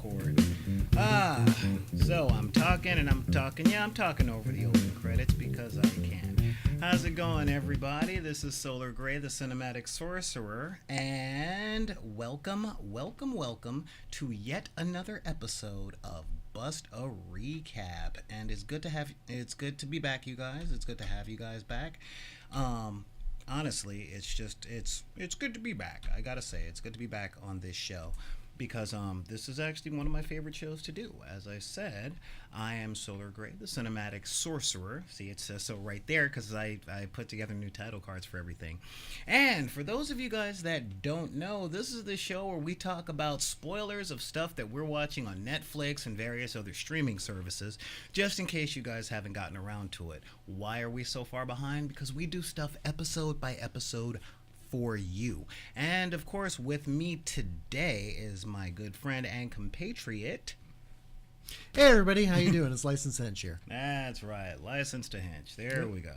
record. So I'm talking and I'm talking. Yeah, I'm talking over the open credits because I can. How's it going, everybody? This is Solar Gray, the Cinematic Sorcerer, and welcome to yet another episode of Bust a Recap. And it's good to be back, you guys. It's good to have you guys back. Honestly, it's good to be back. I gotta say, it's good to be back on this show because this is actually one of my favorite shows to do. As I said, I am Solar Gray, the Cinematic Sorcerer. See, it says so right there because I put together new title cards for everything. And for those of you guys that don't know, this is the show where we talk about spoilers of stuff that we're watching on Netflix and various other streaming services, just in case you guys haven't gotten around to it. Why are we so far behind? Because we do stuff episode by episode for you. And of course, with me today is my good friend and compatriot. Hey everybody, how you doing? It's Licensed Hench here. That's right, Licensed to Hench. There we go.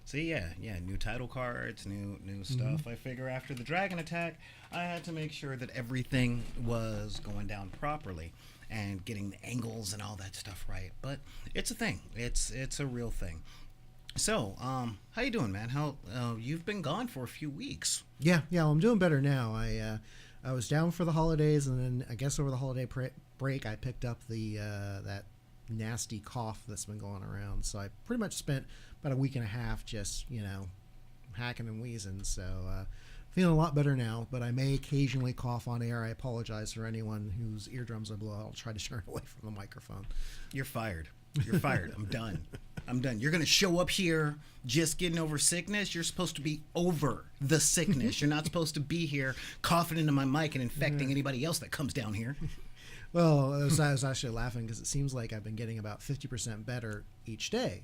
See, yeah, new title cards, new stuff. I figure after the dragon attack, I had to make sure that everything was going down properly and getting the angles and all that stuff right. But it's a thing. It's a real thing. So, how you doing, man? How you've been gone for a few weeks? Yeah, I'm doing better now. I was down for the holidays, and then I guess over the holiday break, I picked up the that nasty cough that's been going around. So I pretty much spent about a week and a half just hacking and wheezing. So feeling a lot better now, but I may occasionally cough on air. I apologize for anyone whose eardrums I blow out. I'll try to turn away from the microphone. You're fired. You're fired. I'm done. You're going to show up here just getting over sickness. You're supposed to be over the sickness. You're not supposed to be here coughing into my mic and infecting anybody else that comes down here. Well, I was actually laughing because it seems like I've been getting about 50% better each day.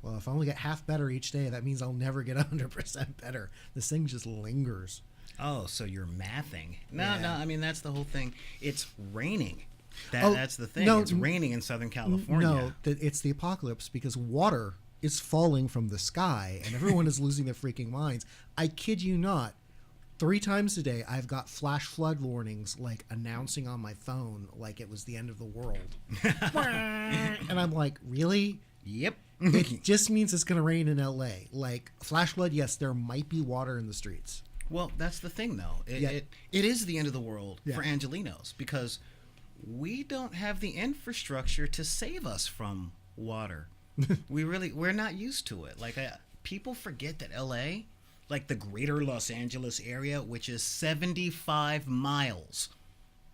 Well, if I only get half better each day, that means I'll never get 100% better. This thing just lingers. Oh, so you're mathing. No, I mean, that's the whole thing. It's raining. That's the thing. No, it's raining in Southern California. No, it's the apocalypse because water is falling from the sky and everyone is losing their freaking minds. I kid you not. 3 times a day, I've got flash flood warnings like announcing on my phone like it was the end of the world. And I'm like, really? Yep. It just means it's going to rain in LA. Like flash flood, yes, there might be water in the streets. Well, that's the thing, though. It is the end of the world for Angelinos because we don't have the infrastructure to save us from water. We're not used to it. Like people forget that LA, like the greater Los Angeles area, which is 75 miles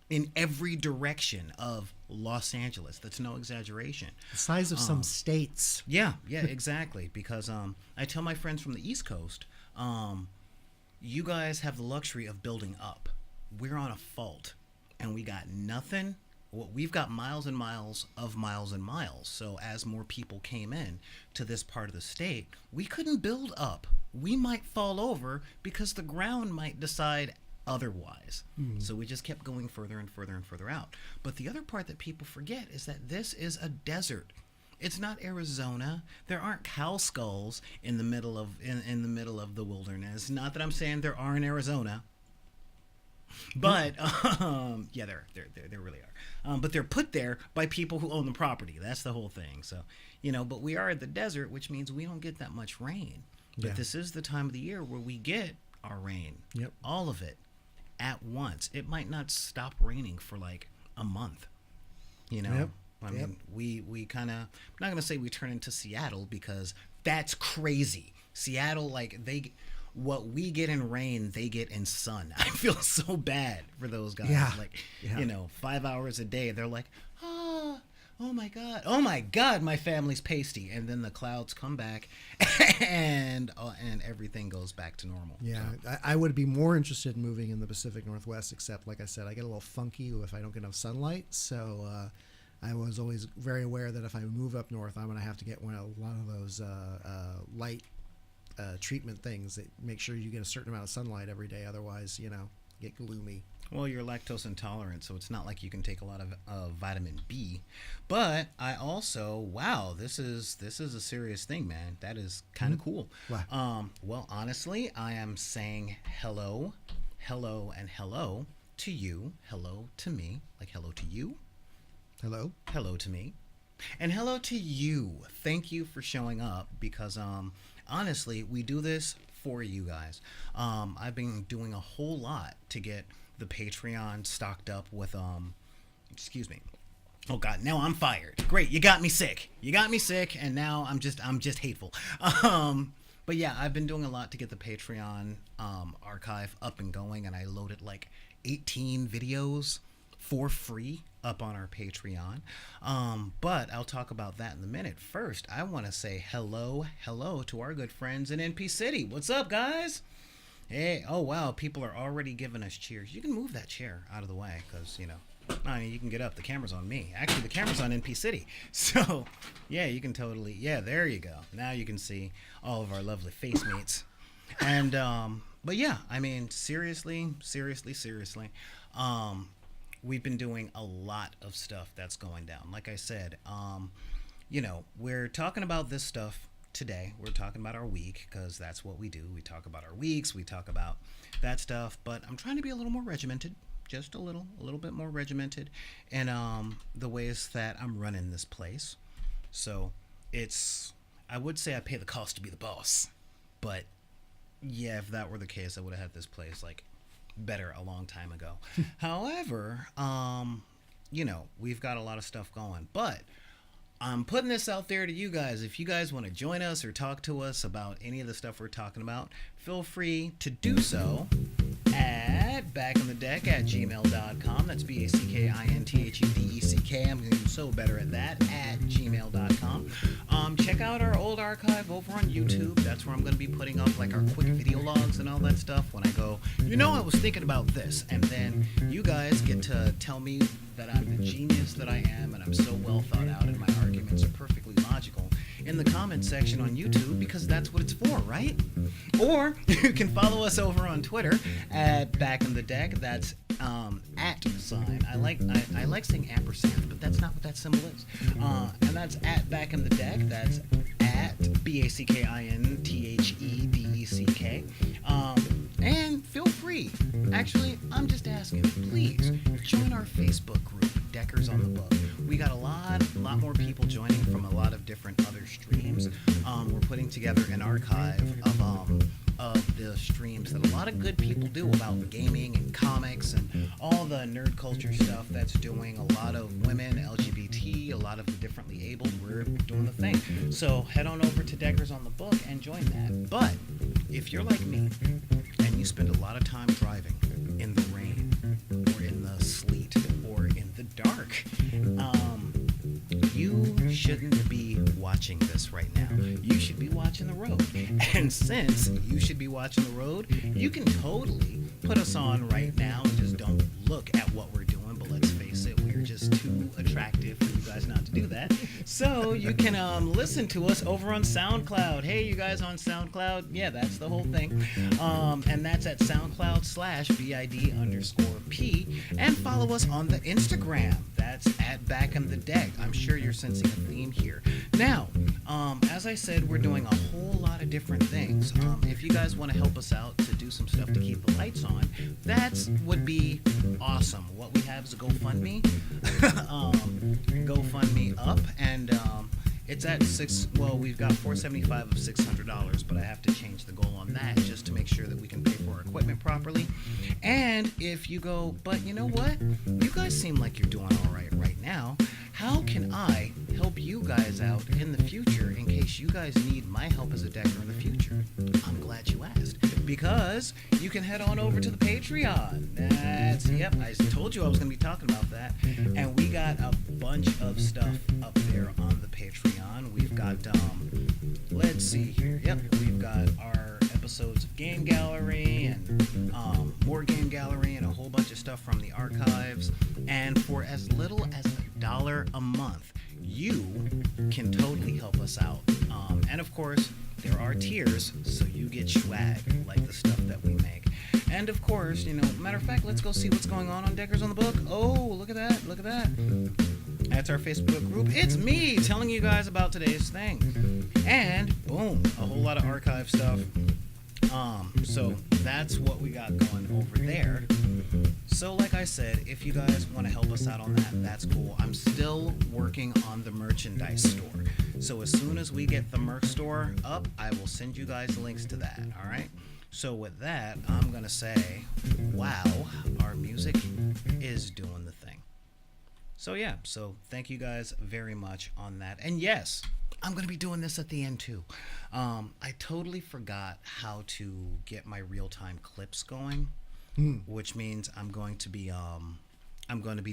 in every direction of Los Angeles. That's no exaggeration. The size of some states. Yeah, exactly. Because I tell my friends from the East Coast, you guys have the luxury of building up. We're on a fault. And we got nothing. Well, we've got miles and miles of miles and miles. So as more people came in to this part of the state, we couldn't build up. We might fall over because the ground might decide otherwise. So we just kept going further and further and further out. But the other part that people forget is that this is a desert. It's not Arizona. There aren't cow skulls in the middle of in the middle of the wilderness. Not that I'm saying there are in Arizona. But yeah, there really are. But they're put there by people who own the property. That's the whole thing. So, but we are in the desert, which means we don't get that much rain. But this is the time of the year where we get our rain. Yep. All of it at once. It might not stop raining for like a month. Yep. I mean, we kind of, I'm not going to say we turn into Seattle because that's crazy. Seattle, like what we get in rain, they get in sun. I feel so bad for those guys. Yeah. Like, 5 hours a day. They're like, oh my God, my family's pasty. And then the clouds come back and everything goes back to normal. Yeah. So. I would be more interested in moving in the Pacific Northwest, except like I said, I get a little funky if I don't get enough sunlight. So, I was always very aware that if I move up north, I'm going to have to get a lot of those light treatment things that make sure you get a certain amount of sunlight every day. Otherwise, get gloomy. Well, you're lactose intolerant, so it's not like you can take a lot of vitamin B. But I also, wow, this is a serious thing, man. That is kind of cool. Wow. Well, honestly, I am saying hello, and hello to you, hello to me, like hello to you, Hello. hello to me, and hello to you. Thank you for showing up because honestly, we do this for you guys. I've been doing a whole lot to get the Patreon stocked up with excuse me. Oh God, now I'm fired. Great, you got me sick. You got me sick, and now I'm just hateful. But yeah, I've been doing a lot to get the Patreon archive up and going, and I loaded like 18 videos for free up on our Patreon. But I'll talk about that in a minute. First, I want to say hello to our good friends in NP City. What's up, guys? Hey, oh wow, people are already giving us cheers. You can move that chair out of the way because, I mean, you can get up. The camera's on me. Actually, the camera's on NP City. So, yeah, you can totally, yeah, there you go. Now you can see all of our lovely face mates. And, but yeah, I mean, seriously, we've been doing a lot of stuff that's going down. Like I said, we're talking about this stuff today. We're talking about our week because that's what we do. We talk about our weeks. We talk about that stuff. But I'm trying to be a little more regimented. Just a little bit more regimented in the ways that I'm running this place. So I would say I pay the cost to be the boss, but yeah, if that were the case, I would have had this place like better a long time ago. However, we've got a lot of stuff going, but I'm putting this out there to you guys. If you guys want to join us or talk to us about any of the stuff we're talking about, feel free to do so at backinthedeck@gmail.com. That's BACKINTHUDECK. I'm going to do so better at that at gmail.com. Check out our old archive over on YouTube. That's where I'm going to be putting up like our quick video logs and all that stuff when I go, I was thinking about this. And then you guys get to tell me that I'm the genius that I am and I'm so well thought out and my arguments are perfectly logical in the comment section on YouTube because that's what it's for, right? Or you can follow us over on Twitter at Back in the Deck. That's at sign. I like saying ampersand, but that's not what that symbol is. And that's at Back in the Deck. That's at BACKINTHEDECK. And feel free. Actually, I'm just asking, please join our Facebook group, Deckers on the Book. We got a lot more people joining from a lot of different other streams. We're putting together an archive of the streams that a lot of good people do about gaming and comics and all the nerd culture stuff that's doing. A lot of women, LGBT, a lot of the differently abled. We're doing the thing. So head on over to Deckers on the Book and join that. But if you're like me and you spend a lot of time driving in the rain or in the sleet or in the dark, you shouldn't be watching this right now. You should be watching the road. And since you should be watching the road, you can totally put us on right now and just don't look at what we're doing. But let's face it, we're just too attractive for you guys not to do that. So you can listen to us over on SoundCloud. Hey, you guys on SoundCloud? Yeah, that's the whole thing. And that's at SoundCloud/BID_P. And follow us on the Instagram. That's at Back in the Deck. I'm sure you're sensing a theme here. Now, as I said, we're doing a whole lot of different things. If you guys want to help us out to do some stuff to keep the lights on, that would be awesome. What we have is a GoFundMe. GoFundMe up, and it's at we've got $475 of $600, but I have to change the goal on that just to make sure that we can pay for our equipment properly. And if you go, but you know what? You guys seem like you're doing all right now. How can I help you guys out in the future in case you guys need my help as a decker in the future? I'm glad you asked. Because you can head on over to the Patreon. I told you I was going to be talking about that. And we got a bunch of stuff up there on the Patreon. We've got, let's see here. We've got our episodes of Game Gallery and more Game Gallery and a whole bunch of stuff from the archives. And for as little as $1 a month, you can totally help us out. And of course, there are tiers, so you get swag, like the stuff that we make. And of course, matter of fact, let's go see what's going on Deckers on the Book. Oh, look at that. That's our Facebook group. It's me telling you guys about today's thing. And boom, a whole lot of archive stuff. So that's what we got going over there. So, like I said, if you guys want to help us out on that, that's cool. I'm still working on the merchandise store. So, as soon as we get the merch store up, I will send you guys links to that. All right? So, with that, I'm going to say, wow, our music is doing the thing. So, yeah. So, thank you guys very much on that. And yes, I'm going to be doing this at the end too. I totally forgot how to get my real-time clips going. Which means I'm going to be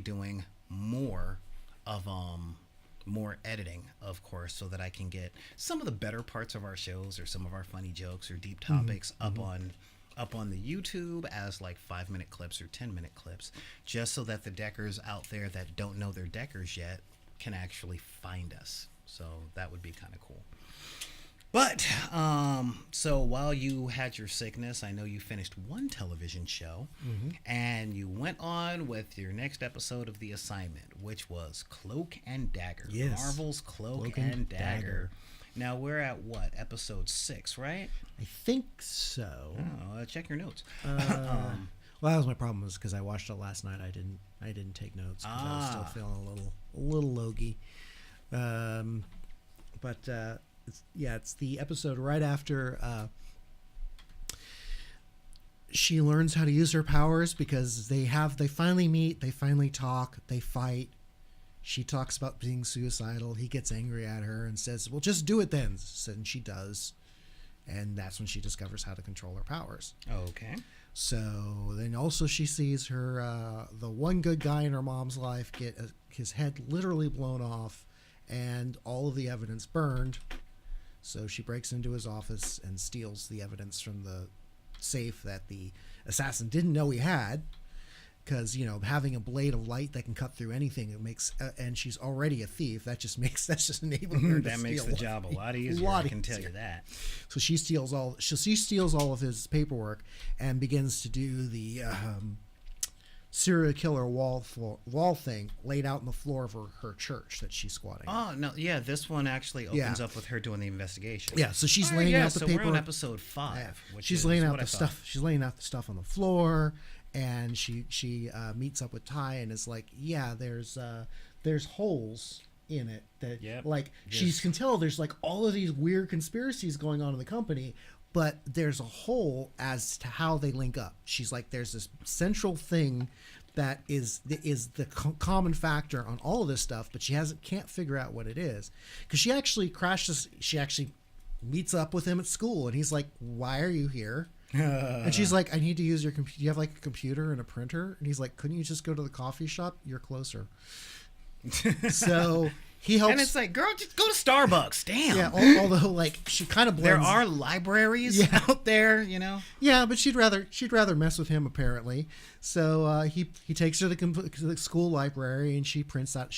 doing more of more editing, of course, so that I can get some of the better parts of our shows or some of our funny jokes or deep topics up on the YouTube as like 5-minute clips or 10-minute clips, just so that the deckers out there that don't know they're deckers yet can actually find us. So that would be kind of cool. But, so while you had your sickness, I know you finished one television show, and you went on with your next episode of The Assignment, which was Cloak and Dagger. Yes. Marvel's Cloak and Dagger. Now, we're at what? Episode 6, right? I think so. Oh, check your notes. Well, that was my problem, was because I watched it last night. I didn't take notes because I was still feeling a little logy. It's the episode right after she learns how to use her powers, because they finally meet, they finally talk, they fight. She talks about being suicidal. He gets angry at her and says, well, just do it then. And she does. And that's when she discovers how to control her powers. Okay. So then also she sees her, the one good guy in her mom's life, get his head literally blown off and all of the evidence burned. So she breaks into his office and steals the evidence from the safe that the assassin didn't know he had, because, you know, having a blade of light that can cut through anything, it makes, and she's already a thief. That's just enabling her to that makes the job a lot easier. I can tell you that. So she steals all of his paperwork and begins to do the serial killer wall thing laid out on the floor of her church that she's squatting. Oh, no, yeah, this one actually opens up with her doing the investigation. Yeah, so she's laying out the paperwork. We're on episode 5. She's laying out the stuff. She's laying out the stuff on the floor, and she meets up with Ty and is like, yeah, there's holes in it that she can tell there's like all of these weird conspiracies going on in the company, but there's a hole as to how they link up. She's like, there's this central thing that is the common factor on all of this stuff, but she can't figure out what it is, because she actually meets up with him at school, and he's like, why are you here? And she's like, I need to use your computer. Do you have like a computer and a printer? And he's like, couldn't you just go to the coffee shop? You're closer. So he helps. And it's like, girl, just go to Starbucks. Damn. Yeah. Although, like, she kind of blends. There are libraries out there, you know. Yeah, but she'd rather mess with him, apparently. So he takes her to the school library, and she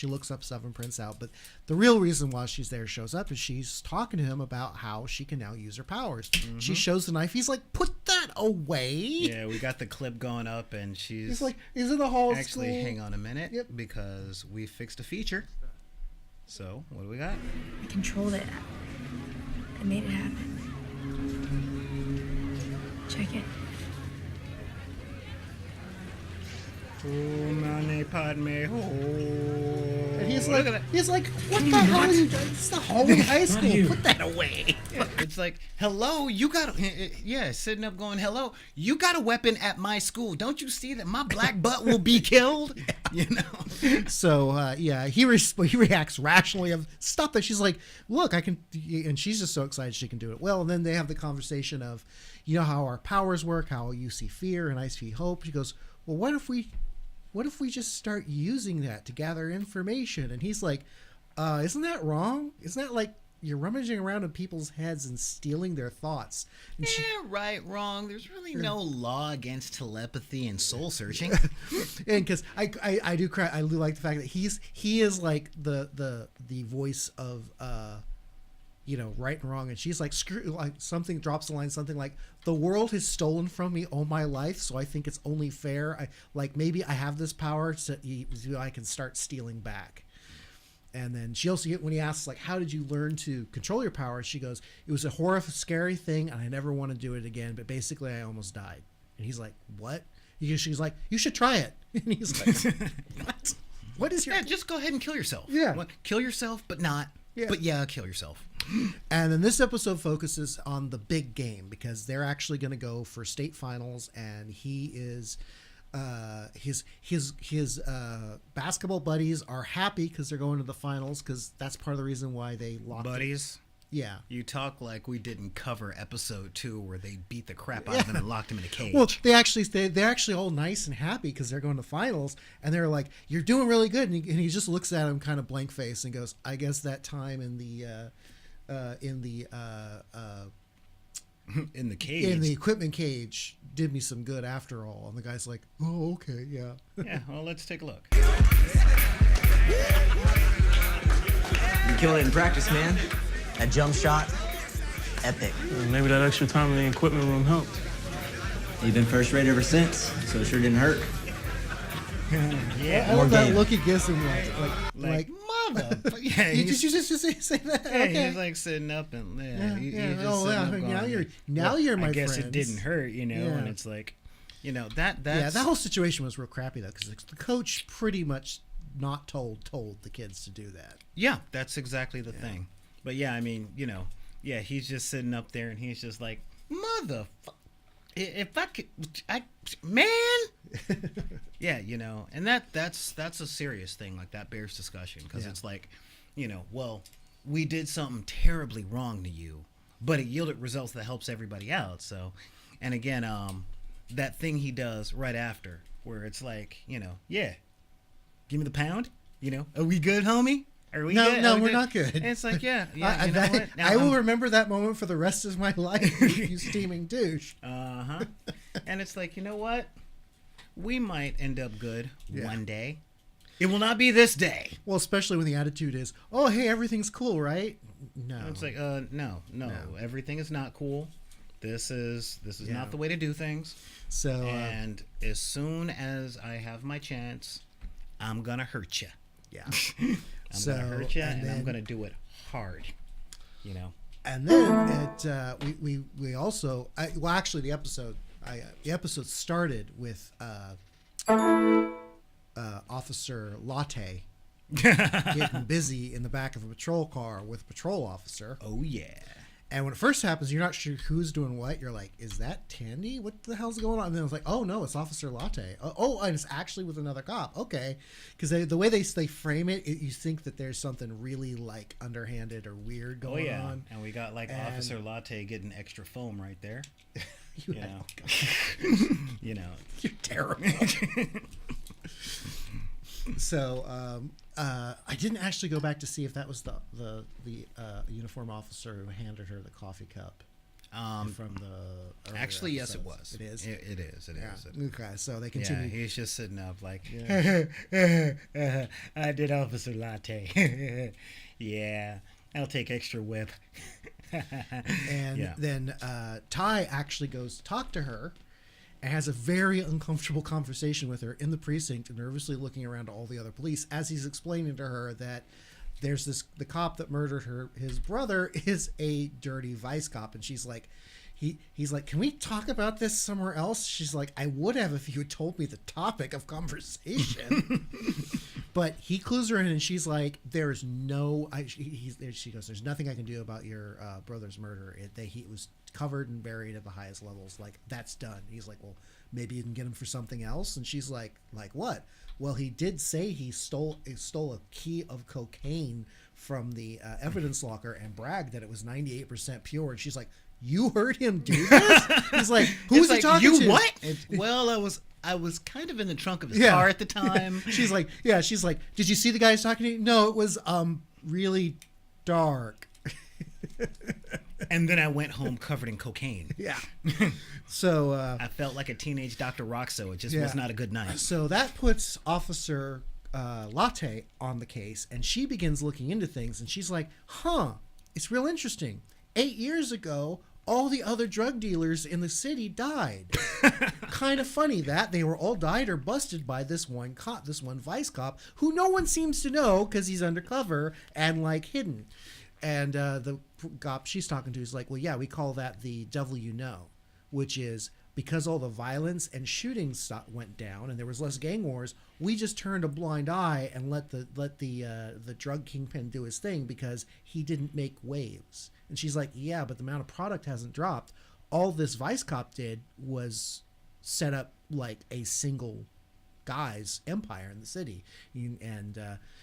looks up stuff and prints out. But the real reason why she's there shows up is she's talking to him about how she can now use her powers. Mm-hmm. She shows the knife. He's like, put that away. Yeah, we got the clip going up, and he's like, is in the hall. Actually, school? Hang on a minute, yep. Because we fixed a feature. So, what do we got? I controlled it. I made it happen. Check it. Oh, Mane Padme. Oh. And he's like, what the hell are you doing? It's the Hallway High School. Put that away. Yeah, it's like, hello, you got sitting up going, hello, you got a weapon at my school. Don't you see that my black butt will be killed? You know? So, he reacts rationally of stuff that she's like, look, I can, and she's just so excited she can do it. Well, and then they have the conversation of, you know, how our powers work, how you see fear and I see hope. She goes, well, what if we just start using that to gather information? And he's like, isn't that wrong? Isn't that like you're rummaging around in people's heads and stealing their thoughts? And right, wrong. There's really no law against telepathy and soul searching. And because I do like the fact that he is like the voice of you know, right and wrong, and she's like, screw, like something drops the line, something like, the world has stolen from me all my life, so I think it's only fair. Maybe I have this power so I can start stealing back. And then she also, when he asks, like, how did you learn to control your power? She goes, it was a horrible, scary thing, and I never want to do it again, but basically I almost died. And he's like, what? She's like, you should try it. And he's like, what? What is your... Yeah, just go ahead and kill yourself. Yeah. What, kill yourself, but not. Yeah. But yeah, kill yourself. And then this episode focuses on the big game because they're actually going to go for state finals, and he is his basketball buddies are happy because they're going to the finals, because that's part of the reason why they locked Buddies. Yeah. You talk like we didn't cover episode 2 where they beat the crap out of him and locked him in a cage. Well, they're actually all nice and happy because they're going to finals, and they're like, "You're doing really good," and he just looks at him kind of blank face and goes, "I guess that time in the in the cage. in the equipment cage did me some good after all." And the guy's like, "Oh, okay, yeah." Yeah, well, let's take a look. You killed it in practice, man. That jump shot, epic. Maybe that extra time in the equipment room helped. You've been first rate ever since, so it sure didn't hurt. Yeah. I love that game. look he gives him, like mother. Yeah, did he's, you just say that? yeah, Okay. he's like sitting up and Yeah, he's yeah. just Oh, sitting yeah. up going, Now you're my I guess friend. it didn't hurt, you know, Yeah. and it's like, you know, that's Yeah, that whole situation was real crappy though, because the coach pretty much not told the kids to do that. Yeah, that's exactly the thing. But yeah, I mean, you know, yeah, he's just sitting up there and he's just like, mother, if I could, man. Yeah, you know, and that's a serious thing. Like, that bears discussion, because it's like, you know, well, we did something terribly wrong to you, but it yielded results that helps everybody out. So, and again, that thing he does right after, where it's like, you know, yeah, give me the pound. You know, are we good, homie? Are we good? No, Are we we're good? not good. And it's like, yeah, you know what? Now I will I'm- remember that moment for the rest of my life. You steaming douche. Uh-huh. And it's like, you know what? We might end up good one day. It will not be this day. Well, especially when the attitude is, "Oh, hey, everything's cool, right?" No. It's like, no. Everything is not cool. This is not the way to do things. So, And as soon as I have my chance, I'm gonna hurt you. yeah. I'm gonna hurt you, and I'm gonna do it hard. You know. And then we also actually the episode started with Officer Latte getting busy in the back of a patrol car with a patrol officer. Oh yeah. And when it first happens, you're not sure who's doing what. You're like, is that Tandy? What the hell's going on? And then it's like, oh no, it's Officer Latte. Oh, and it's actually with another cop. Okay, because the way they frame it, you think that there's something really like underhanded or weird going on. And we got like Officer Latte getting extra foam right there. You You know, know. You know. you're terrible. So I didn't actually go back to see if that was the uniform officer who handed her the coffee cup from the earlier Actually, yes, it episodes. was. It is. It is. It Yeah. is. Okay, so they Yeah, continue. he's just sitting up like, I did Officer Latte. Yeah, I'll take extra whip. And Yeah. then Ty actually goes to talk to her and has a very uncomfortable conversation with her in the precinct, nervously looking around to all the other police as he's explaining to her that there's the cop that murdered his brother is a dirty vice cop. And she's like, he's like, can we talk about this somewhere else? She's like, I would have if you had told me the topic of conversation. But he clues her in, and she's like, "There's no." She goes, "There's nothing I can do about your brother's murder. He was covered and buried at the highest levels. Like, that's done." He's like, "Well, maybe you can get him for something else." And she's like what? Well, he did say he stole a key of cocaine from the evidence locker and bragged that it was 98% pure. And she's like, "You heard him do this?" He's like, "Who was he talking to?" You what? Well, I was kind of in the trunk of his car at the time. She's like, "Did you see the guy who's talking to you?" No, it was really dark. And then I went home covered in cocaine. Yeah. So I felt like a teenage Dr. Roxo. It just was not a good night. So that puts Officer Latte on the case, and she begins looking into things, and she's like, it's real interesting. 8 years ago, all the other drug dealers in the city died. Kind of funny that they were all died or busted by this one cop, this one vice cop, who no one seems to know because he's undercover and like hidden. And the cop she's talking to is like, well, yeah, we call that the devil you know, which is because all the violence and shooting went down and there was less gang wars, we just turned a blind eye and let the drug kingpin do his thing because he didn't make waves. And she's like, yeah, but the amount of product hasn't dropped. All this vice cop did was set up like a single guy's empire in the city. And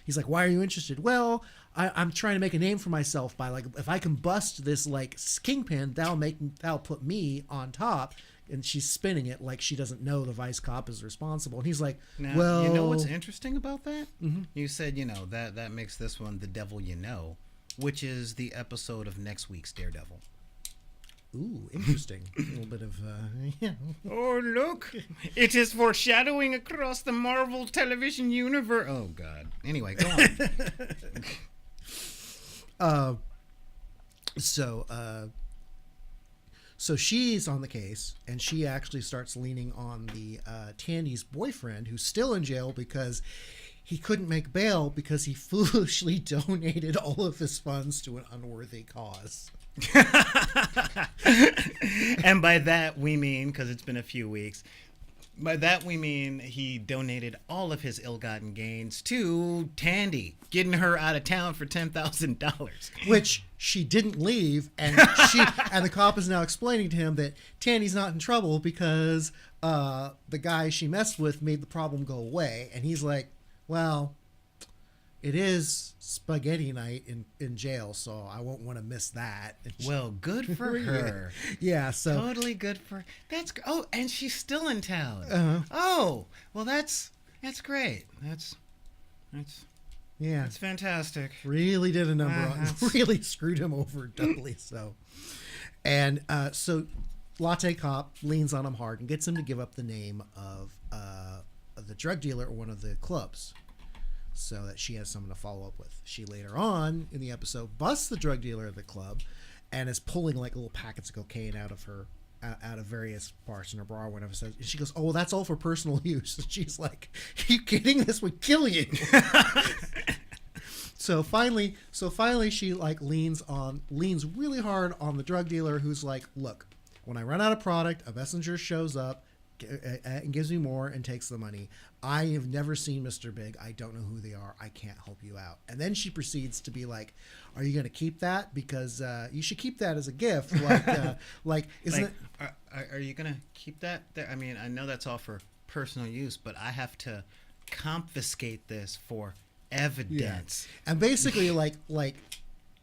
he's like, why are you interested? Well, I'm trying to make a name for myself by, like, if I can bust this like kingpin, that'll put me on top. And she's spinning it like she doesn't know the vice cop is responsible. And he's like, now, well, you know what's interesting about that? Mm-hmm. You said, that makes this one The Devil You Know, which is the episode of next week's Daredevil. Ooh, interesting. A little bit of, yeah. Oh, look. It is foreshadowing across the Marvel television universe. Oh, God. Anyway, go on. So she's on the case, and she actually starts leaning on the Tandy's boyfriend, who's still in jail because he couldn't make bail because he foolishly donated all of his funds to an unworthy cause. And by that we mean, because it's been a few weeks, by that we mean he donated all of his ill-gotten gains to Tandy, getting her out of town for $10,000. Which she didn't leave, and and the cop is now explaining to him that Tandy's not in trouble because the guy she messed with made the problem go away. And he's like, well, it is spaghetti night in jail, so I won't want to miss that. Well, good for her. Yeah, so totally good for. Oh, and she's still in town. Uh-huh. Oh, well, that's great. That's yeah, that's fantastic. Really did a number on. Really screwed him over doubly. So, and so Latte Cop leans on him hard and gets him to give up the name of the drug dealer or one of the clubs, so that she has someone to follow up with. She later on in the episode busts the drug dealer at the club and is pulling like little packets of cocaine out of various parts in her bra or whatever. And she goes, oh, well, that's all for personal use. And she's like, are you kidding? This would kill you. So finally she like leans really hard on the drug dealer, who's like, look, when I run out of product, a messenger shows up and gives me more and takes the money. I have never seen Mr. Big. I don't know who they are. I can't help you out. And then she proceeds to be like, are you going to keep that? Because you should keep that as a gift. Like, isn't it? Are you going to keep that there? I mean, I know that's all for personal use, but I have to confiscate this for evidence. Yeah. And basically like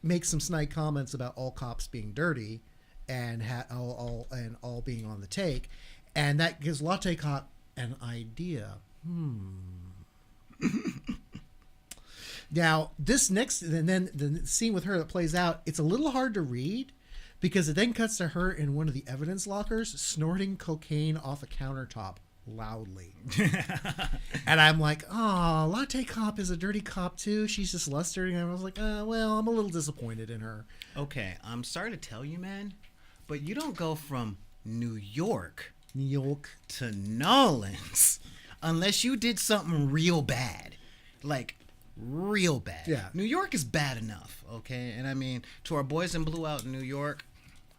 make some snide comments about all cops being dirty and all being on the take. And that gives Latte Cop an idea. Now, this next, and then the scene with her that plays out, it's a little hard to read because it then cuts to her in one of the evidence lockers snorting cocaine off a countertop loudly. And I'm like, oh, Latte Cop is a dirty cop too. She's just less dirty. And I was like, well, I'm a little disappointed in her. Okay, I'm sorry to tell you, man, but you don't go from New York to Nolans unless you did something real bad. Like, real bad. Yeah. New York is bad enough, okay? And I mean, to our boys in blue out in New York,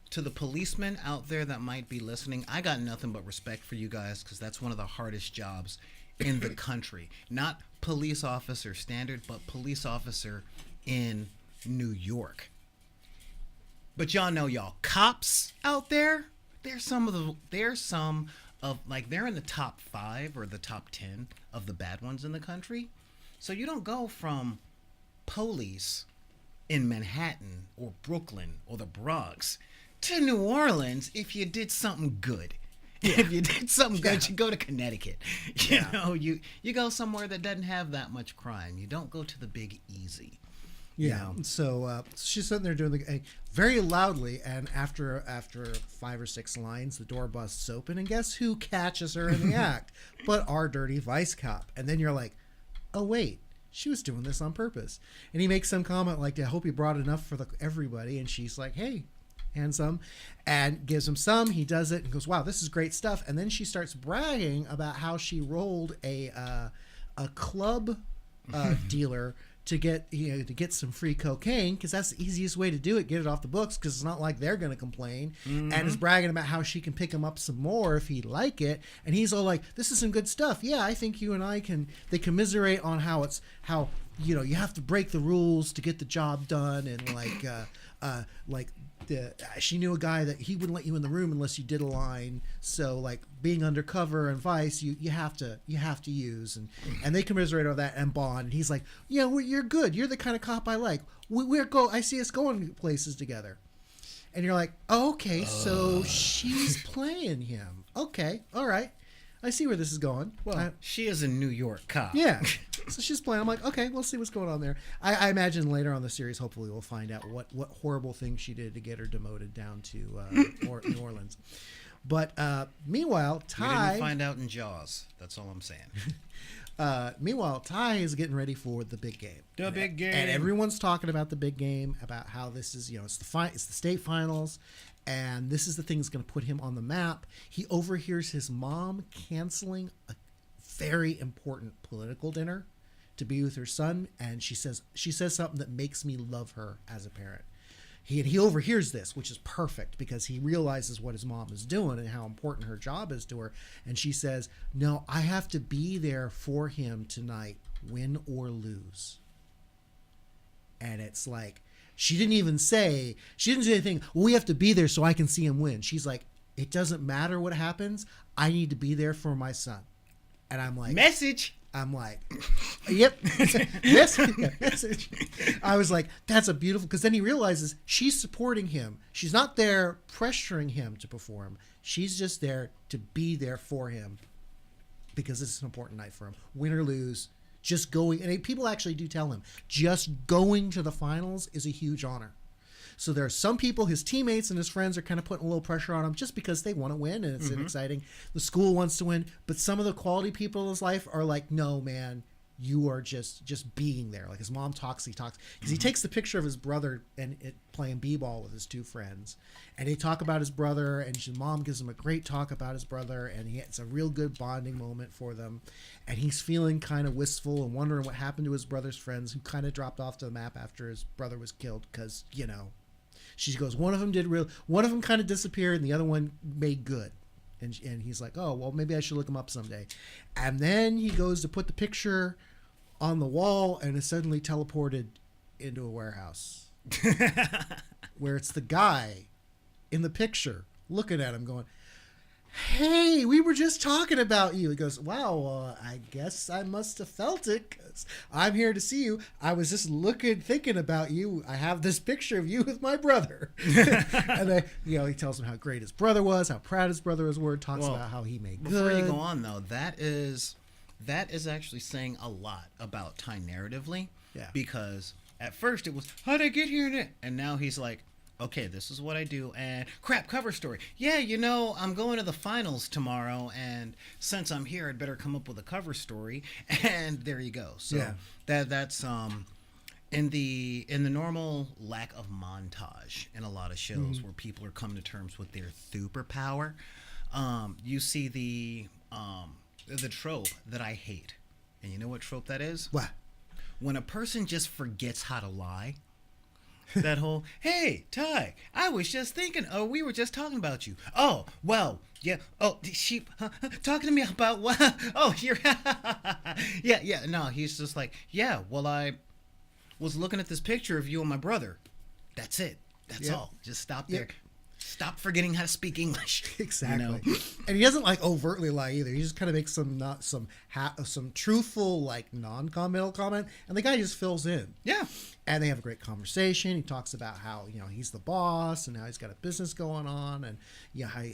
to the policemen out there that might be listening, I got nothing but respect for you guys because that's one of the hardest jobs in the country. Not police officer standard, but police officer in New York. But y'all know y'all cops out there, they're in the top 5 or the top 10 of the bad ones in the country. So you don't go from police in Manhattan or Brooklyn or the Bronx to New Orleans if you did something good. Yeah. If you did something good, you go to Connecticut. You know, you go somewhere that doesn't have that much crime. You don't go to the Big Easy. Yeah. So she's sitting there doing very loudly, and after 5 or 6 lines, the door busts open, and guess who catches her in the act? But our dirty vice cop. And then you're like, oh wait, she was doing this on purpose. And he makes some comment like, I hope you brought enough for everybody. And she's like, hey, and some, and gives him some. He does it and goes, wow, this is great stuff. And then she starts bragging about how she rolled a club dealer to get some free cocaine, because that's the easiest way to do it, get it off the books, because it's not like they're going to complain, and is bragging about how she can pick him up some more if he'd like it, and he's all like, this is some good stuff. Yeah, I think you and I they commiserate on how you have to break the rules to get the job done, and she knew a guy that he wouldn't let you in the room unless you did a line. So like being undercover and Vice, you have to use, and they commiserate on that and bond. And he's like, yeah, you're good. You're the kind of cop I like. I see us going places together. And you're like, oh, okay, so she's playing him. Okay, all right. I see where this is going. Well, she is a New York cop. Yeah. So she's playing. I'm like, okay, we'll see what's going on there. I imagine later on in the series, hopefully we'll find out what horrible thing she did to get her demoted down to New Orleans. But meanwhile, Ty... We didn't find out in Jaws. That's all I'm saying. Meanwhile, Ty is getting ready for the big game. The big game. And everyone's talking about the big game, about how this is, it's the state finals, and this is the thing that's going to put him on the map. He overhears his mom canceling a very important political dinner to be with her son, and she says something that makes me love her as a parent. He overhears this, which is perfect, because he realizes what his mom is doing and how important her job is to her. And she says, no, I have to be there for him tonight, win or lose. And it's like, she didn't say anything, well, we have to be there so I can see him win. She's like, it doesn't matter what happens. I need to be there for my son. And I'm like, message. I'm like, yep. Message. I was like, that's a beautiful, because then he realizes she's supporting him. She's not there pressuring him to perform. She's just there to be there for him, because this is an important night for him. Win or lose, just going. And people actually do tell him, just going to the finals is a huge honor. So there are some people, his teammates and his friends, are kind of putting a little pressure on him just because they want to win, and it's exciting. The school wants to win, but some of the quality people in his life are like, no, man, you are just being there. Like his mom talks, because he takes the picture of his brother and playing b-ball with his two friends, and they talk about his brother, and his mom gives him a great talk about his brother, and it's a real good bonding moment for them. And he's feeling kind of wistful and wondering what happened to his brother's friends, who kind of dropped off to the map after his brother was killed, because she goes, one of them kind of disappeared and the other one made good. And he's like, oh, well, maybe I should look him up someday. And then he goes to put the picture on the wall and is suddenly teleported into a warehouse where it's the guy in the picture looking at him going, hey, we were just talking about you. He goes, wow, I guess I must have felt it, because I'm here to see you. I was just thinking about you. I have this picture of you with my brother. And then, he tells him how great his brother was, how proud his brother was, talks about how he made good. Before you go on, though, that is actually saying a lot about Ty narratively. Yeah. Because at first it was, how'd I get here? And now he's like, okay, this is what I do, and crap, cover story. Yeah, I'm going to the finals tomorrow, and since I'm here, I'd better come up with a cover story, and there you go. So yeah. that's in the normal lack of montage in a lot of shows where people are coming to terms with their superpower. You see the trope that I hate, and you know what trope that is? What? When a person just forgets how to lie. That whole, hey, Ty, I was just thinking, we were just talking about you. Oh, well, yeah. Oh, she talking to me about what? Oh, you're, yeah. No, he's just like, yeah, well, I was looking at this picture of you and my brother. That's it. That's all. Just stop there. Stop forgetting how to speak English. Exactly. And he doesn't overtly lie either. He just kind of makes some truthful, non-committal comment, and the guy just fills in. Yeah. And they have a great conversation. He talks about how he's the boss and how he's got a business going on, and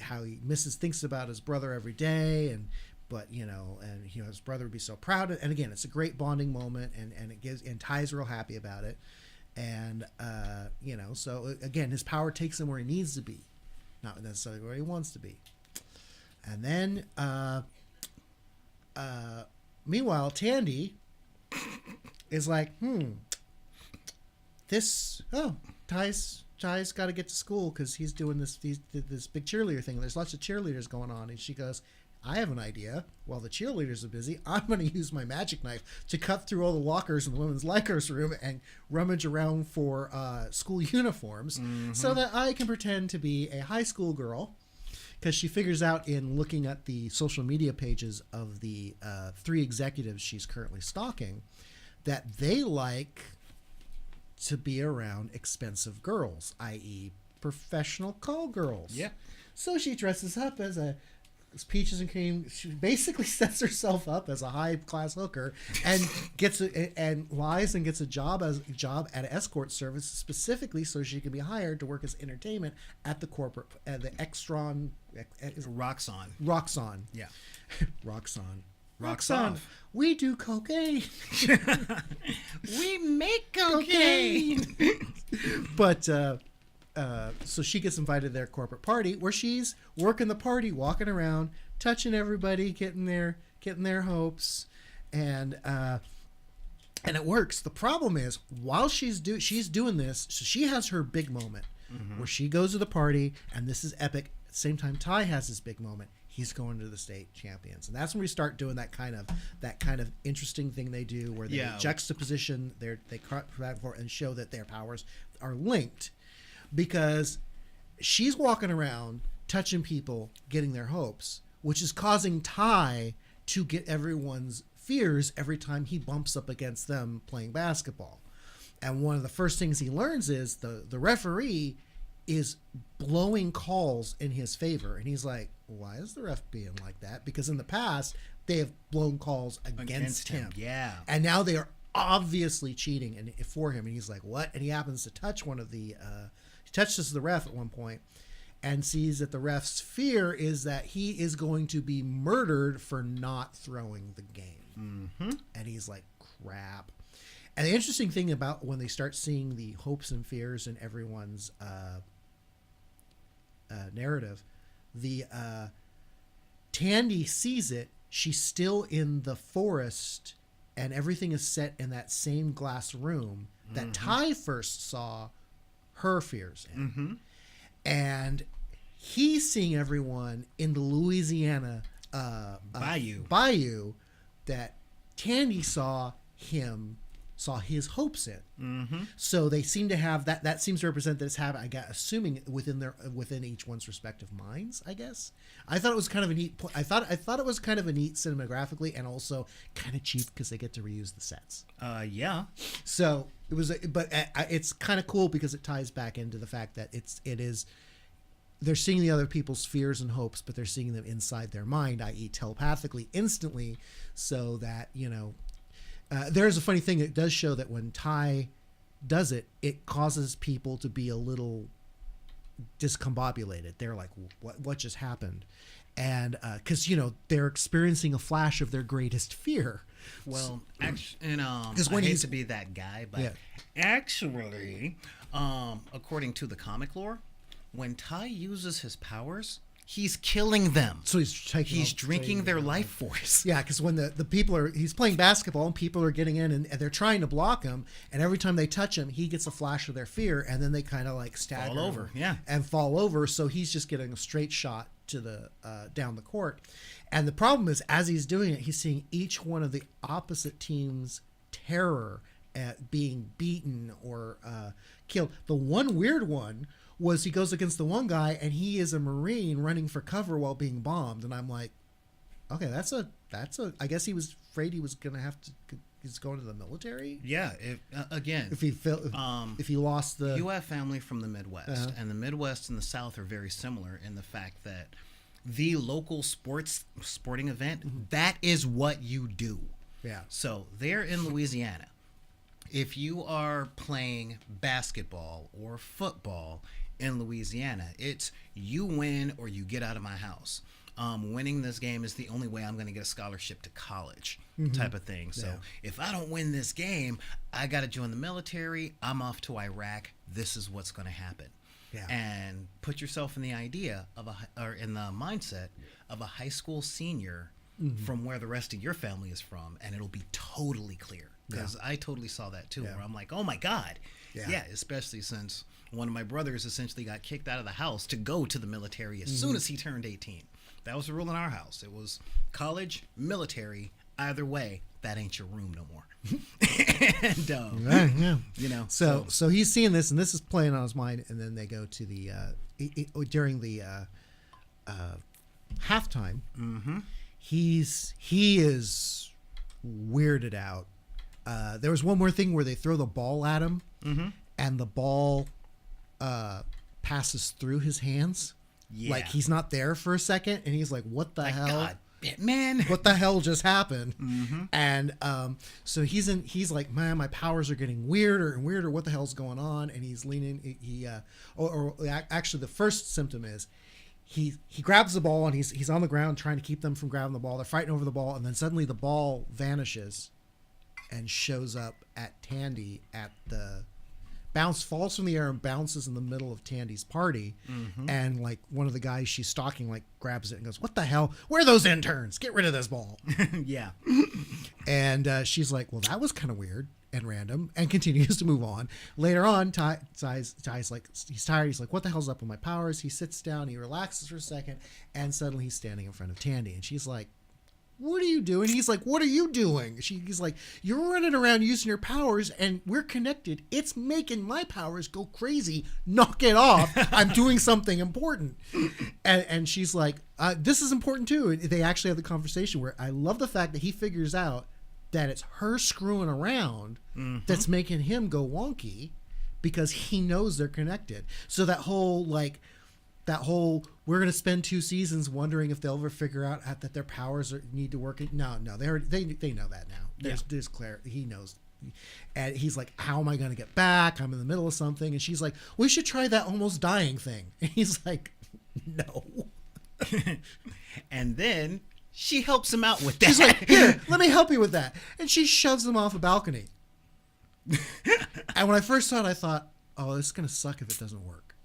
how he thinks about his brother every day, but his brother would be so proud. And again, it's a great bonding moment, and Ty's real happy about it. And so again, his power takes him where he needs to be, not necessarily where he wants to be. And then meanwhile, Tandy is like, Ty's got to get to school because he's doing this big cheerleader thing. There's lots of cheerleaders going on, and she goes, I have an idea. While the cheerleaders are busy, I'm going to use my magic knife to cut through all the lockers in the women's lockers room and rummage around for school uniforms so that I can pretend to be a high school girl. Because she figures out in looking at the social media pages of the 3 executives she's currently stalking that they like to be around expensive girls, i.e. professional call girls. Yeah. So she dresses up as peaches and cream. She basically sets herself up as a high class hooker and and lies and gets a job at an escort service specifically so she can be hired to work as entertainment at the corporate the Extron Roxxon. Roxxon. Yeah. Roxxon. Rocks Roxxon. off. We do cocaine. We make cocaine. But so she gets invited to their corporate party where she's working the party, walking around, touching everybody, getting their hopes, and it works. The problem is while she's doing this, so she has her big moment where she goes to the party, and this is epic. At the same time, Ty has his big moment. He's going to the state champions, and that's when we start doing that kind of interesting thing they do where they juxtaposition they cut back and forth and show that their powers are linked. Because she's walking around touching people, getting their hopes, which is causing Ty to get everyone's fears every time he bumps up against them playing basketball. And one of the first things he learns is the referee is blowing calls in his favor. And he's like, why is the ref being like that? Because in the past, they have blown calls against him. Yeah. And now they are obviously cheating for him. And he's like, what? And he happens to touch one of the... he touches the ref at one point and sees that the ref's fear is that he is going to be murdered for not throwing the game. And he's like, crap. And the interesting thing about when they start seeing the hopes and fears in everyone's narrative, the Tandy sees it. She's still in the forest, and everything is set in that same glass room that Ty first saw her fears in. And he's seeing everyone in the Louisiana bayou that Tandy saw his hopes in. So they seem to have that seems to represent this habit, I guess, assuming within each one's respective minds, I guess. I thought it was kind of a neat I thought it was kind of a neat cinemagraphically, and also kind of cheap because they get to reuse the sets. Yeah. So it was, but it's kind of cool because it ties back into the fact that it is they're seeing the other people's fears and hopes, but they're seeing them inside their mind, i.e. telepathically, instantly, so that, there's a funny thing. It does show that when Ty does it, it causes people to be a little discombobulated. They're like, what just happened? And because they're experiencing a flash of their greatest fear. Well, actually, and I when hate he's to be that guy, but actually, according to the comic lore, when Ty uses his powers, he's killing them. So he's drinking their life force. Yeah, because when the people he's playing basketball and people are getting in and they're trying to block him, and every time they touch him, he gets a flash of their fear, and then they kind of like stagger Fall over, and fall over. So he's just getting a straight shot to the down the court. And the problem is, as he's doing it, he's seeing each one of the opposite team's terror at being beaten or killed. The one weird one was he goes against the one guy, and he is a Marine running for cover while being bombed. And I'm like, okay, that's a. I guess he was afraid he was gonna have to. He's going to the military. Yeah. If he lost the. You have family from the Midwest, and the Midwest and the South are very similar in the fact that the local sporting event, that is what you do. Yeah. So they're in Louisiana. If you are playing basketball or football in Louisiana, it's you win or you get out of my house. Winning this game is the only way I'm going to get a scholarship to college, type of thing. So if I don't win this game, I got to join the military. I'm off to Iraq. This is what's going to happen. Yeah. And put yourself in the idea of in the mindset of a high school senior from where the rest of your family is from, and it'll be totally clear. Because I totally saw that too, where I'm like, oh my God. Yeah, especially since one of my brothers essentially got kicked out of the house to go to the military as soon as he turned 18. That was the rule in our house. It was college, military, either way, that ain't your room no more. And Yeah. you know, So he's seeing this, and this is playing on his mind. And then they go to the during the halftime. Mm-hmm. He is weirded out. There was one more thing where they throw the ball at him, Mm-hmm. and the ball passes through his hands. Yeah. Like he's not there for a second, and he's like, "What the Like, hell? God, man, What the hell just happened?" Mm-hmm. And so he's like, "Man, my powers are getting weirder and weirder. What the hell's going on?" And he's leaning. Actually, the first symptom is he grabs the ball, and he's on the ground trying to keep them from grabbing the ball. They're fighting over the ball, and then suddenly the ball vanishes and shows up at Tandy at the falls from the air and bounces in the middle of Tandy's party. Mm-hmm. And like one of the guys she's stalking like grabs it and goes, "What the hell? Where are those interns? Get rid of this ball." Yeah. And she's like, "Well, that was kind of weird and random," and continues to move on. Later on, Ty's like, he's tired. He's like, "What the hell's up with my powers?" He sits down, he relaxes for a second, and suddenly he's standing in front of Tandy, and she's like, "What are you doing?" He's like, "What are you doing?" He's like, "You're running around using your powers, and we're connected. It's making my powers go crazy. Knock it off. I'm doing something important." And she's like, "This is important too." And they actually have the conversation where I love the fact that he figures out that it's her screwing around that's making him go wonky, because he knows they're connected. So that whole we're going to spend 2 seasons wondering if they'll ever figure out that their powers need to work. No, they know that now. There's Claire. He knows. And he's like, "How am I going to get back? I'm in the middle of something." And she's like, "We should try that almost dying thing." And he's like, "No." And then she helps him out with that. She's like, "Here, let me help you with that." And she shoves him off a balcony. And when I first saw it, I thought, "Oh, this is going to suck if it doesn't work."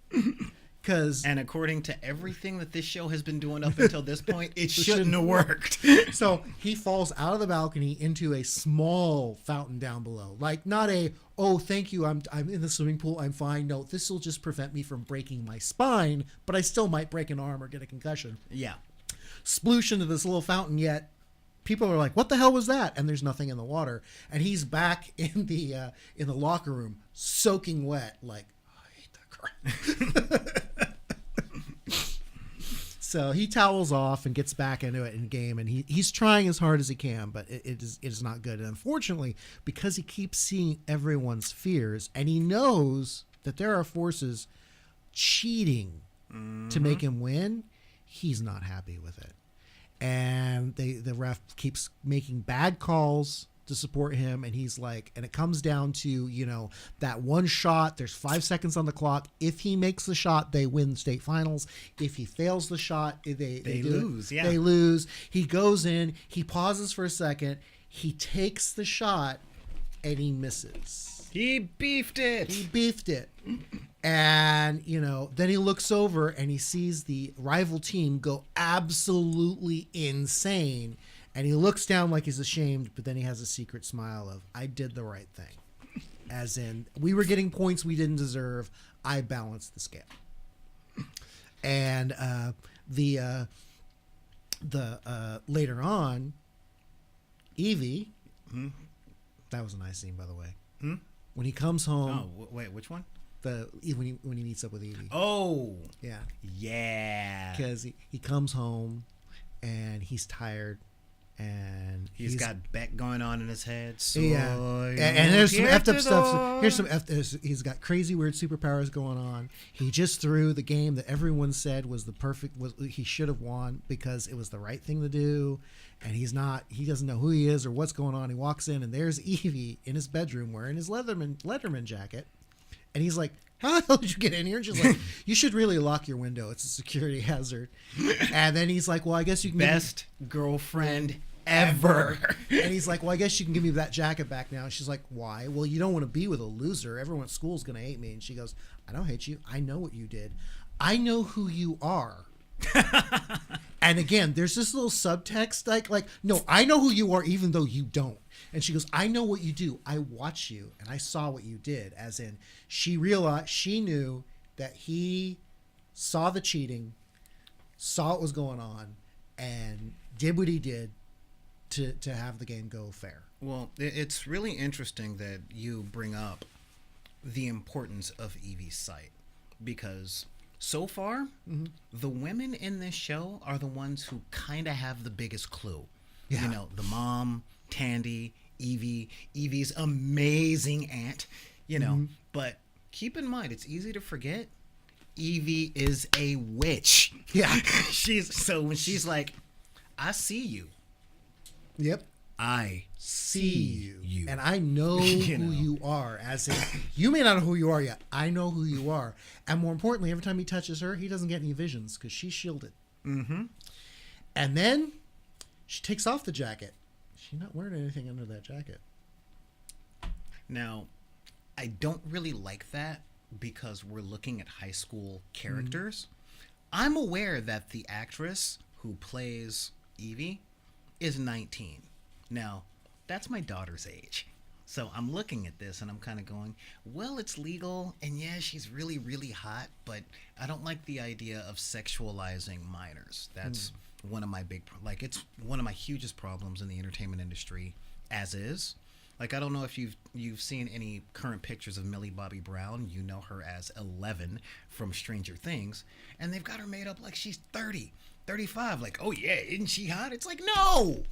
And according to everything that this show has been doing up until this point, it shouldn't have worked. So he falls out of the balcony into a small fountain down below. Like, not a, "Oh, thank you, I'm in the swimming pool, I'm fine." No, this will just prevent me from breaking my spine, but I still might break an arm or get a concussion. Yeah. Sploosh into this little fountain, yet people are like, "What the hell was that?" And there's nothing in the water. And he's back in the locker room, soaking wet, like, "Oh, I hate that crap." So he towels off and gets back into it in game, and he's trying as hard as he can, but it is not good. And unfortunately, because he keeps seeing everyone's fears, and he knows that there are forces cheating to make him win, he's not happy with it. And the ref keeps making bad calls to support him, and he's like, and it comes down to, that one shot. There's 5 seconds on the clock. If he makes the shot, they win state finals. If he fails the shot, they lose. Yeah, they lose. He goes in, he pauses for a second, he takes the shot, and he misses. He beefed it. And then he looks over and he sees the rival team go absolutely insane. And he looks down like he's ashamed, but then he has a secret smile of, "I did the right thing." As in, we were getting points we didn't deserve. I balanced the scale. And the later on, Evie, that was a nice scene, by the way. When he comes home. Oh, wait, which one? When he meets up with Evie. Oh. Yeah. Because he comes home and he's tired. And he's got Beck going on in his head. So yeah, and there's some effed up stuff. He's got crazy weird superpowers going on. He just threw the game that everyone said was he should have won because it was the right thing to do. And he doesn't know who he is or what's going on. He walks in and there's Evie in his bedroom wearing his Letterman jacket. And he's like, "How the hell did you get in here?" And she's like, "You should really lock your window. It's a security hazard." And then he's like, "Well, I guess you can best girlfriend ever." And he's like, "Well, I guess you can give me that jacket back now." And she's like, "Why?" "Well, you don't want to be with a loser. Everyone at school's going to hate me." And she goes, "I don't hate you. I know what you did. I know who you are." And again, there's this little subtext like, "No, I know who you are even though you don't." And she goes, "I know what you do. I watch you and I saw what you did." As in, she knew that he saw the cheating, saw what was going on, and did what he did to have the game go fair. Well, it's really interesting that you bring up the importance of Evie's sight, because so far, the women in this show are the ones who kind of have the biggest clue. Yeah. You know, the mom, Tandy, Evie's amazing aunt, you know. But keep in mind, it's easy to forget, Evie is a witch. Yeah. So when she's like, I see you. Yep. I see you. And I know You who know. you are. As in, you may not know who you are yet. I know who you are. And more importantly, every time he touches her, he doesn't get any visions because she's shielded. Mm-hmm. And then she takes off the jacket. She's not wearing anything under that jacket. Now, I don't really like that because we're looking at high school characters. I'm aware that the actress who plays Evie is 19. Now, that's my daughter's age. So I'm looking at this and I'm kind of going, well, it's legal. And yeah, she's really, really hot. But I don't like the idea of sexualizing minors. That's one of my it's one of my hugest problems in the entertainment industry as is. Like, I don't know if you've seen any current pictures of Millie Bobby Brown. You know her as 11 from Stranger Things. And they've got her made up like she's 30, 35. Like, oh yeah, isn't she hot? It's like, no,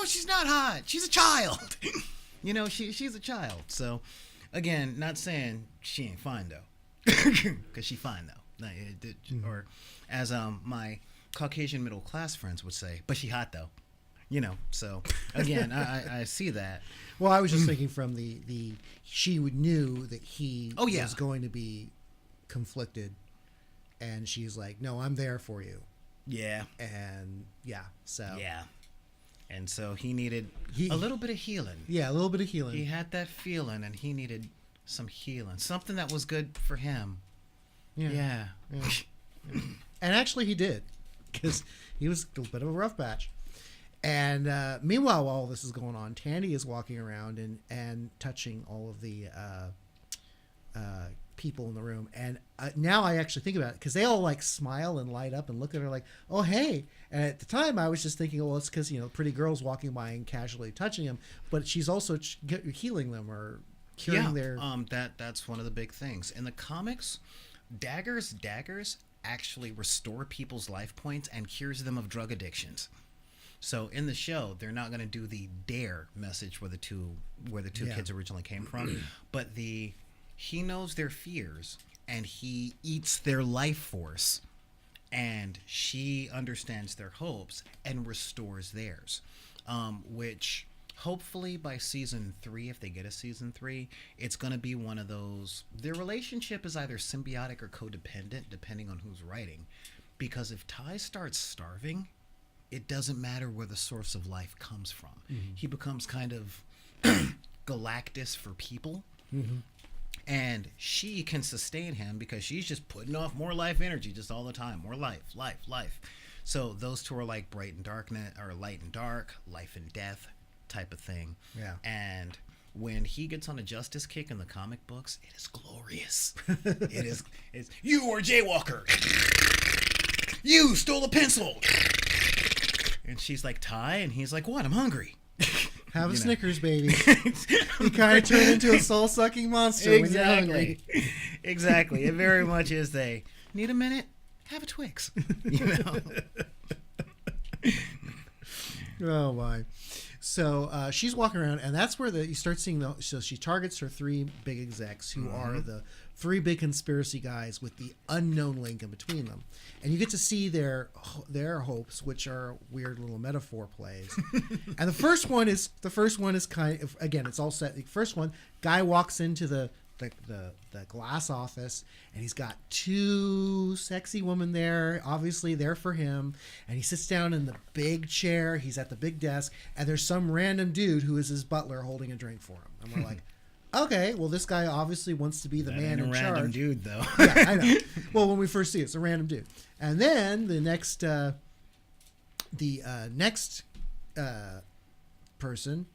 she's not hot. She's a child. You know, she's a child. So, again, not saying she ain't fine, though. Because she fine, though. Or as my Caucasian middle class friends would say, but she hot, though. You know, so, again, I see that. Well, I was just thinking from the she knew that he Oh, yeah. was going to be conflicted, and she's like, "No, I'm there for you." Yeah. And so Yeah. And so he needed a little bit of healing. Yeah, a little bit of healing. He had that feeling, and he needed some healing. Something that was good for him. Yeah. And actually, he did, because he was a bit of a rough patch. And meanwhile, while all this is going on, Tandy is walking around and touching all of the people in the room. And now I actually think about it, because they all like smile and light up and look at her like, oh, hey. And at the time, I was just thinking, well, it's because, pretty girls walking by and casually touching them. But she's also healing them or curing their... That's one of the big things. In the comics, daggers actually restore people's life points and cures them of drug addictions. So in the show, they're not going to do the dare message where the two kids originally came from, but he knows their fears and he eats their life force, and she understands their hopes and restores theirs, which hopefully by season 3, if they get a season 3, it's going to be one of those, their relationship is either symbiotic or codependent depending on who's writing, because if Ty starts starving, it doesn't matter where the source of life comes from. He becomes kind of Galactus for people. And she can sustain him because she's just putting off more life energy just all the time. More life. So those two are like bright and darkness, or light and dark, life and death type of thing. Yeah. And when he gets on a justice kick in the comic books, it is glorious. It's you are a jaywalker. You stole a pencil. And she's like, Ty? And he's like, what? I'm hungry. Have a Snickers, baby. You kind of turn into a soul-sucking monster when you're hungry. Exactly. It very much is need a minute? Have a Twix. Oh, my. So she's walking around, and that's where you start seeing so she targets her 3 big execs, who are the 3 big conspiracy guys with the unknown link in between them. And you get to see their hopes, which are weird little metaphor plays. And the first one is kind of, again, it's all set. The first one, guy walks into the glass office, and he's got 2 sexy women there, obviously there for him, and he sits down in the big chair. He's at the big desk, and there's some random dude who is his butler holding a drink for him, and we're like, okay, well, this guy obviously wants to be the man in charge. Random dude, though. Yeah, I know. Well, when we first see it, it's a random dude, and then the next person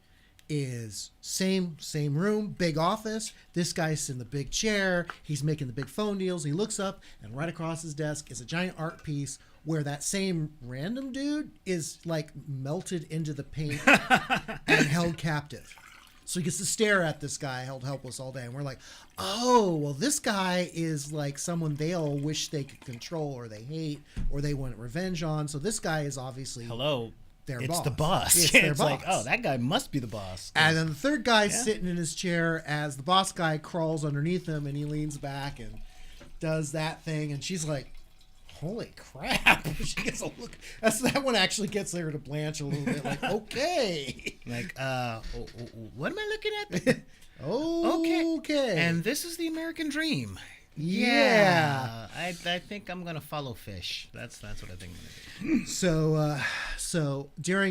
is same room, big office. This guy's in the big chair. He's making the big phone deals. He looks up, and right across his desk is a giant art piece where that same random dude is like melted into the paint and held captive. So he gets to stare at this guy held helpless all day. And we're like, oh, well, this guy is like someone they all wish they could control or they hate or they want revenge on. So this guy is obviously their it's boss. the boss. It's their It's boss. like, oh, that guy must be the boss. And then the third guy's sitting in his chair as the boss guy crawls underneath him and he leans back and does that thing. And she's like, holy crap. She gets a look. That one actually gets her to blanch a little bit. Like, okay. Like, what am I looking at? Okay. And this is the American dream. Yeah. I think I'm gonna follow Fish. That's what I think I'm gonna do. So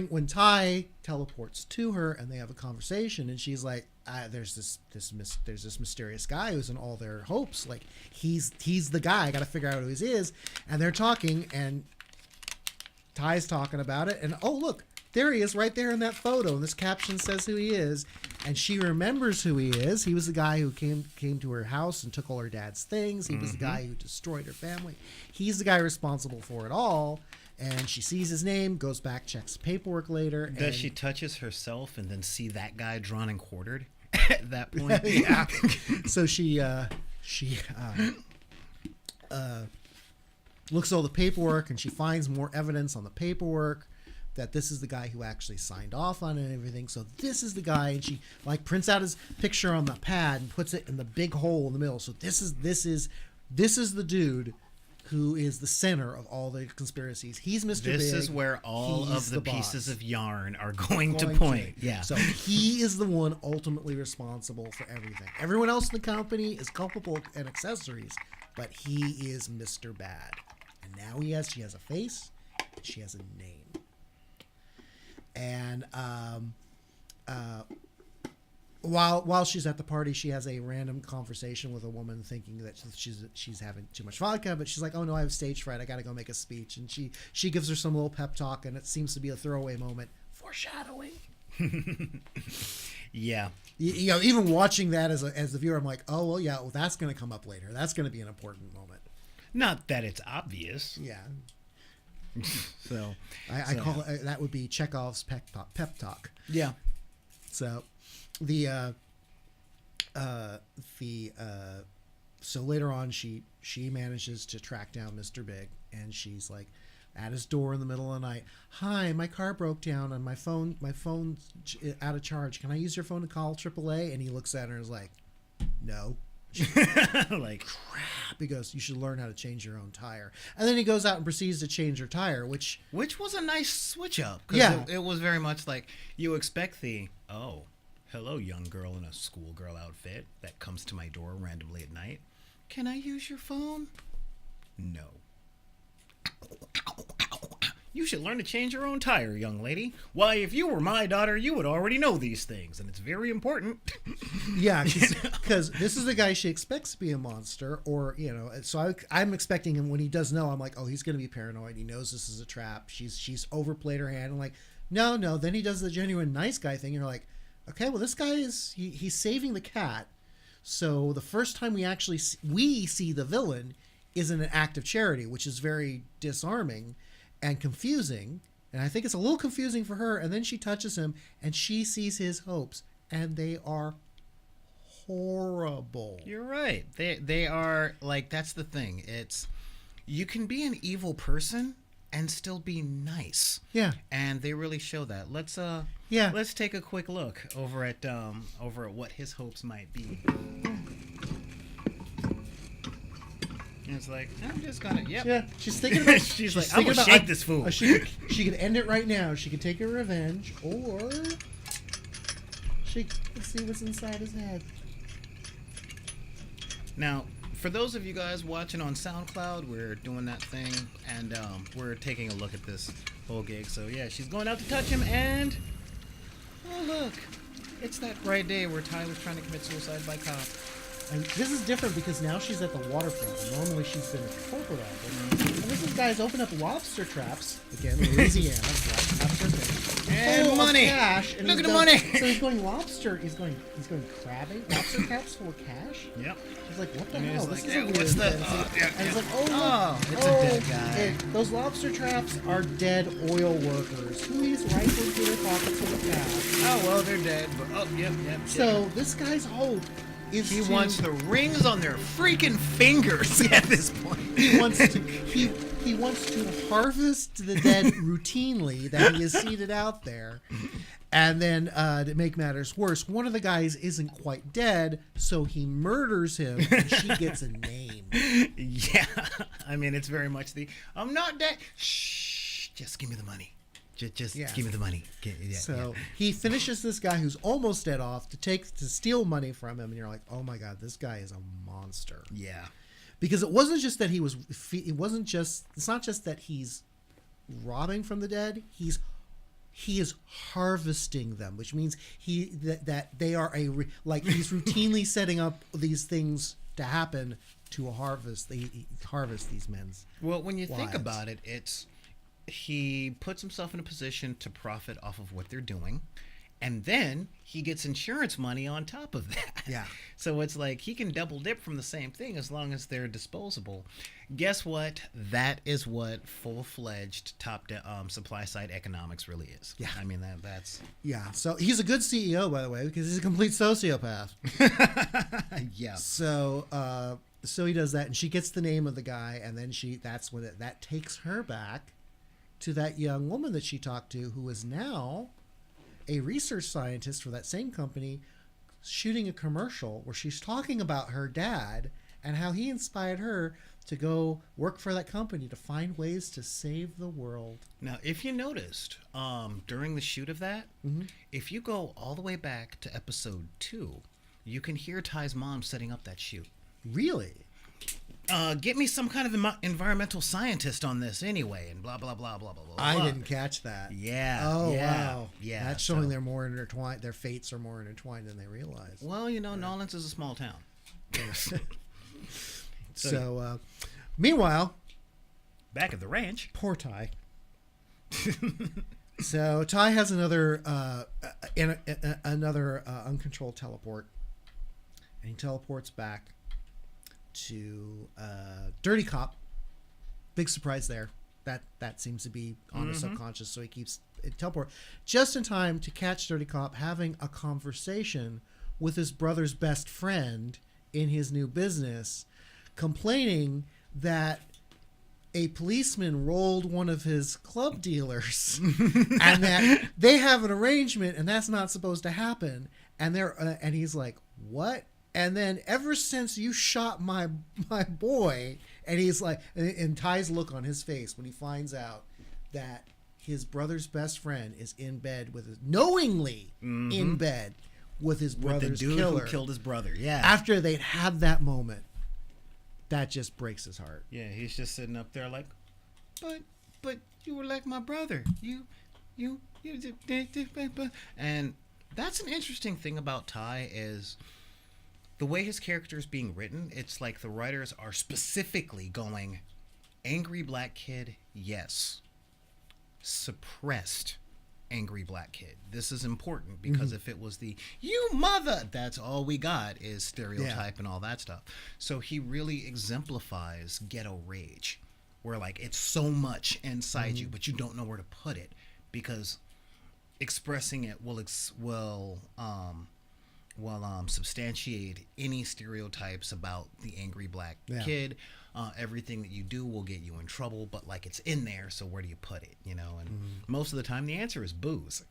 when Ty teleports to her and they have a conversation and she's like, there's this mysterious guy who's in all their hopes. Like he's the guy. I got to figure out who he is. And they're talking and Ty's talking about it. And oh look, there he is right there in that photo. And this caption says who he is. And she remembers who he is. He was the guy who came to her house and took all her dad's things. He was the guy who destroyed her family. He's the guy responsible for it all. And she sees his name, goes back, checks paperwork later. Does she touches herself and then see that guy drawn and quartered at that point? Yeah. So she looks at all the paperwork and she finds more evidence on the paperwork that this is the guy who actually signed off on it and everything. So this is the guy, and she like prints out his picture on the pad and puts it in the big hole in the middle. So this is the dude who is the center of all the conspiracies. He's Mr. Big. This is where all He's of the boss. pieces of yarn are going to point. Yeah. So he is the one ultimately responsible for everything. Everyone else in the company is culpable and accessories, but he is Mr. Bad. And now she has a face, and she has a name. And while she's at the party, she has a random conversation with a woman, thinking that she's having too much vodka, but she's like, "Oh no, I have stage fright. I got to go make a speech." And she gives her some little pep talk, and it seems to be a throwaway moment. Foreshadowing. Yeah. You know, even watching that as the viewer, I'm like, "Oh well, yeah, well that's going to come up later. That's going to be an important moment." Not that it's obvious. Yeah. So I call it, that would be Chekhov's pep talk. Yeah. So so later on she manages to track down Mr. Big, and she's like at his door in the middle of the night. "Hi, my car broke down and my phone's out of charge. Can I use your phone to call AAA?" And he looks at her and is like, "No." Like, crap. He goes, "You should learn how to change your own tire." And then he goes out and proceeds to change her tire, which was a nice switch up. 'Cause yeah, it was very much like you expect hello, young girl in a schoolgirl outfit that comes to my door randomly at night. Can I use your phone? No. You should learn to change your own tire, young lady. Why, if you were my daughter, you would already know these things, and it's very important. Yeah, because this is the guy she expects to be a monster, or, you know, so I'm expecting him, when he does know, I'm like, oh, he's going to be paranoid. He knows this is a trap. She's overplayed her hand. I'm like, no. Then he does the genuine nice guy thing. And you're like, okay, well, this guy he's saving the cat. So the first time we see the villain is in an act of charity, which is very disarming and confusing. And I think it's a little confusing for her. And then she touches him and she sees his hopes, and they are horrible. You're right. They are, like, that's the thing. It's, you can be an evil person and still be nice. Yeah. And they really show that. Let's take a quick look over at what his hopes might be. And it's like, I'm just gonna, yep. Yeah, she's thinking about. she's like, I'm gonna shake this fool. She could end it right now. She could take her revenge, or she could see what's inside his head. Now, for those of you guys watching on SoundCloud, we're doing that thing, and we're taking a look at this whole gig. So yeah, she's going out to touch him, and oh look, it's that bright day where Ty was trying to commit suicide by cop. And this is different because now she's at the waterfront. Normally she's been at the corporate office. And this guy's opened up lobster traps. Again, Louisiana. Lobster thing. And full of money. Cash, and Look he's at the going- money. So he's going lobster. He's going crabbing. Lobster traps full of cash. Yep. She's like, what the And hell? he's This like, is "Hey, a weird what's the- thing." yeah, And he's yeah. like, oh, look. Oh, it's a dead guy. Those lobster traps are dead oil workers who he's rifled through their pockets with a cash. Oh well, they're dead. But yep. So this guy's hope is He to, wants the rings on their freaking fingers at this point. he wants to harvest the dead routinely that he has seeded out there. And then to make matters worse, one of the guys isn't quite dead, so he murders him and she gets a name. Yeah. I mean, it's very much I'm not dead. Shh. Just give me the money. Just Yeah. give me the money. So he finishes this guy who's almost dead off to steal money from him, and you're like, oh my god, this guy is a monster. Yeah. Because it wasn't just that it's not just that he's robbing from the dead, he is harvesting them, which means that they are he's routinely setting up these things to happen to harvest these men's. Well, when you think lives. about it, he puts himself in a position to profit off of what they're doing, and then he gets insurance money on top of that. Yeah. So it's like he can double dip from the same thing as long as they're disposable. Guess what? That is what full-fledged supply side economics really is. Yeah. I mean that's Yeah. So he's a good CEO, by the way, because he's a complete sociopath. yeah. So he does that, and she gets the name of the guy, and then that takes her back to that young woman that she talked to, who is now a research scientist for that same company, shooting a commercial where she's talking about her dad and how he inspired her to go work for that company to find ways to save the world. Now, if you noticed, during the shoot of that, if you go all the way back to episode 2, you can hear Ty's mom setting up that shoot. Really? Get me some kind of environmental scientist on this anyway, and blah blah blah blah blah blah. I didn't catch that. Yeah. Oh yeah, wow. Yeah. That's showing they're more intertwined. Their fates are more intertwined than they realize. Well, Nolans is a small town. So, meanwhile, back at the ranch, poor Ty. So Ty has another uncontrolled teleport, and he teleports back to Dirty Cop. Big surprise there. That seems to be on his subconscious, so he keeps it teleport just in time to catch Dirty Cop having a conversation with his brother's best friend in his new business, complaining that a policeman rolled one of his club dealers and that they have an arrangement and that's not supposed to happen. And and he's like, what? And then ever since you shot my boy, and he's like, and Ty's look on his face when he finds out that his brother's best friend is in bed knowingly in bed with his brother's with the dude killer who killed his brother. Yeah. after they'd had that moment. That just breaks his heart. Yeah, he's just sitting up there like, but you were like my brother. You and that's an interesting thing about Ty is the way his character is being written. It's like the writers are specifically going, angry black kid, yes. Suppressed angry black kid. This is important because if it was you mother, that's all we got is stereotype and all that stuff. So he really exemplifies ghetto rage, where like it's so much inside you, but you don't know where to put it because expressing it will substantiate any stereotypes about the angry black kid. Everything that you do will get you in trouble, but like it's in there, so where do you put it? And most of the time the answer is booze.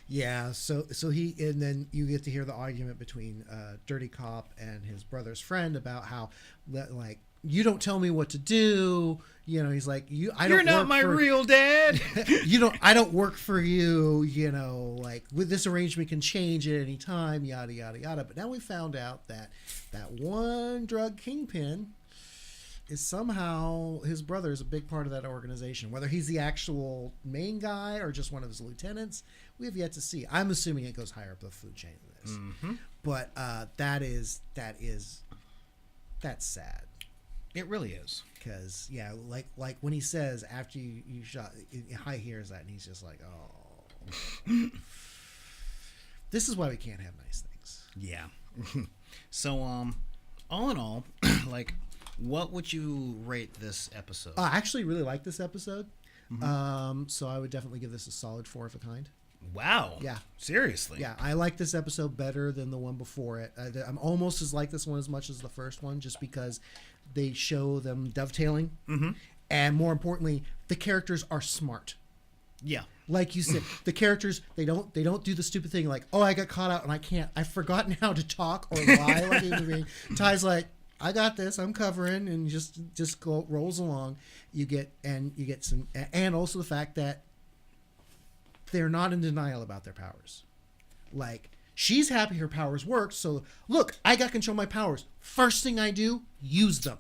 Yeah, so he, and then you get to hear the argument between Dirty Cop and his brother's friend about how that, like, you don't tell me what to do. He's like, You're not my real dad. I don't work for you. Like, with this arrangement can change at any time. Yada yada yada. But now we found out that one drug kingpin is somehow his brother is a big part of that organization. Whether he's the actual main guy or just one of his lieutenants, we have yet to see. I'm assuming it goes higher up the food chain than this. Mm-hmm. But that's sad. It really is. Because like when he says after you shot, High hears that and he's just like, oh, this is why we can't have nice things. Yeah. So all in all, like, what would you rate this episode? I actually really like this episode. So I would definitely give this a solid 4 of a kind. Wow. Yeah. Seriously. Yeah, I like this episode better than the one before it. I'm almost as like this one as much as the first one, just because they show them dovetailing, and more importantly, the characters are smart. Yeah. Like you said, the characters they don't do the stupid thing like, oh, I got caught out and I've forgotten how to talk or lie like a human being. Ty's like, I got this, I'm covering, and just rolls along. You get some, and also the fact that they're not in denial about their powers. Like, she's happy her powers work, so look, I got control of my powers. First thing I do, use them.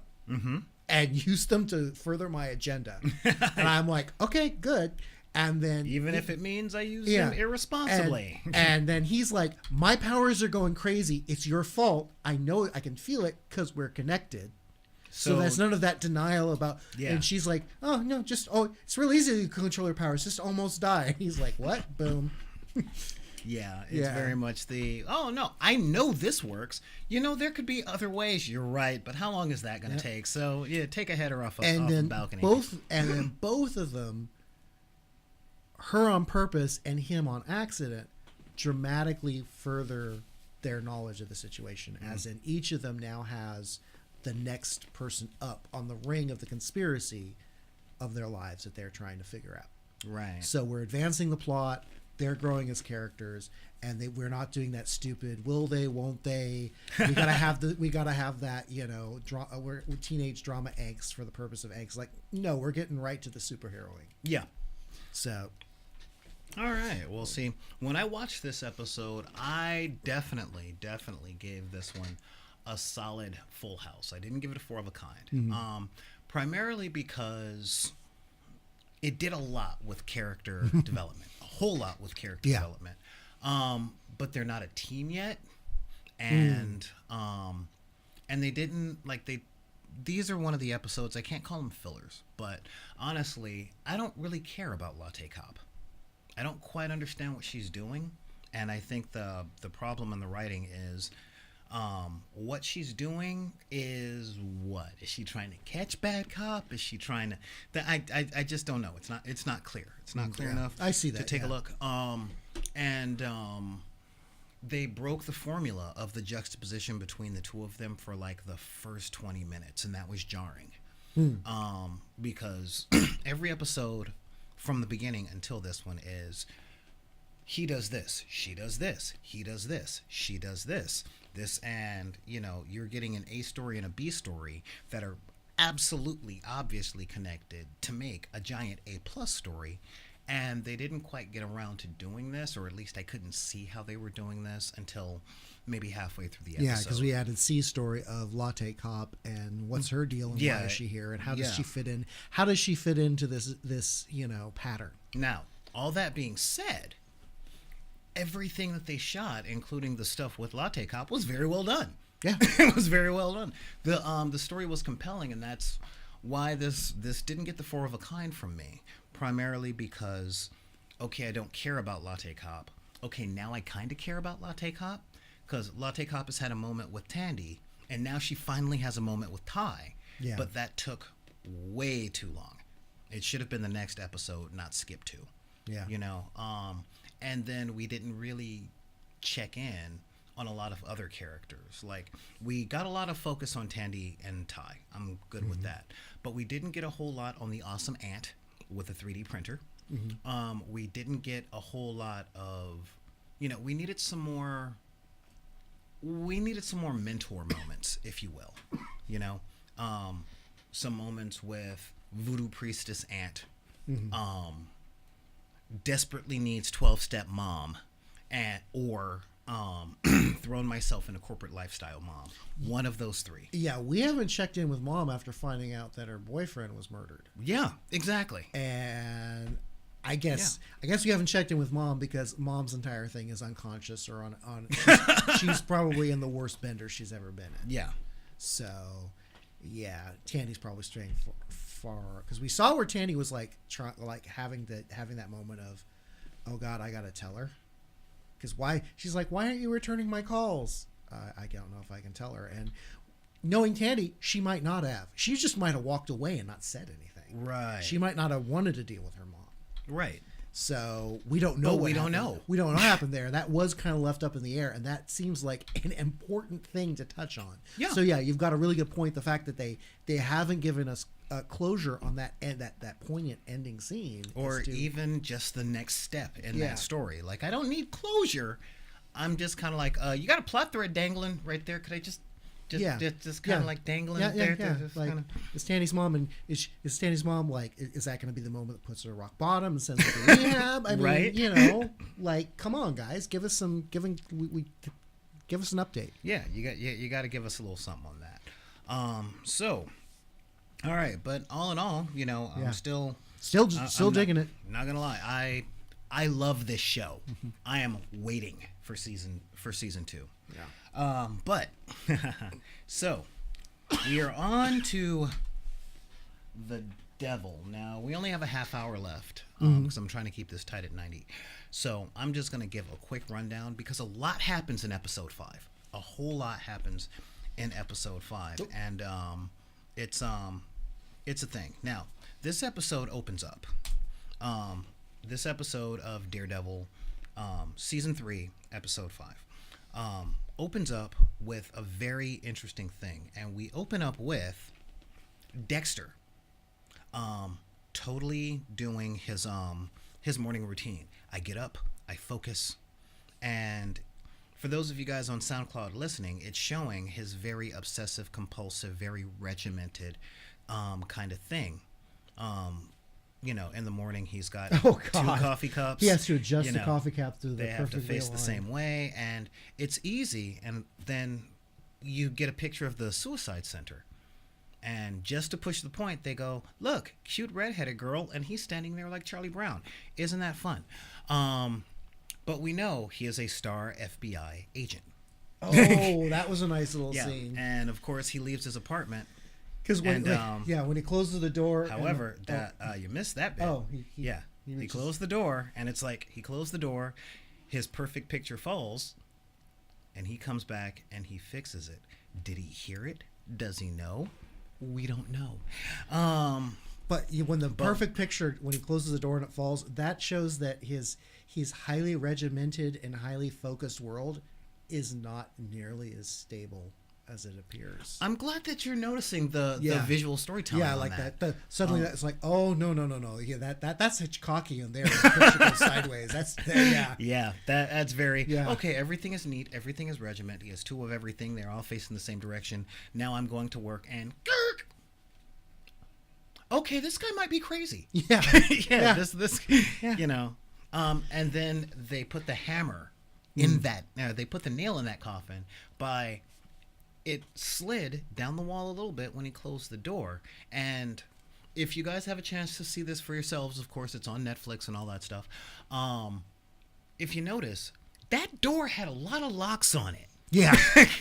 And use them to further my agenda. And I'm like, okay, good. And then even if it means I use them irresponsibly. And then he's like, my powers are going crazy. It's your fault. I know I can feel it because we're connected. So there's none of that denial about. Yeah. And she's like, oh no, it's real easy to control your powers. Just almost die. And he's like, what? Boom. Yeah, it's very much oh no, I know this works. You know, there could be other ways. You're right, but how long is that going to take? So yeah, take a header off the balcony. Both of them, her on purpose and him on accident, dramatically further their knowledge of the situation. As in, each of them now has the next person up on the ring of the conspiracy of their lives that they're trying to figure out. Right. So we're advancing the plot. They're growing as characters, and we're not doing that stupid will they, won't they. We gotta have that, we're teenage drama angst for the purpose of angst. Like, no, we're getting right to the superheroing. Yeah. So, all right. Well, see, when I watched this episode, I definitely gave this one a solid full house. I didn't give it a 4 of a kind. Primarily because it did a lot with character development. Whole lot with character development, but they're not a team yet, and they didn't these are one of the episodes, I can't call them fillers, but honestly I don't really care about Latte Cop. I don't quite understand what she's doing, and I think the problem in the writing is what she's doing is she trying to catch bad cop? Is she trying to? I just don't know. It's not clear. It's not clear enough. I see that, to take a look. They broke the formula of the juxtaposition between the two of them for like the first 20 minutes, and that was jarring. Because every episode from the beginning until this one is he does this, she does this, he does this, she does this. And you're getting an A story and a B story that are absolutely obviously connected to make a giant A+ story, and they didn't quite get around to doing this, or at least I couldn't see how they were doing this until maybe halfway through the episode. Yeah, because we added C story of Latte Cop and what's her deal and why is she here and how does she fit in? How does she fit into this pattern? Now, all that being said, everything that they shot, including the stuff with Latte Cop, was very well done. Yeah. It was very well done. The story was compelling, and that's why this didn't get the 4 of a kind from me. Primarily because, okay, I don't care about Latte Cop. Okay, now I kind of care about Latte Cop, because Latte Cop has had a moment with Tandy, and now she finally has a moment with Ty. Yeah. But that took way too long. It should have been the next episode, not skip to. Yeah. And then we didn't really check in on a lot of other characters. Like, we got a lot of focus on Tandy and Ty. I'm good with that. But we didn't get a whole lot on the awesome aunt with a 3D printer. We didn't get a whole lot of, we needed some more mentor moments, if you will. Some moments with voodoo priestess aunt, desperately needs 12-step mom, or thrown myself in a corporate lifestyle mom. One of those three. Yeah, we haven't checked in with mom after finding out that her boyfriend was murdered. Yeah, exactly. And I guess we haven't checked in with mom because mom's entire thing is unconscious or on she's probably in the worst bender she's ever been in. Yeah. So, yeah, Tandy's probably straying far because we saw where Tandy was like having that moment of, oh God, I gotta tell her, because she's like, why aren't you returning my calls? I don't know if I can tell her. And knowing Tandy, she might not have. She just might have walked away and not said anything. Right. She might not have wanted to deal with her mom. Right. So we don't know. We don't know. We don't know what happened there. That was kind of left up in the air, and that seems like an important thing to touch on. Yeah. So yeah, you've got a really good point. The fact that they haven't given us closure on that that poignant ending scene, or even just the next step in Yeah. that story. Like, I don't need closure. I'm just kind of like, you got a plot thread dangling right there. Could I just kind of like dangling there? Just Like, kinda... is Tandy's mom and is Tandy's mom like? Is that going to be the moment that puts her to rock bottom and sends her to rehab? I mean, Right. Like, come on, guys, give us an update. Yeah, you got to give us a little something on that. So, all right, but all in all, I'm still digging it. Not gonna lie, I love this show. I am waiting for season 2. Yeah. But so we are on to the devil. Now we only have a half hour left because I'm trying to keep this tight at 90. So I'm just gonna give a quick rundown because a lot happens in episode 5. A whole lot happens in episode 5, and it's a thing. Now this episode opens up. This episode of Daredevil, season 3, episode 5. Opens up with a very interesting thing, and we open up with Dexter totally doing his morning routine. I get up, I focus, and for those of you guys on SoundCloud listening, it's showing his very obsessive compulsive, very regimented kind of thing. In the morning he's got 2 coffee cups. He has to adjust the coffee cup to the They have to perfect face the same way, and it's easy. And then you get a picture of the suicide center, and just to push the point, they go, "Look, cute redheaded girl," and he's standing there like Charlie Brown. Isn't that fun? But we know he is a star FBI agent. Oh, that was a nice little scene. And of course, he leaves his apartment. Because when he closes the door. However, you missed that bit. Oh, he closed the door, and it's like he closed the door, his perfect picture falls, and he comes back and he fixes it. Did he hear it? Does he know? We don't know. But when perfect picture, when he closes the door and it falls, that shows that his highly regimented and highly focused world is not nearly as stable as it appears. I'm glad that you're noticing the visual storytelling. Yeah, on like that. Suddenly that's like, oh no. Yeah, that's Hitchcockian there. The picture goes sideways. That's very okay. Everything is neat. Everything is regiment. He has 2 of everything. They're all facing the same direction. Now I'm going to work and okay, this guy might be crazy. Yeah. This and then they put the hammer in that. They put the nail in that coffin by. It slid down the wall a little bit when he closed the door. And if you guys have a chance to see this for yourselves, of course, it's on Netflix and all that stuff. If you notice, that door had a lot of locks on it. Yeah.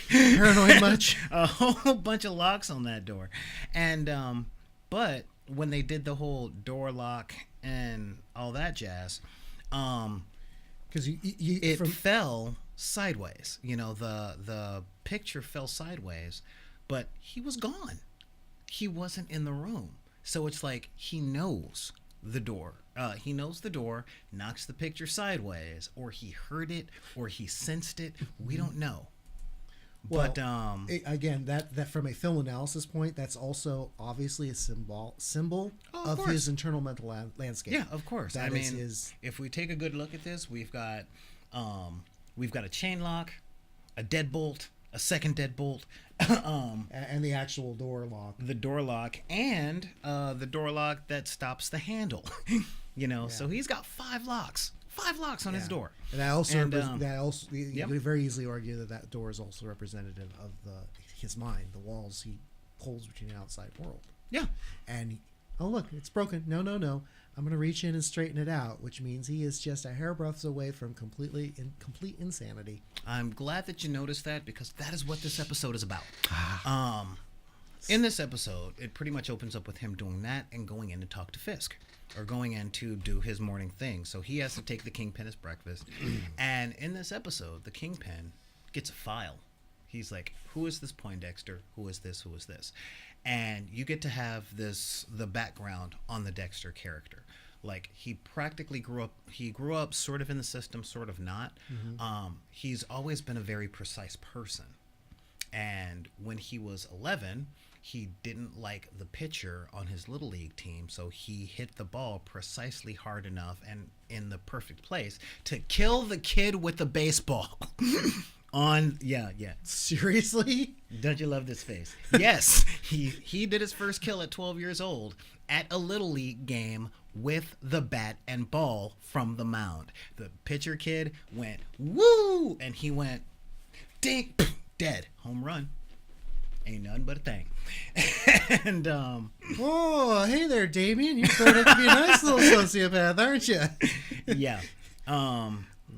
Paranoid much? A whole bunch of locks on that door. And, but when they did the whole door lock and all that jazz, because it fell sideways. The picture fell sideways, but he was gone. He wasn't in the room. So it's like he knows the door. He knows the door, knocks the picture sideways, or he heard it, or he sensed it. We don't know. Well, but again, that from a film analysis point, that's also obviously a symbol of his internal mental landscape. Yeah, of course. That if we take a good look at this, we've got a chain lock, a deadbolt, a second deadbolt, and the actual door lock. The door lock, and the door lock that stops the handle. So he's got 5 locks. 5 locks on his Yeah. door. And that also, And, you yep. could very easily argue that that door is also representative of his mind, the walls he holds between the outside world. Yeah. And oh look, it's broken. No, I'm gonna reach in and straighten it out, which means he is just a hairbreadth away from complete insanity. I'm glad that you noticed that, because that is what this episode is about. In this episode, it pretty much opens up with him doing that and going in to talk to Fisk, or going in to do his morning thing. So he has to take the Kingpin as breakfast. And in this episode, the Kingpin gets a file. He's like, who is this Poindexter? Who is this? Who is this? And you get to have the background on the Dexter character. Like, he practically grew up sort of in the system, sort of not. He's always been a very precise person. And when he was 11, he didn't like the pitcher on his little league team, so he hit the ball precisely hard enough and in the perfect place to kill the kid with the baseball. Yeah. Seriously? Don't you love this face? Yes, he did his first kill at 12 years old at a little league game with the bat and ball from the mound. The pitcher kid went woo, and he went ding, dead, home run. Ain't nothing but a thing. And Oh, hey there, Damien. You're starting to be a nice little sociopath, aren't you? yeah.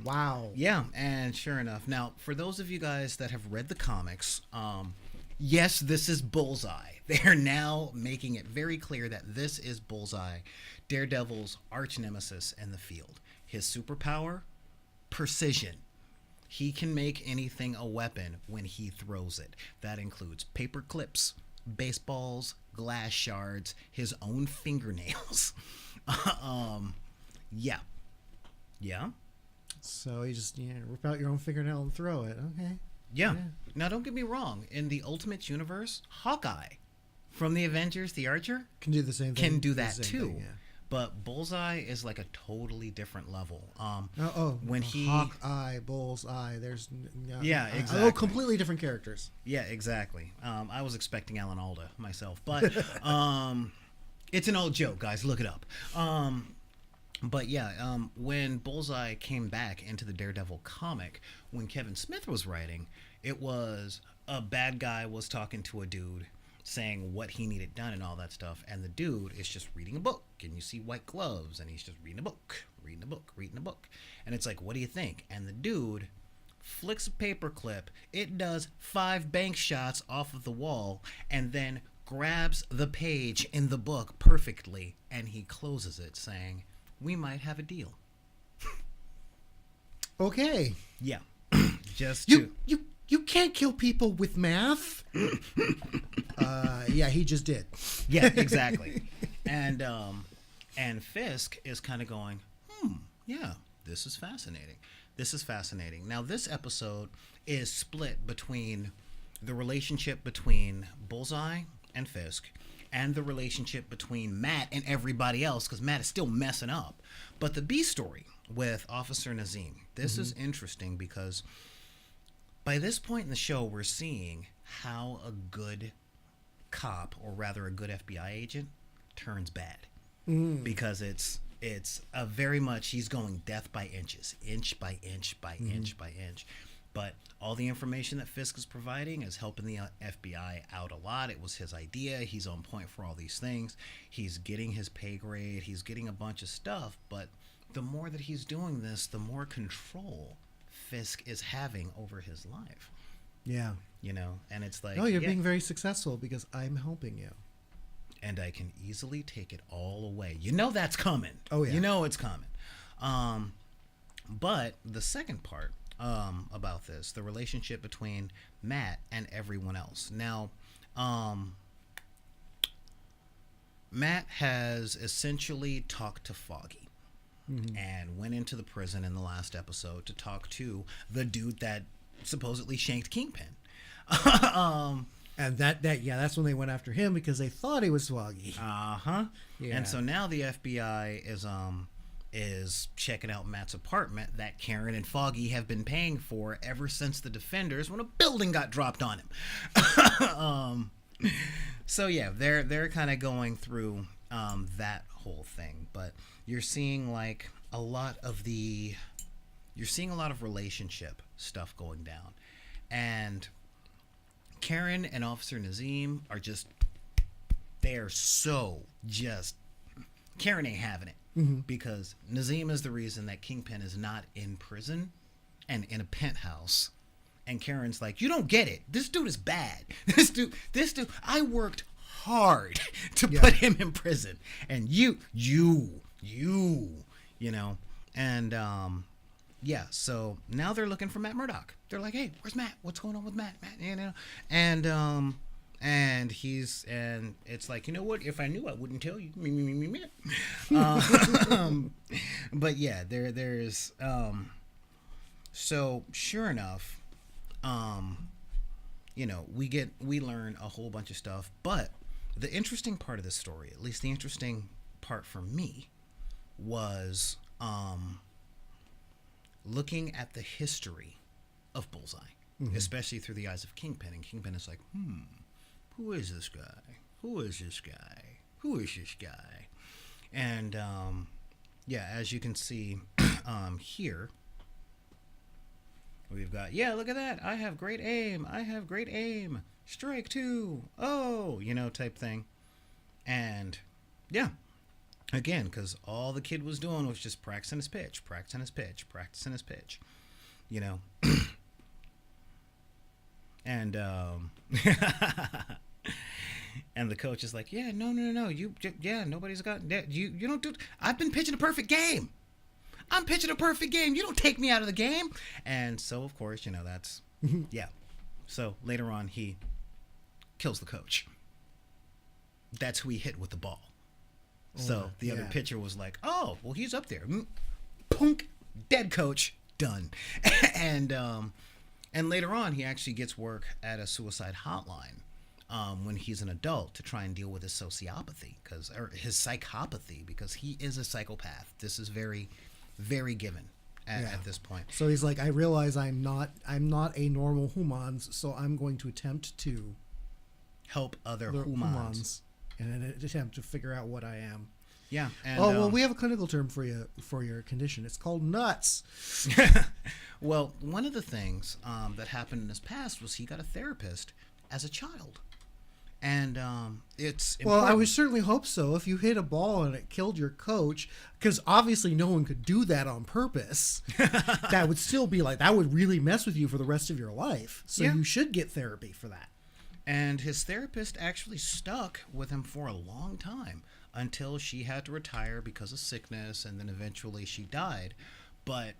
Wow. Yeah, and sure enough. Now, for those of you guys that have read the comics, yes, this is Bullseye. They're now making it very clear that this is Bullseye, Daredevil's arch nemesis in the field. His superpower? Precision. He can make anything a weapon when he throws it. That includes paper clips, baseballs, glass shards, his own fingernails. Yeah. Yeah. So you just rip out your own fingernail and throw it. Okay. Yeah. Now, don't get me wrong. In the Ultimate Universe, Hawkeye from the Avengers, the Archer, Can do the same thing. can do The that same too. thing, yeah. But Bullseye is like a totally different level. When he Hawkeye, Bullseye, there's Yeah, Oh, exactly. completely different characters. Yeah, exactly. I was expecting Alan Alda myself, but it's an old joke, guys. Look it up. But yeah, when Bullseye came back into the Daredevil comic, when Kevin Smith was writing, it was a bad guy was talking to a dude saying what he needed done and all that stuff, and the dude is just reading a book, and you see white gloves, and he's just reading a book, and it's like, what do you think? And the dude flicks a paper clip, it does 5 bank shots off of the wall, and then grabs the page in the book perfectly, and he closes it saying, we might have a deal. Okay. Yeah. Just to... You can't kill people with math. Yeah, he just did. Yeah, exactly. And Fisk is kind of going, yeah, this is fascinating. Now, this episode is split between the relationship between Bullseye and Fisk and the relationship between Matt and everybody else, because Matt is still messing up. But the B story with Officer Nazim, this is interesting because by this point in the show, we're seeing how a good cop, or rather a good FBI agent, turns bad. Because it's a very much, he's going death by inches, inch by inch by inch by inch. But all the information that Fisk is providing is helping the FBI out a lot. It was his idea. He's on point for all these things. He's getting his pay grade. He's getting a bunch of stuff. But the more that he's doing this, the more control Fisk is having over his life. Yeah. You know, and it's like, No, you're being very successful because I'm helping you. And I can easily take it all away. You know that's coming. Oh, yeah. You know it's coming. But the second part about this, the relationship between Matt and everyone else. Now, Matt has essentially talked to Foggy and went into the prison in the last episode to talk to the dude that supposedly shanked Kingpin. And that's when they went after him because they thought he was Foggy. Yeah. Yeah. And so now the FBI is checking out Matt's apartment that Karen and Foggy have been paying for ever since the Defenders, when a building got dropped on him. So yeah, they're kind of going through that whole thing, but you're seeing like a lot of you're seeing a lot of relationship stuff going down, and Karen and Officer Nazim are just, they're so just, Karen ain't having it, because Nazim is the reason that Kingpin is not in prison and in a penthouse. And Karen's like, you don't get it. This dude is bad. This dude, I worked hard to put him in prison. And you know. And, so now they're looking for Matt Murdock. They're like, hey, where's Matt? What's going on with Matt? You know? And it's like, you know what? If I knew, I wouldn't tell you. But yeah, there's, so sure enough, you know, we learn a whole bunch of stuff, but the interesting part of this story, at least the interesting part for me, was looking at the history of Bullseye, especially through the eyes of Kingpin. And Kingpin is like, who is this guy? Who is this guy? Who is this guy? And as you can see here, we've got, look at that. I have great aim. Strike two. Oh, you know, type thing. And again, because all the kid was doing was just practicing his pitch, you know. And and the coach is like, no, nobody's got that. You don't do. I've been pitching a perfect game. I'm pitching a perfect game. You don't take me out of the game. And so, of course, you know, that's, So later on, he kills the coach. That's who he hit with the ball. So the other pitcher was like, oh, well, he's up there. Punk, dead coach, done. And later on, he actually gets work at a suicide hotline when he's an adult to try and deal with his sociopathy, or his psychopathy, because he is a psychopath. This is very, very given at this point. So he's like, I realize I'm not a normal humans, so I'm going to attempt to help other humans in an attempt to figure out what I am. Yeah. And, we have a clinical term for your condition. It's called nuts. Well, one of the things that happened in his past was he got a therapist as a child. And it's important. Well, I would certainly hope so. If you hit a ball and it killed your coach, because obviously no one could do that on purpose, that would still be like, that would really mess with you for the rest of your life. So you should get therapy for that. And his therapist actually stuck with him for a long time until she had to retire because of sickness, and then eventually she died. But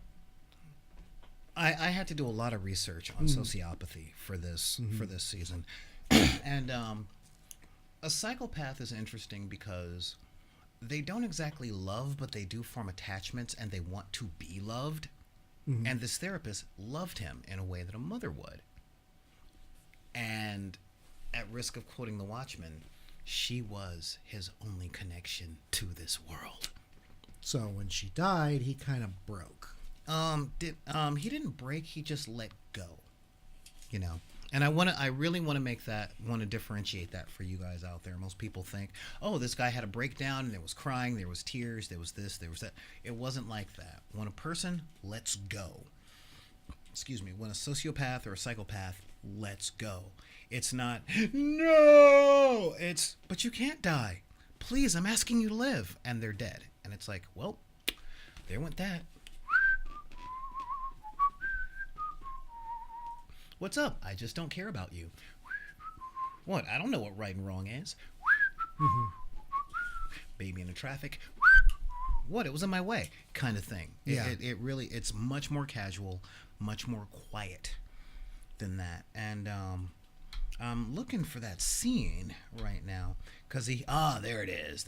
I had to do a lot of research on sociopathy for this season. And a psychopath is interesting because they don't exactly love, but they do form attachments, and they want to be loved. And this therapist loved him in a way that a mother would. And at risk of quoting The Watchmen, she was his only connection to this world. So when she died, he kind of broke. He didn't break, he just let go. You know. And I really want to differentiate that for you guys out there. Most people think, oh, this guy had a breakdown and there was crying, there was tears, there was this, there was that. It wasn't like that. When a person lets go, when a sociopath or a psychopath lets go, it's not, no, it's, but you can't die. Please, I'm asking you to live. And they're dead. And it's like, well, there went that. What's up? I just don't care about you. What? I don't know what right and wrong is. Baby in the traffic. What? It was in my way, kind of thing. Yeah. It really, it's much more casual, much more quiet than that. And I'm looking for that scene right now because there it is.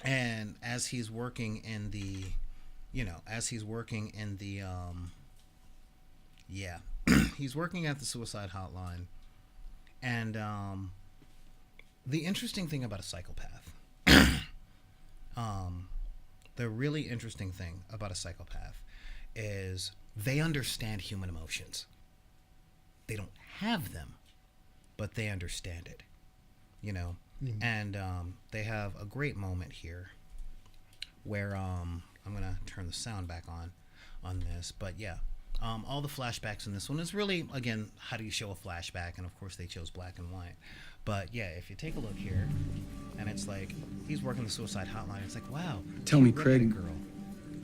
And as he's working in the, he's working at the suicide hotline. And the interesting thing about a psychopath, the really interesting thing about a psychopath is they understand human emotions. They don't have them, but they understand it. You know, And they have a great moment here where I'm gonna turn the sound back on this, but yeah, all the flashbacks in this one is really, again, how do you show a flashback? And of course they chose black and white. But yeah, if you take a look here, and it's like he's working the suicide hotline. It's like, wow. Tell me, cute Craig. girl.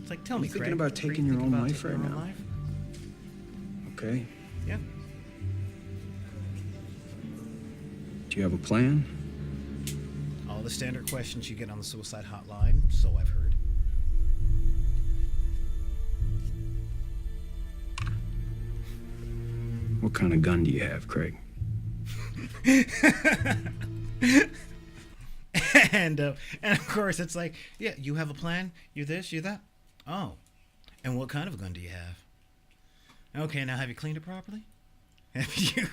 It's like, tell me, thinking Craig. about are you taking your thinking own about life taking right your own now? life? Okay. Yeah. Do you have a plan? All the standard questions you get on the suicide hotline. So I've heard. What kind of gun do you have, Craig? and of course it's like, yeah, you have a plan, you this, you that. Oh, and what kind of a gun do you have? Okay, now have you cleaned it properly? Have you,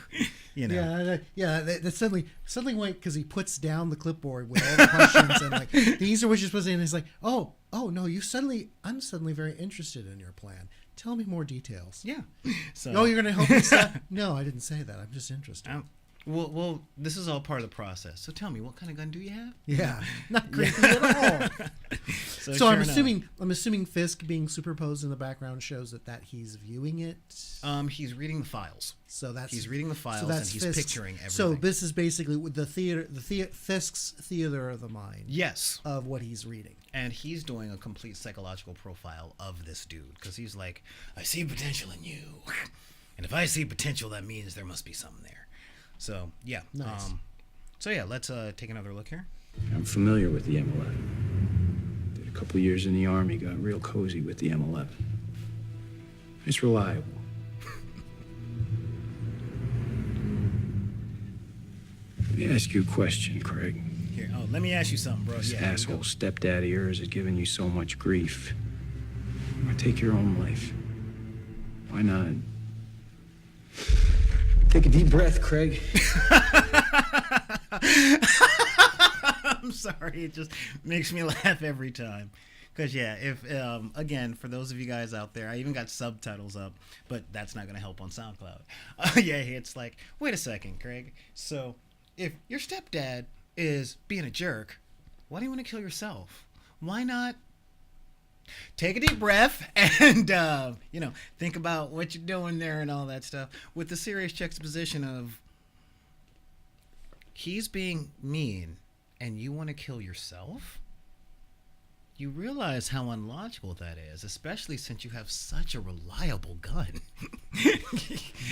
you know? That suddenly went because he puts down the clipboard with all the questions and like these are what you're supposed to. And it's like, oh no, I'm suddenly very interested in your plan. Tell me more details. Yeah. So. Oh, you're gonna help me stop? No, I didn't say that. I'm just interested. Well, this is all part of the process. So tell me, what kind of gun do you have? Yeah, not creepy at all. So sure I'm enough, assuming Fisk being superposed in the background shows that he's viewing it. He's reading the files. So he's reading the files so and that's he's Fisk's, picturing everything. So this is basically Fisk's theater of the mind. Yes. Of what he's reading. And he's doing a complete psychological profile of this dude because he's like, I see potential in you, and if I see potential, that means there must be something there. So yeah. Nice. So yeah, let's take another look here. I'm familiar with the M11. Did a couple years in the Army, got real cozy with the M11. It's reliable. Let me ask you a question, Craig. Here, let me ask you something, bro. This Yeah, here we asshole go. stepdad of yours has given you so much grief. Why take your own life? Why not? Take a deep breath, Craig. I'm sorry, it just makes me laugh every time. Because, yeah, if, again, for those of you guys out there, I even got subtitles up, but that's not going to help on SoundCloud. Yeah, it's like, wait a second, Craig. So, if your stepdad is being a jerk, why do you want to kill yourself? Why not take a deep breath and, think about what you're doing there and all that stuff with the serious juxtaposition of he's being mean and you want to kill yourself? You realize how unlogical that is, especially since you have such a reliable gun.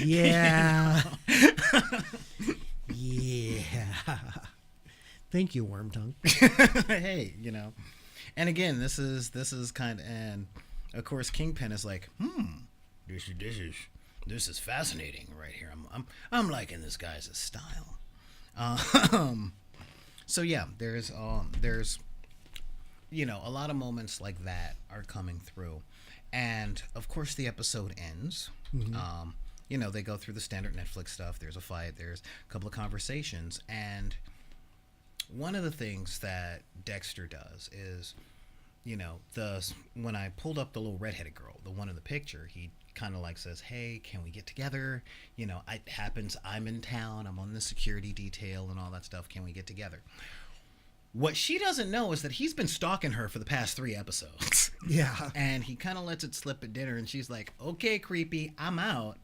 Yeah. Yeah. Thank you, Wormtongue. Hey, And again, this is kind of, and of course Kingpin is like, this is fascinating right here. I'm liking this guy's style. So yeah, there's a lot of moments like that are coming through, and of course the episode ends. They go through the standard Netflix stuff. There's a fight. There's a couple of conversations, and one of the things that Dexter does is, when I pulled up the little redheaded girl, the one in the picture, he kind of like says, hey, can we get together? It happens, I'm in town, I'm on the security detail and all that stuff. Can we get together? What she doesn't know is that he's been stalking her for the past 3 episodes. Yeah. And he kind of lets it slip at dinner, and she's like, okay, creepy, I'm out.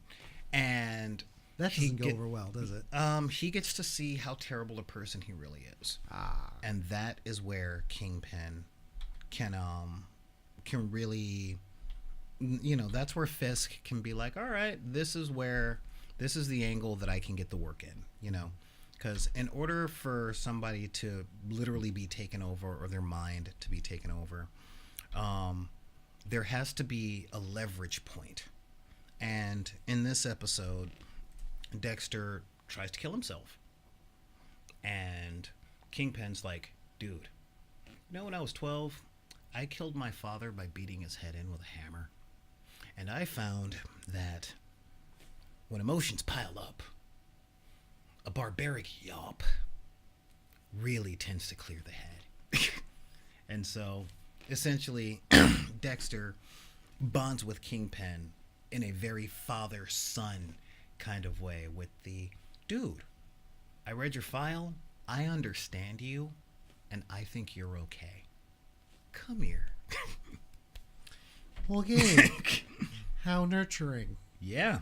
And that doesn't go over well, does it? He gets to see how terrible a person he really is. And that is where Kingpin can really, that's where Fisk can be like, all right, this is the angle that I can get the work in, because in order for somebody to literally be taken over, or their mind to be taken over, there has to be a leverage point. And in this episode, Dexter tries to kill himself. And Kingpin's like, dude, when I was 12, I killed my father by beating his head in with a hammer. And I found that when emotions pile up, a barbaric yawp really tends to clear the head. And so, essentially, Dexter bonds with Kingpin in a very father-son kind of way with the, dude, I read your file, I understand you, and I think you're okay. Come here. Well, again, how nurturing. Yeah.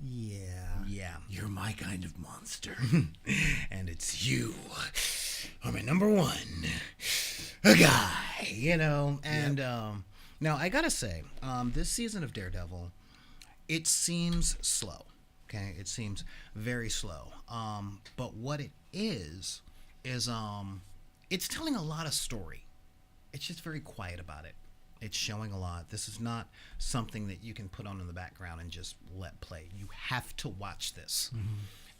Yeah. Yeah. You're my kind of monster. And it's you. Or my number one. A guy. You know, and now I gotta say, this season of Daredevil, it seems slow. Okay, it seems very slow. But what it is it's telling a lot of story. It's just very quiet about it. It's showing a lot. This is not something that you can put on in the background and just let play. You have to watch this.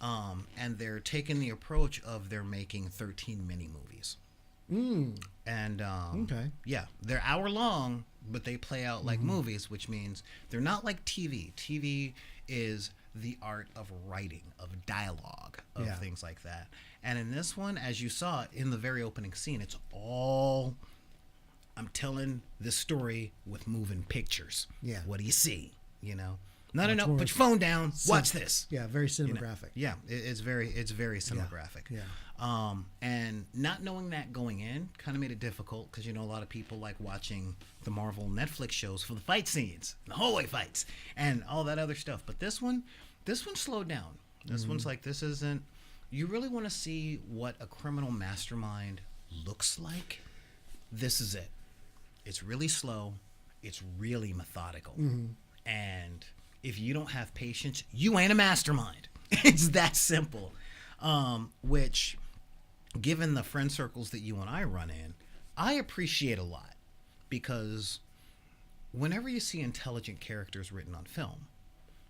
And they're taking the approach of they're making 13 mini movies. And Okay. yeah, they're hour long, but they play out like movies, which means they're not like TV. TV is the art of writing, of dialogue, of Yeah. things like that. And in this one, as you saw in the very opening scene, it's all I'm telling this story with moving pictures. Yeah. What do you see? You know, not Much enough. more Put your phone down. Watch this. Yeah, very You know? cinematographic. Yeah, it's very cinematographic. Yeah. And not knowing that going in kind of made it difficult because, you know, a lot of people like watching the Marvel Netflix shows for the fight scenes, the hallway fights, and all that other stuff. But this one slowed down. This one's like, this isn't, you really want to see what a criminal mastermind looks like. This is it. It's really slow. It's really methodical. And if you don't have patience, you ain't a mastermind. It's that simple. Which, given the friend circles that you and I run in, I appreciate a lot because whenever you see intelligent characters written on film,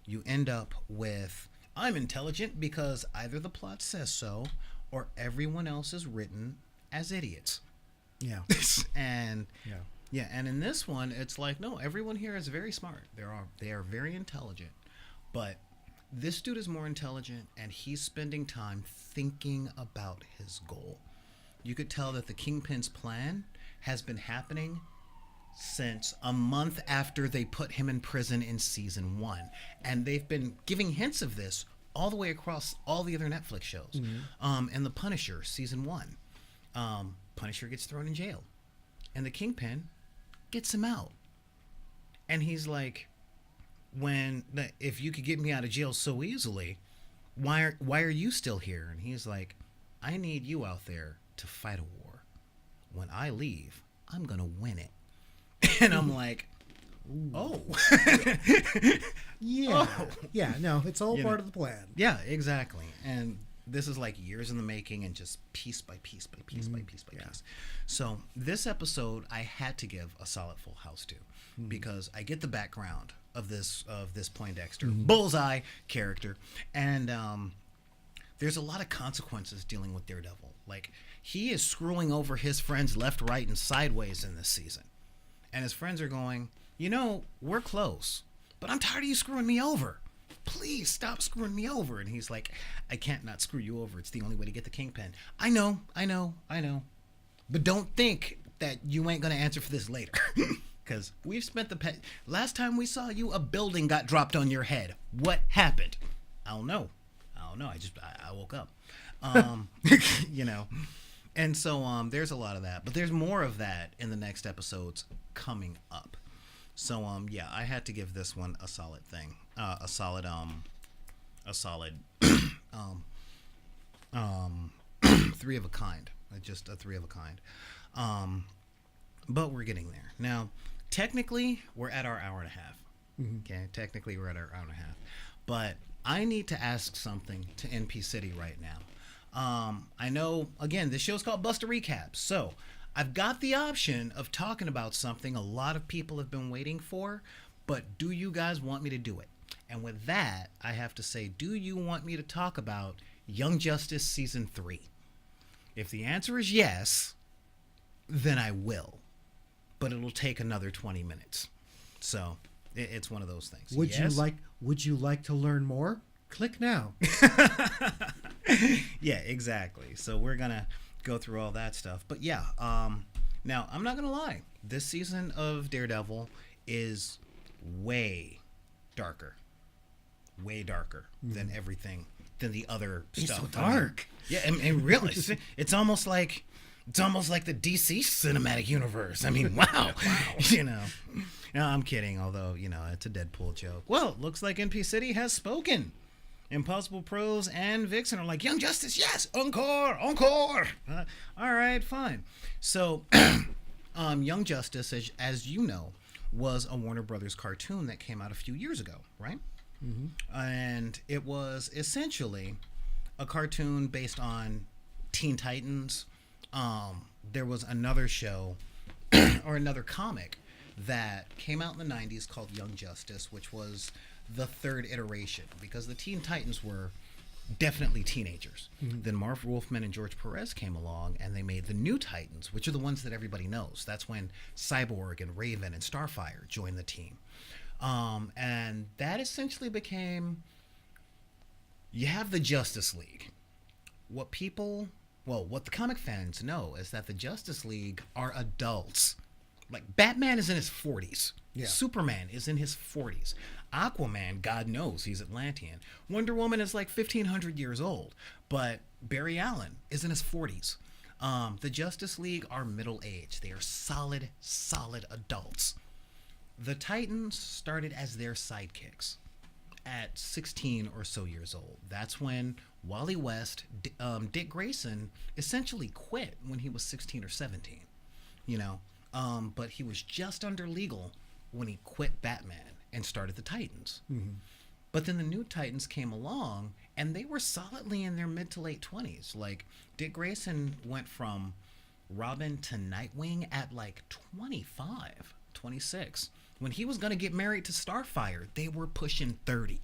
you end up with, I'm intelligent because either the plot says so or everyone else is written as idiots. Yeah. And Yeah. yeah, and in this one, it's like, no, everyone here is very smart. They are very intelligent. But this dude is more intelligent, and he's spending time thinking about his goal. You could tell that the Kingpin's plan has been happening since a month after they put him in prison in season 1. And they've been giving hints of this all the way across all the other Netflix shows. And The Punisher, season 1. Punisher gets thrown in jail. And the Kingpin gets him out. And he's like, if you could get me out of jail so easily, why are you still here? And he's like, I need you out there to fight a war. When I leave, I'm going to win it. And I'm like, oh. Yeah. Oh. Yeah, no, it's all You part know. of the plan. Yeah, exactly. And this is like years in the making and just piece by piece by piece by piece by piece. So this episode I had to give a solid full house to because I get the background of this Poindexter Bullseye character, and there's a lot of consequences dealing with Daredevil. Like, he is screwing over his friends left, right, and sideways in this season. And his friends are going, you know, we're close, but I'm tired of you screwing me over. Please stop screwing me over. And he's like, I can't not screw you over. It's the only way to get the Kingpin. I know. But don't think that you ain't going to answer for this later. Because we've spent last time we saw you, a building got dropped on your head. What happened? I don't know. I woke up. You know. And so there's a lot of that. But there's more of that in the next episodes coming up. So yeah, I had to give this one a solid thing. A solid three of a kind. Just a three of a kind. But we're getting there. Now, technically, we're at our hour and a half. Okay, technically we're at our hour and a half. But I need to ask something to NP City right now. I know, again, this show's called Buster Recaps. So I've got the option of talking about something a lot of people have been waiting for, but do you guys want me to do it? And with that, I have to say, do you want me to talk about Young Justice Season 3? If the answer is yes, then I will. But it'll take another 20 minutes. So it's one of those things. Would Yes? you like to learn more? Click now. Yeah, exactly. So we're going to go through all that stuff. But yeah, now I'm not going to lie. This season of Daredevil is way darker. way darker than everything than the other He's stuff. so I mean, dark. yeah, and really, it's almost like the DC cinematic universe. I mean, wow. You know. No, I'm kidding. Although it's a Deadpool joke. Well, looks like NP City has spoken. Impossible Pros and Vixen are like, Young Justice, yes, encore. All right, fine. So, Young Justice, as you know, was a Warner Brothers cartoon that came out a few years ago, right? Mm-hmm. And it was essentially a cartoon based on Teen Titans. There was another show or another comic that came out in the 90s called Young Justice, which was the third iteration, because the Teen Titans were definitely teenagers. Mm-hmm. Then Marv Wolfman and George Perez came along and they made the New Titans, which are the ones that everybody knows. That's when Cyborg and Raven and Starfire joined the team. And that essentially became, you have the Justice League. What the comic fans know is that the Justice League are adults. Like, Batman is in his 40s. Yeah. Superman is in his 40s. Aquaman, God knows, he's Atlantean. Wonder Woman is like 1,500 years old. But Barry Allen is in his 40s. The Justice League are middle-aged. They are solid adults. The Titans started as their sidekicks at 16 or so years old. That's when Wally West, Dick Grayson, essentially quit when he was 16 or 17. But he was just under legal when he quit Batman and started the Titans. Mm-hmm. But then the New Titans came along, and they were solidly in their mid to late 20s. Like, Dick Grayson went from Robin to Nightwing at like 25, 26. When he was going to get married to Starfire, they were pushing 30.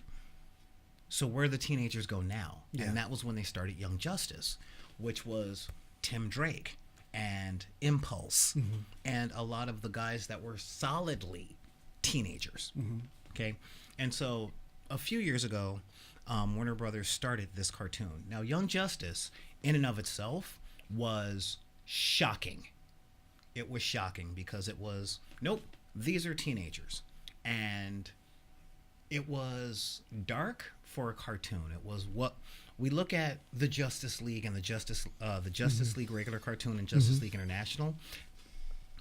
So where the teenagers go now? Yeah. And that was when they started Young Justice, which was Tim Drake and Impulse, mm-hmm. and a lot of the guys that were solidly teenagers. Mm-hmm. Okay, and so a few years ago, Warner Brothers started this cartoon. Now, Young Justice, in and of itself, was shocking. It was shocking because it was, nope, these are teenagers, and it was dark for a cartoon. It was what we look at the Justice League and the Justice mm-hmm. League regular cartoon and Justice mm-hmm. League International,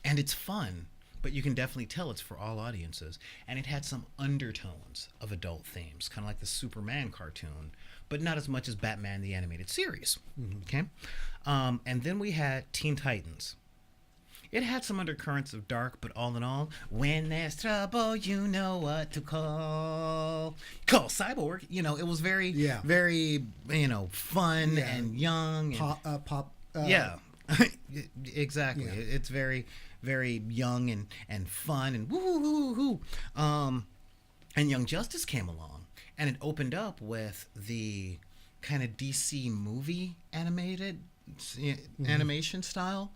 and it's fun, but you can definitely tell it's for all audiences. And it had some undertones of adult themes, kind of like the Superman cartoon, but not as much as Batman the Animated Series. Mm-hmm. Okay, and then we had Teen Titans. It had some undercurrents of dark, but all in all, when there's trouble, you know what to call. Call Cyborg. It was very, very, fun and young. Pop. Yeah, exactly. Yeah. It's very, very young and fun and woo. And Young Justice came along, and it opened up with the kind of DC movie animated mm-hmm. animation style.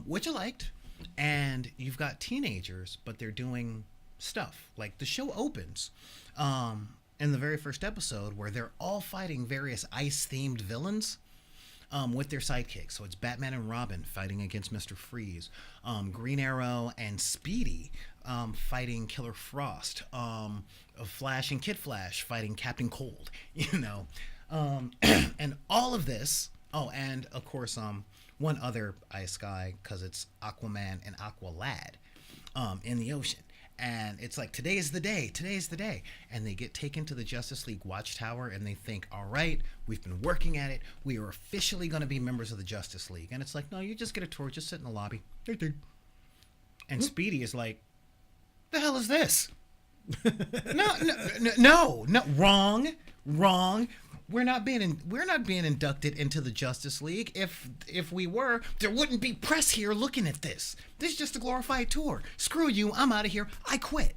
Which I liked. And you've got teenagers, but they're doing stuff. Like, the show opens in the very first episode where they're all fighting various ice-themed villains with their sidekicks. So it's Batman and Robin fighting against Mr. Freeze, Green Arrow and Speedy fighting Killer Frost, Flash and Kid Flash fighting Captain Cold, and all of this. Oh, and of course, one other ice guy, because it's Aquaman and Aqualad in the ocean. And it's like, today's the day. And they get taken to the Justice League Watchtower, and they think, all right, we've been working at it. We are officially going to be members of the Justice League. And it's like, no, you just get a tour. Just sit in the lobby. And Speedy is like, the hell is this? No, wrong. We're not being inducted into the Justice League. If we were, there wouldn't be press here looking at this. This is just a glorified tour. Screw you. I'm out of here. I quit.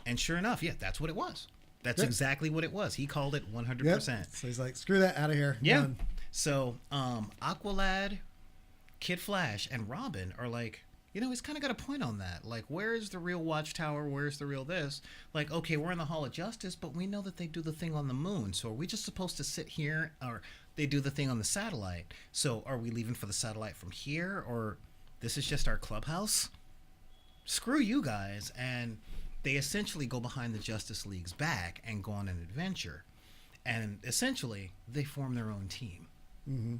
And sure enough, yeah, that's what it was. That's exactly what it was. He called it 100%. Yep. So he's like, screw that, out of here. Yeah. Done. So Aqualad, Kid Flash, and Robin are like, he's kind of got a point on that. Like, where's the real Watchtower? Where's the real this? Like, okay, we're in the Hall of Justice, but we know that they do the thing on the moon. So are we just supposed to sit here, or they do the thing on the satellite? So are we leaving for the satellite from here, or this is just our clubhouse? Screw you guys. And they essentially go behind the Justice League's back and go on an adventure. And essentially, they form their own team. Mm-hmm.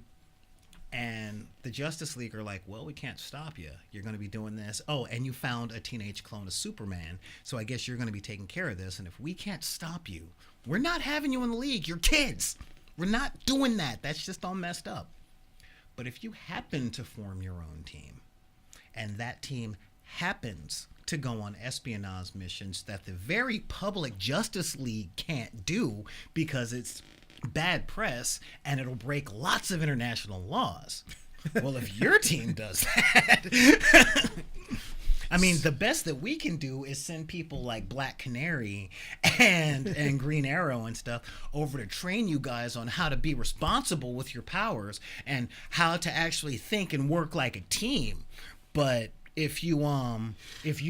And the Justice League are like, well, we can't stop you. You're going to be doing this. Oh, and you found a teenage clone of Superman, so I guess you're going to be taking care of this. And if we can't stop you, we're not having you in the league. You're kids. We're not doing that. That's just all messed up. But if you happen to form your own team, and that team happens to go on espionage missions that the very public Justice League can't do because it's bad press and it'll break lots of international laws. Well, if your team does that, I mean, the best that we can do is send people like Black Canary and Green Arrow and stuff over to train you guys on how to be responsible with your powers and how to actually think and work like a team. But if you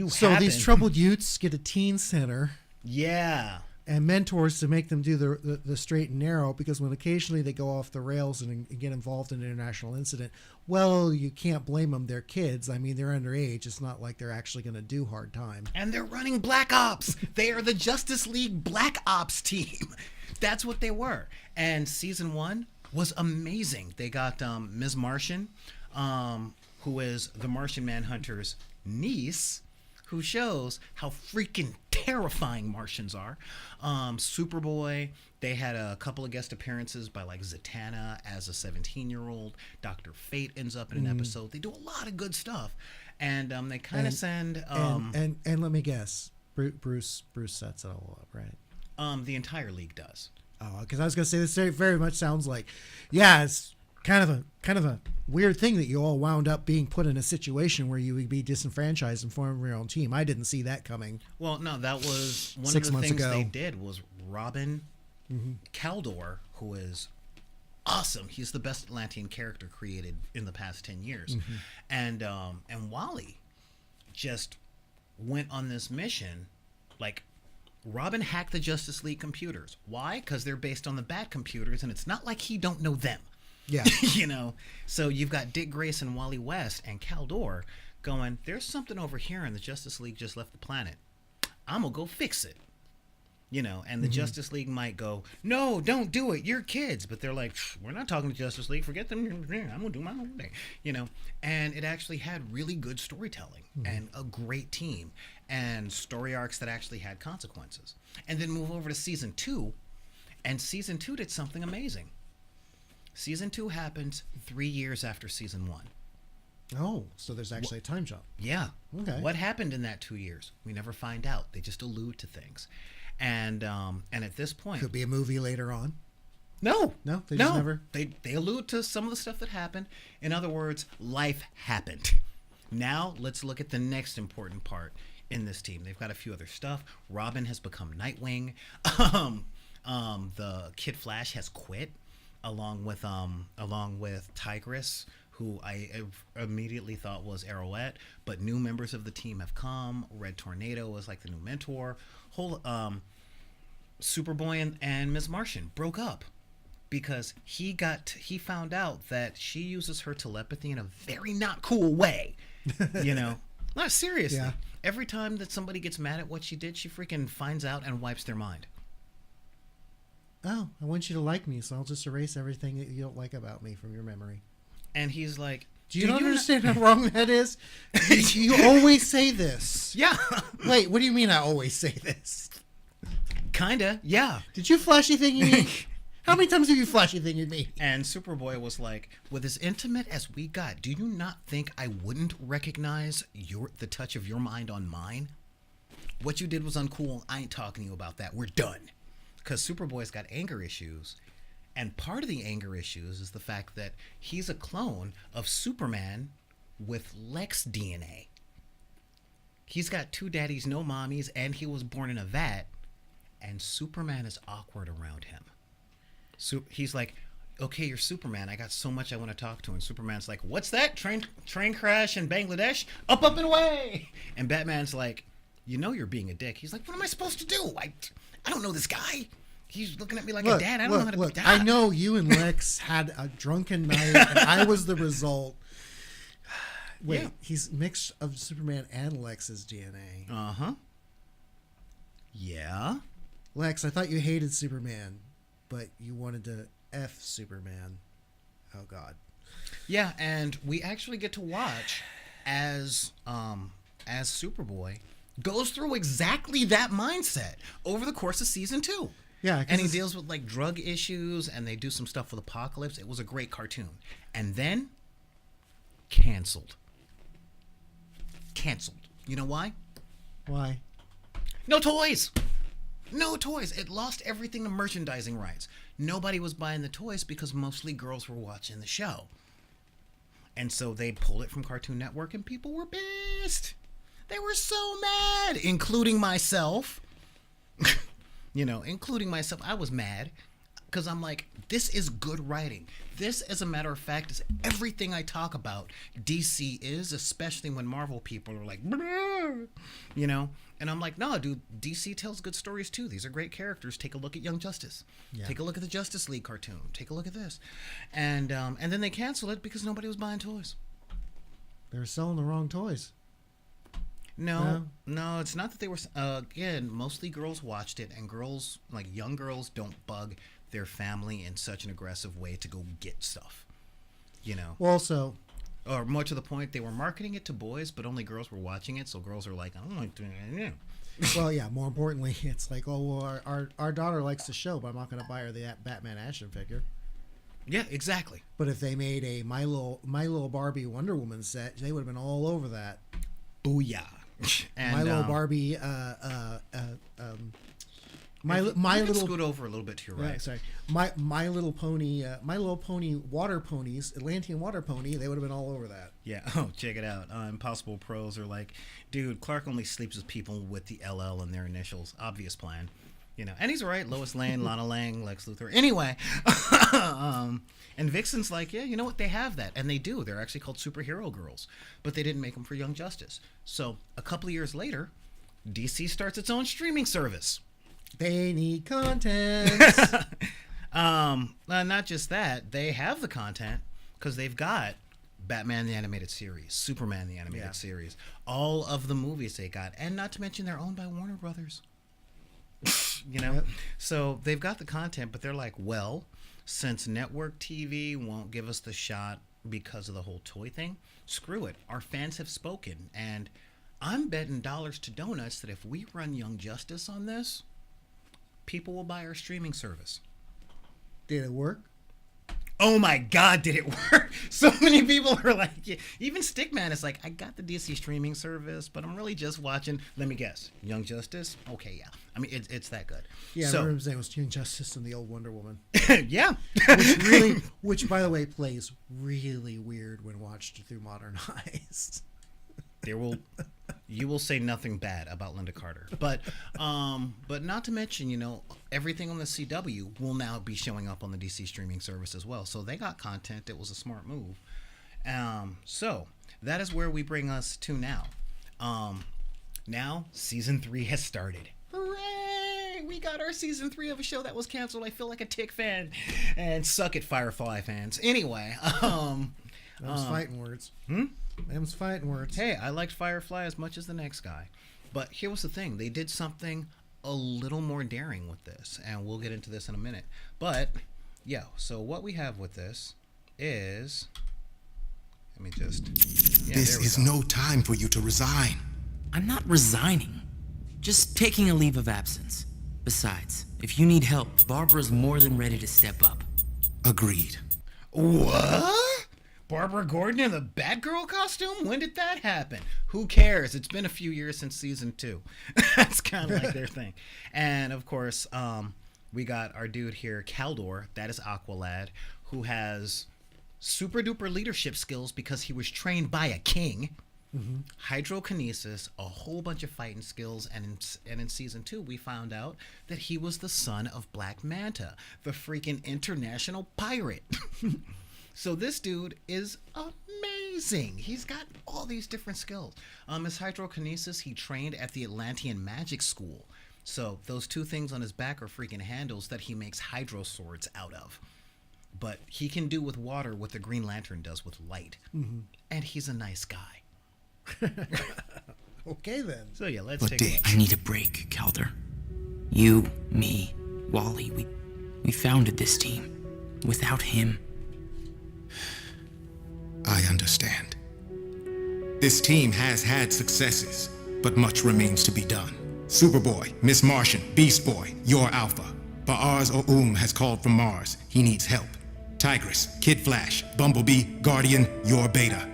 so these troubled youths get a teen center, yeah, and mentors to make them do the straight and narrow, because when occasionally they go off the rails and get involved in an international incident, well, you can't blame them. They're kids. I mean, they're underage. It's not like they're actually going to do hard time. And they're running Black Ops. They are the Justice League Black Ops team. That's what they were. And season 1 was amazing. They got Ms. Martian, who is the Martian Manhunter's niece, who shows how freaking terrifying Martians are. Superboy, they had a couple of guest appearances by like Zatanna as a 17-year-old. Dr. Fate ends up in an episode. They do a lot of good stuff. And they kind of send... and let me guess, Bruce sets it all up, right? The entire league does. Oh, because I was going to say, this very much sounds like, yeah, it's kind of a weird thing that you all wound up being put in a situation where you would be disenfranchised and form your own team. I didn't see that coming. Well, no, that was one 6 of the months things ago. they did was Robin Caldor, who is awesome. He's the best Atlantean character created in the past 10 years. And Wally just went on this mission. Like, Robin hacked the Justice League computers. Why? Because they're based on the Bat computers, and it's not like he don't know them. Yeah. You know, so you've got Dick Grayson, Wally West, and Caldor going, there's something over here, and the Justice League just left the planet. I'm going to go fix it. You know, and the Justice League might go, no, don't do it. You're kids. But they're like, we're not talking to Justice League. Forget them. I'm going to do my own thing. You know, and it actually had really good storytelling and a great team and story arcs that actually had consequences. And then move over to season 2, and season 2 did something amazing. Season 2 happens 3 years after season 1. Oh, so there's actually a time jump. Yeah. Okay. What happened in that 2 years? We never find out. They just allude to things. And at this point, Could be a movie later on. no, They just never. They allude to some of the stuff that happened. In other words, life happened. Now let's look at the next important part in this team. They've got a few other stuff. Robin has become Nightwing. The Kid Flash has quit, along with Tigress, who I immediately thought was Arrowette, but new members of the team have come. Red Tornado was like the new mentor. Superboy and Ms. Martian broke up because he found out that she uses her telepathy in a very not cool way. You know, not seriously. Yeah. Every time that somebody gets mad at what she did, she freaking finds out and wipes their mind. Oh, I want you to like me, so I'll just erase everything that you don't like about me from your memory. And he's like, Do you not understand how wrong that is? You always say this. Yeah. Wait, what do you mean I always say this? Kinda, yeah. Did you flashy thing me? How many times have you flashy thinged me? And Superboy was like, with as intimate as we got, do you not think I wouldn't recognize the touch of your mind on mine? What you did was uncool. I ain't talking to you about that. We're done. Because Superboy's got anger issues. And part of the anger issues is the fact that he's a clone of Superman with Lex DNA. He's got 2 daddies, no mommies, and he was born in a vat. And Superman is awkward around him. So he's like, okay, you're Superman. I got so much I want to talk to. And Superman's like, what's that? Train crash in Bangladesh? Up and away. And Batman's like, you know you're being a dick. He's like, what am I supposed to do? I don't know this guy. He's looking at me like a dad. I don't know how to be dad. I know you and Lex had a drunken night, and I was the result. Wait, Yeah. he's mixed of Superman and Lex's DNA. Uh-huh. Yeah. Lex, I thought you hated Superman, but you wanted to F Superman. Oh, God. Yeah, and we actually get to watch as Superboy goes through exactly that mindset over the course of season 2. Yeah, 'cause and he deals with like drug issues, and they do some stuff with Apocalypse. It was a great cartoon, and then canceled. You know why? Why? No toys. No toys. It lost everything to merchandising rights. Nobody was buying the toys because mostly girls were watching the show. And so they pulled it from Cartoon Network, and people were pissed. They were so mad, including myself. Including myself. I was mad because I'm like, this is good writing. This, as a matter of fact, is everything I talk about DC is, especially when Marvel people are like, and I'm like, no, dude, DC tells good stories too. These are great characters. Take a look at Young Justice. Yeah. Take a look at the Justice League cartoon. Take a look at this. And then they cancel it because nobody was buying toys. They were selling the wrong toys. No, it's not that they were. Again, mostly girls watched it, and girls, like young girls, don't bug their family in such an aggressive way to go get stuff. Well, also, Or more to the point, they were marketing it to boys, but only girls were watching it, so girls are like, I don't like doing it. well, yeah, more importantly, it's like, oh, well, our daughter likes the show, but I'm not going to buy her the Batman action figure. Yeah, exactly. But if they made a My Little Barbie Wonder Woman set, they would have been all over that. Booyah. And, My Little Barbie, My Little scoot over a little bit to your right. Yeah, sorry. My Little Pony water ponies, Atlantean water pony, they would have been all over that. Yeah. Oh, check it out. Impossible Pros are like, dude, Clark only sleeps with people with the LL in their initials. Obvious plan. And he's right. Lois Lane, Lana Lang, Lex Luthor. Anyway, and Vixen's like, yeah, you know what? They have that, and they do. They're actually called superhero girls, but they didn't make them for Young Justice. So a couple of years later, DC starts its own streaming service. They need content. Not just that, they have the content because they've got Batman the Animated Series, Superman the Animated Series, all of the movies they got, and not to mention they're owned by Warner Brothers. Yep. So they've got the content, but they're like, well, since network TV won't give us the shot because of the whole toy thing, screw it. Our fans have spoken, and I'm betting dollars to donuts that if we run Young Justice on this, people will buy our streaming service. Did it work? Oh my God, did it work? So many people are like, yeah. Even Stickman is like, I got the DC streaming service, but I'm really just watching, let me guess, Young Justice? Okay, yeah. I mean, it's that good. Yeah, so, I remember his name was Young Justice and the old Wonder Woman. Yeah. which, by the way, plays really weird when watched through modern eyes. You will say nothing bad about Linda Carter, but not to mention, everything on the CW will now be showing up on the DC streaming service as well. So they got content. It was a smart move. So that is where we bring us to now. Now season 3 has started. Hooray! We got our season 3 of a show that was canceled. I feel like a Tick fan, and suck it, Firefly fans. Anyway, Them's fighting words. Them's fighting words. Hey, I liked Firefly as much as the next guy. But here was the thing. They did something a little more daring with this, and we'll get into this in a minute. But, yeah, so what we have with this is... Let me just... Yeah, this is no time for you to resign. I'm not resigning. Just taking a leave of absence. Besides, if you need help, Barbara's more than ready to step up. Agreed. What? Barbara Gordon in the Batgirl costume? When did that happen? Who cares? It's been a few years since season 2. That's kind of like their thing. And, of course, we got our dude here, Kaldor, that is Aqualad, who has super-duper leadership skills because he was trained by a king. Mm-hmm. Hydrokinesis, a whole bunch of fighting skills, and in season 2 we found out that he was the son of Black Manta, the freaking international pirate. So this dude is amazing. He's got all these different skills. His hydrokinesis, he trained at the Atlantean Magic School. So those two things on his back are freaking handles that he makes hydro swords out of. But he can do with water what the Green Lantern does with light. Mm-hmm. And he's a nice guy. Okay, then. So yeah, let's But take a look. I need a break, Calder. You, me, Wally, we founded this team. Without him, I understand. This team has had successes, but much remains to be done. Superboy, Miss Martian, Beast Boy, you're Alpha. Ba'ar's has called from Mars. He needs help. Tigress, Kid Flash, Bumblebee, Guardian, you're Beta.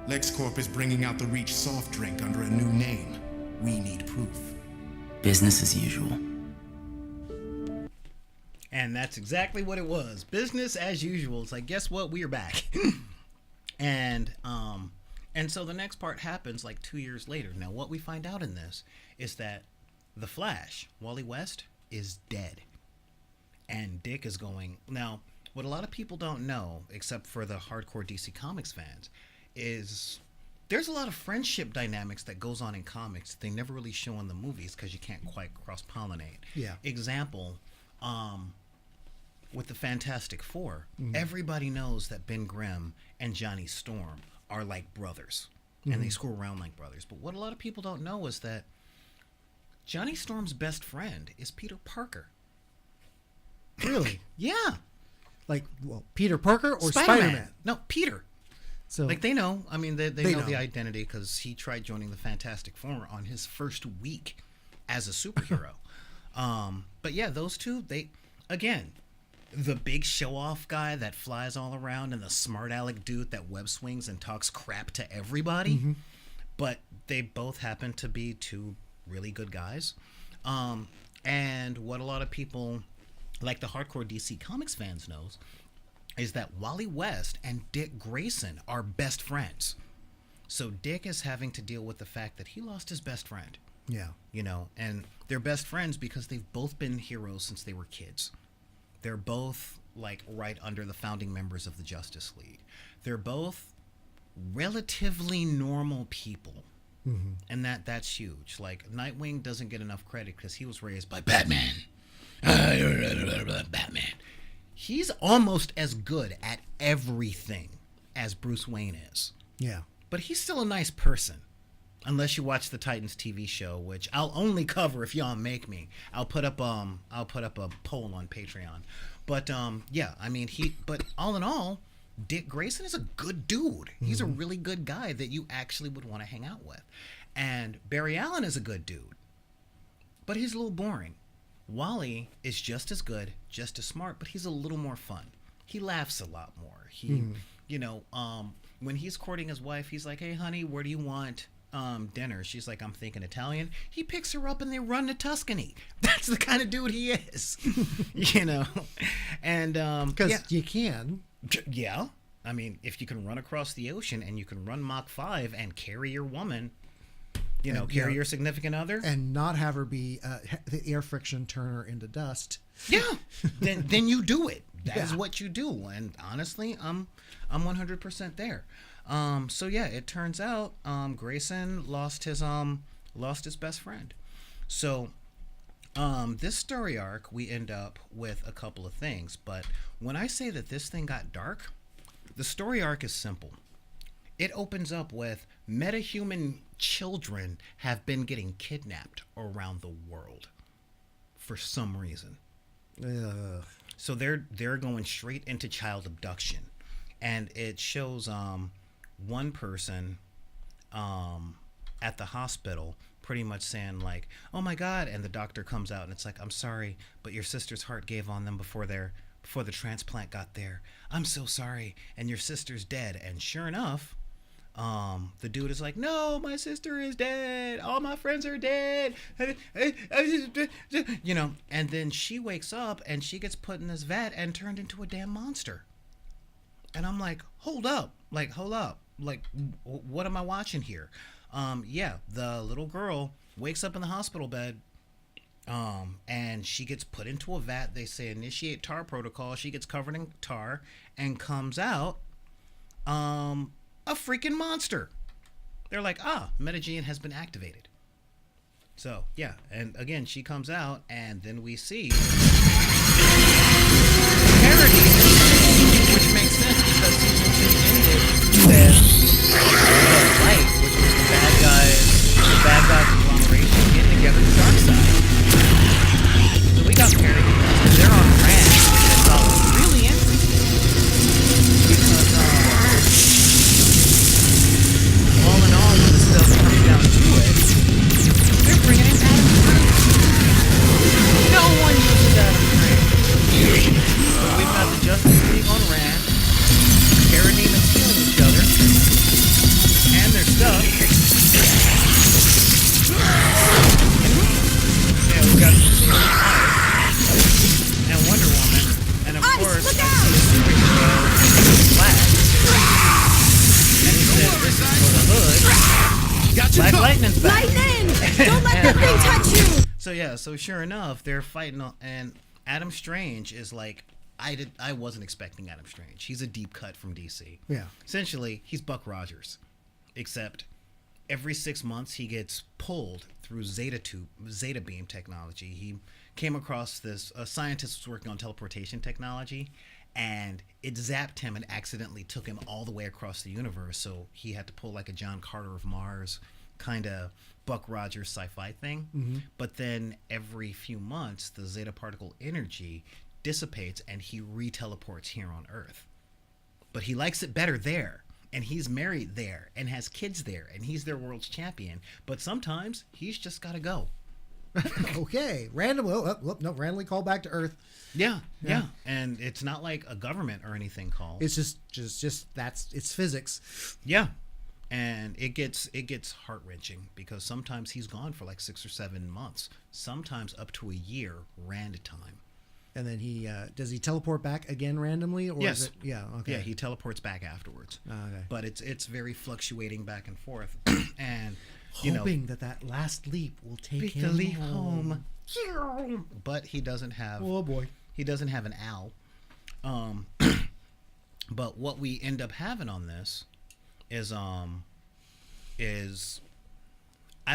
LexCorp is bringing out the Reach soft drink under a new name. We need proof. business as usual. And that's exactly what it was. Business as usual. It's like, guess what? We're back. And so the next part happens like 2 years later. Now, what we find out in this is that the Flash, Wally West, is dead. And Dick is going... Now, what a lot of people don't know, except for the hardcore DC Comics fans, is there's a lot of friendship dynamics that goes on in comics that they never really show in the movies because you can't quite cross-pollinate. Yeah. Example, with the Fantastic Four, everybody knows that Ben Grimm and Johnny Storm are like brothers, and they screw around like brothers. But what a lot of people don't know is that Johnny Storm's best friend is Peter Parker. Really? Yeah. Like, well, Peter Parker or Spider-Man. Spider-Man? No, Peter. So, Like, they know. I mean, they know the know. identity because he tried joining the Fantastic Four on his first week as a superhero. But yeah, those two, they, again, the big show-off guy that flies all around and the smart aleck dude that web swings and talks crap to everybody. But they both happen to be two really good guys. And what a lot of people, like the hardcore DC Comics fans, knows is that Wally West and Dick Grayson are best friends. So Dick is having to deal with the fact that he lost his best friend. yeah. You know, and they're best friends because they've both been heroes since they were kids. They're both like right under the founding members of the Justice League. They're both relatively normal people. And that's huge. Like, Nightwing doesn't get enough credit because he was raised by Batman. Batman. He's almost as good at everything as Bruce Wayne is. Yeah. But he's still a nice person. Unless you watch the Titans TV show, which I'll only cover if y'all make me. I'll put up a poll on Patreon. But yeah, I mean, but all in all, Dick Grayson is a good dude. He's a really good guy that you actually would want to hang out with. And Barry Allen is a good dude. But he's a little boring. Wally is just as good, just as smart, but he's a little more fun. He laughs a lot more. He, you know, when he's courting his wife, he's like, "Hey, honey, where do you want dinner?" She's like, "I'm thinking Italian." He picks her up and they run to Tuscany. That's the kind of dude he is, you know. And Because you can. yeah, I mean, if you can run across the ocean and you can run Mach 5 and carry your woman, you know, And, carry yeah. your significant other, And not have her be the air friction turn her into dust. yeah, then you do it. That is Yeah. what you do. And honestly, I'm 100% there. So yeah, it turns out Grayson lost his best friend. So this story arc, we end up with a couple of things. But when I say that this thing got dark, the story arc is simple. It opens up with metahuman children have been getting kidnapped around the world for some reason. So they're going straight into child abduction, and it shows one person at the hospital pretty much saying like, "Oh my God," and the doctor comes out and it's like, "I'm sorry, but your sister's heart gave on them before the transplant got there. I'm so sorry, and your sister's dead." And sure enough, the dude is like, "No, my sister is dead. All my friends are dead." You know, and then she wakes up and she gets put in this vat and turned into a damn monster. And I'm like, hold up. Like, what am I watching here? Yeah, the little girl wakes up in the hospital bed, and she gets put into a vat. They say initiate tar protocol. She gets covered in tar and comes out, a freaking monster. They're like, Metagene has been activated. So, yeah, and again, she comes out, and then we see parody, which makes sense because season 2 ended with the fight, which was the bad guys conglomeration getting together the dark side. Look out! And he said, "This is for the hood. Black Lightning's back." Lightning! Don't let the thing touch you! So yeah, so sure enough, they're fighting, and Adam Strange is like, I wasn't expecting Adam Strange. He's a deep cut from DC. Yeah. Essentially, he's Buck Rogers, except every 6 months he gets pulled through Zeta beam technology. He came across this scientist was working on teleportation technology, and it zapped him and accidentally took him all the way across the universe. So he had to pull like a John Carter of Mars kind of Buck Rogers sci-fi thing. But then every few months, the Zeta particle energy dissipates and he re-teleports here on Earth. But he likes it better there, and he's married there and has kids there, and he's their world's champion. But sometimes he's just got to go. Okay, randomly called back to Earth. Yeah. And it's not like a government or anything called. It's just it's physics. Yeah. And it gets heart-wrenching because sometimes he's gone for like 6 or 7 months, sometimes up to a year rand time. And then he does he teleport back again randomly, or Yes. is it, yeah, okay. Yeah, he teleports back afterwards. Okay. But it's very fluctuating back and forth. And hoping that last leap will take him the leap home. But he doesn't have Oh boy. He doesn't have an owl. But what we end up having on this is I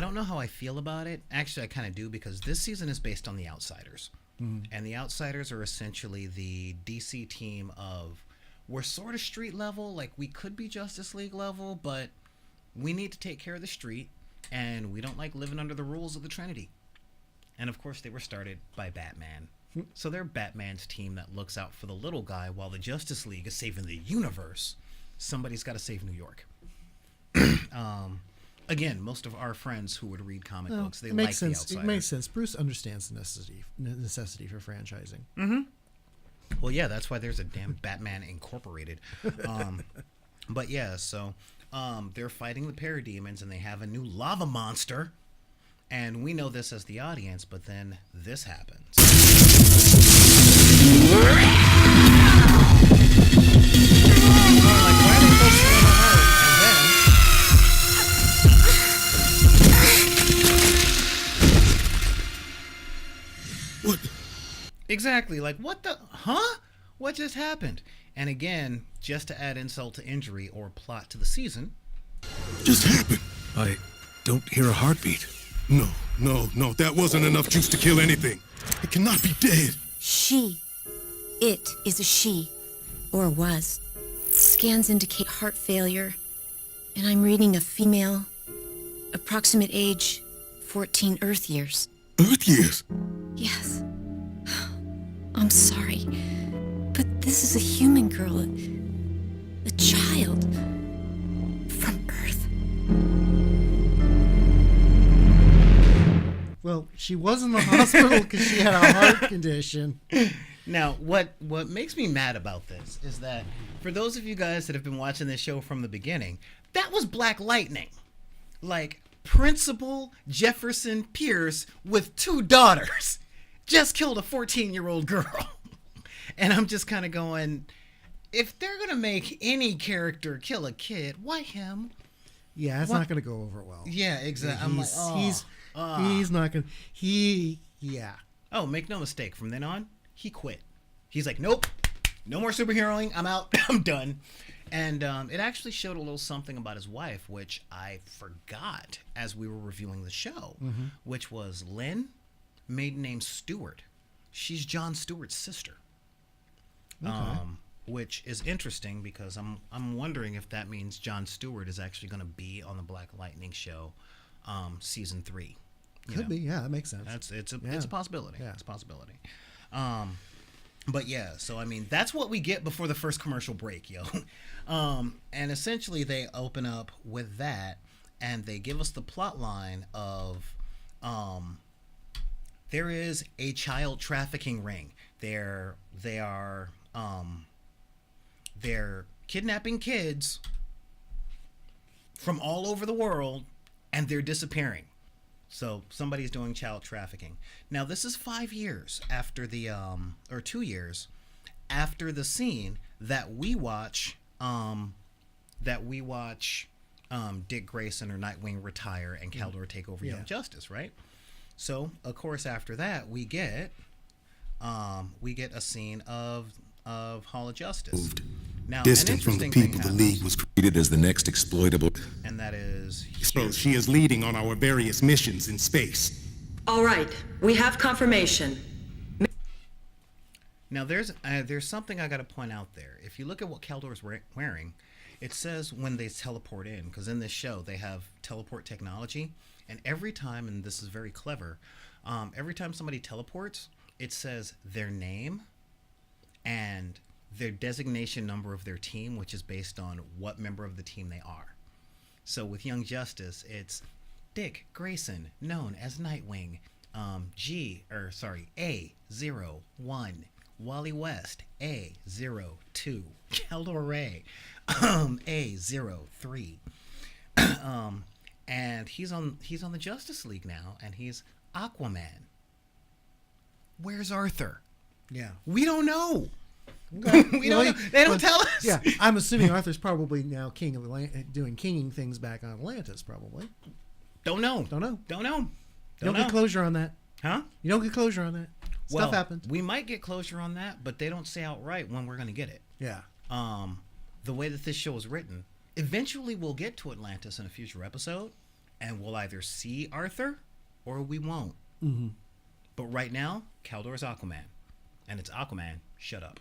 don't know how I feel about it. Actually, I kind of do, because this season is based on The Outsiders. And The Outsiders are essentially the DC team of, we're sort of street level, like we could be Justice League level, but we need to take care of the street, and we don't like living under the rules of the Trinity. And of course, they were started by Batman. So they're Batman's team that looks out for the little guy while the Justice League is saving the universe. Somebody's got to save New York. Again, most of our friends who would read comic books, they It like makes The sense. Outsiders. It makes sense. Bruce understands the necessity for franchising. Well, yeah, that's why there's a damn Batman Incorporated. But yeah, so they're fighting the parademons, and they have a new lava monster. And we know this as the audience, but then this happens. What? Exactly. Like, what the? Huh? What just happened? And again, just to add insult to injury or plot to the season. Just happened? I don't hear a heartbeat. No. That wasn't enough juice to kill anything. It cannot be dead. She. It is a she. Or was. Scans indicate heart failure. And I'm reading a female. Approximate age, 14 Earth years. Earth years? Yes. I'm sorry. But this is a human girl. A child. From Earth. Well, she was in the hospital because she had a heart condition. Now, what makes me mad about this is that for those of you guys that have been watching this show from the beginning, that was Black Lightning. Like, Principal Jefferson Pierce with 2 daughters just killed a 14-year-old girl. And I'm just kind of going, if they're going to make any character kill a kid, why him? Yeah, it's not going to go over well. Yeah, exactly. I'm like, he's not going to, yeah. Oh, make no mistake. From then on, he quit. He's like, nope, no more superheroing. I'm out. I'm done. And it actually showed a little something about his wife, which I forgot as we were reviewing the show, which was Lynn, maiden name Stewart. She's Jon Stewart's sister. Okay. Which is interesting because I'm wondering if that means Jon Stewart is actually going to be on the Black Lightning show, season 3. Could be, yeah, that makes sense. It's a possibility. Yeah. It's a possibility. But yeah, so I mean that's what we get before the first commercial break, yo. And essentially they open up with that, and they give us the plot line of there is a child trafficking ring. They're kidnapping kids from all over the world, and they're disappearing. So somebody's doing child trafficking. Now this is 5 years after the or 2 years after the scene that we watch Dick Grayson or Nightwing retire and Kaldor take over Young Justice, right? So of course after that we get a scene of Hall of Justice. Now, Distant from the people the League was treated as the next exploitable. And that is so she is leading on our various missions in space. All right, we have confirmation. Now there's something I got to point out there. If you look at what Kaldor's wearing, it says when they teleport in, because in this show they have teleport technology, and every time, and this is very clever, every time somebody teleports, it says their name and their designation number of their team, which is based on what member of the team they are. So with Young Justice, it's Dick Grayson, known as Nightwing, A01, Wally West, A02, Kaldor Ray, A03. And he's on the Justice League now, and he's Aquaman. Where's Arthur? Yeah. We don't know. We don't know. They don't tell us. Yeah, I'm assuming Arthur's probably now king of doing kinging things back on Atlantis, probably. Don't know. You don't know. get closure on that. Huh? You don't get closure on that. Stuff happens. We might get closure on that, but they don't say outright when we're going to get it. Yeah. The way that this show is written, eventually we'll get to Atlantis in a future episode, and we'll either see Arthur or we won't. Mm-hmm. But right now, Kaldor's Aquaman, and it's Aquaman. Shut up.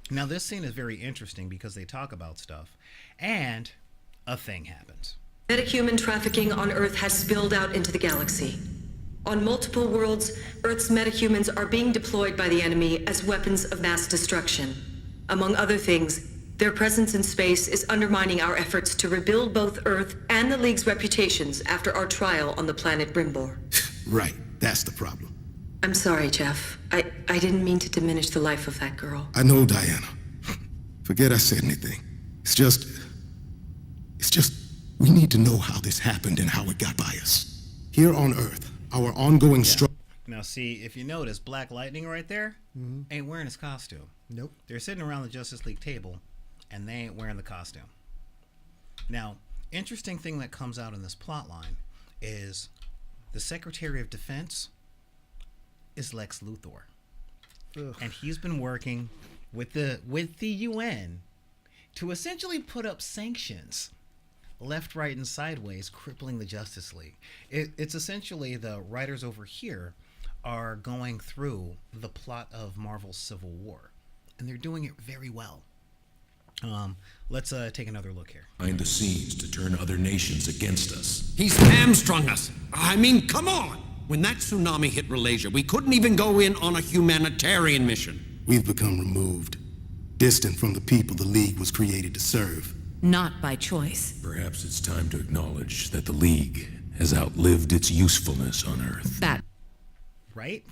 Now this scene is very interesting because they talk about stuff, and a thing happens. Metahuman trafficking on Earth has spilled out into the galaxy. On multiple worlds, Earth's metahumans are being deployed by the enemy as weapons of mass destruction. Among other things, their presence in space is undermining our efforts to rebuild both Earth and the League's reputations after our trial on the planet Brimbor. Right, that's the problem. I'm sorry, Jeff. I didn't mean to diminish the life of that girl. I know, Diana. Forget I said anything. It's just, we need to know how this happened and how it got by us. Here on Earth, our ongoing struggle. Now, see, if you notice, Black Lightning right there ain't wearing his costume. Nope. They're sitting around the Justice League table, and they ain't wearing the costume. Now, interesting thing that comes out in this plot line is the Secretary of Defense is Lex Luthor. Ugh. And he's been working with the UN to essentially put up sanctions left, right, and sideways, crippling the Justice League. It's essentially the writers over here are going through the plot of Marvel's Civil War, and they're doing it very well. Let's take another look here. Behind the scenes to turn other nations against us. He's hamstrung us. I mean, come on. When that tsunami hit Malaysia, we couldn't even go in on a humanitarian mission. We've become removed, distant from the people the League was created to serve. Not by choice. Perhaps it's time to acknowledge that the League has outlived its usefulness on Earth. That. Right?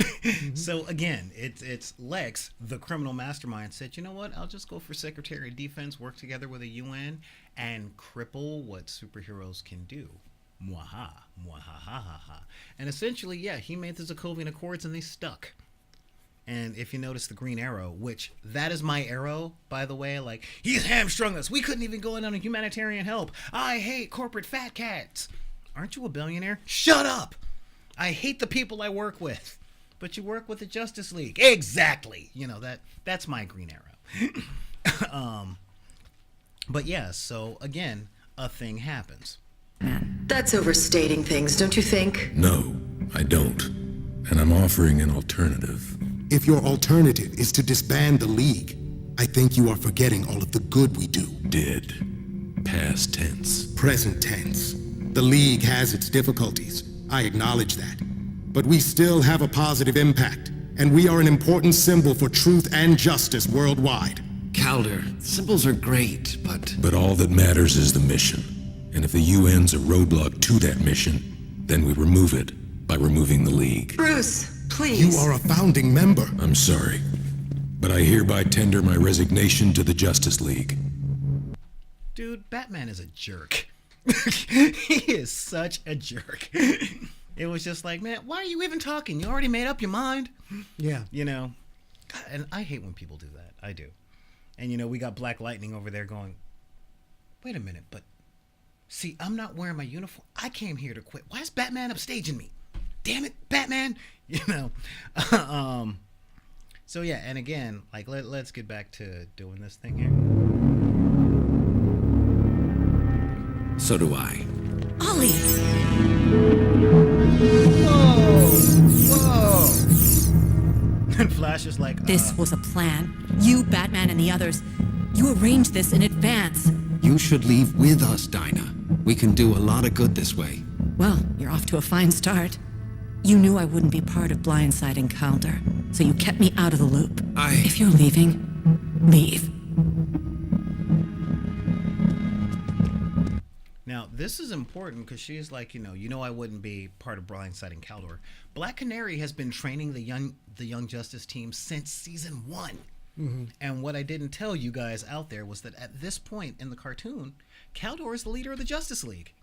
So again, it's Lex, the criminal mastermind, said, you know what, I'll just go for Secretary of Defense, work together with the UN, and cripple what superheroes can do. Mwaha, mwahahaha. And essentially, yeah, he made the Sokovian Accords and they stuck. And if you notice the Green Arrow, which that is my arrow, by the way, like, he's hamstrung us. We couldn't even go in on a humanitarian help. I hate corporate fat cats. Aren't you a billionaire? Shut up. I hate the people I work with. But you work with the Justice League. Exactly. You know, that's my Green Arrow. But yeah, so again, a thing happens. That's overstating things, don't you think? No, I don't. And I'm offering an alternative. If your alternative is to disband the League, I think you are forgetting all of the good we do. Did. Past tense. Present tense. The League has its difficulties. I acknowledge that. But we still have a positive impact, and we are an important symbol for truth and justice worldwide. Kaldor, symbols are great, but... But all that matters is the mission. And if the UN's a roadblock to that mission, then we remove it by removing the League. Bruce, please. You are a founding member. I'm sorry, but I hereby tender my resignation to the Justice League. Dude, Batman is a jerk. He is such a jerk. It was just like, man, why are you even talking? You already made up your mind. Yeah. You know, and I hate when people do that. I do. And, you know, we got Black Lightning over there going, wait a minute, but see, I'm not wearing my uniform. I came here to quit. Why is Batman upstaging me? Damn it, Batman. You know. So, yeah, and again, like, let's get back to doing this thing here. So do I. Ollie! Whoa! And Flash is like, This was a plan. You, Batman, and the others, you arranged this in advance. You should leave with us, Dinah. We can do a lot of good this way. Well, you're off to a fine start. You knew I wouldn't be part of blindsiding Calder, so you kept me out of the loop. If you're leaving, leave. Now, this is important because she's like, you know, I wouldn't be part of blindsiding Caldor. Black Canary has been training the Young Justice team since season 1. Mm-hmm. And what I didn't tell you guys out there was that at this point in the cartoon, Caldor is the leader of the Justice League.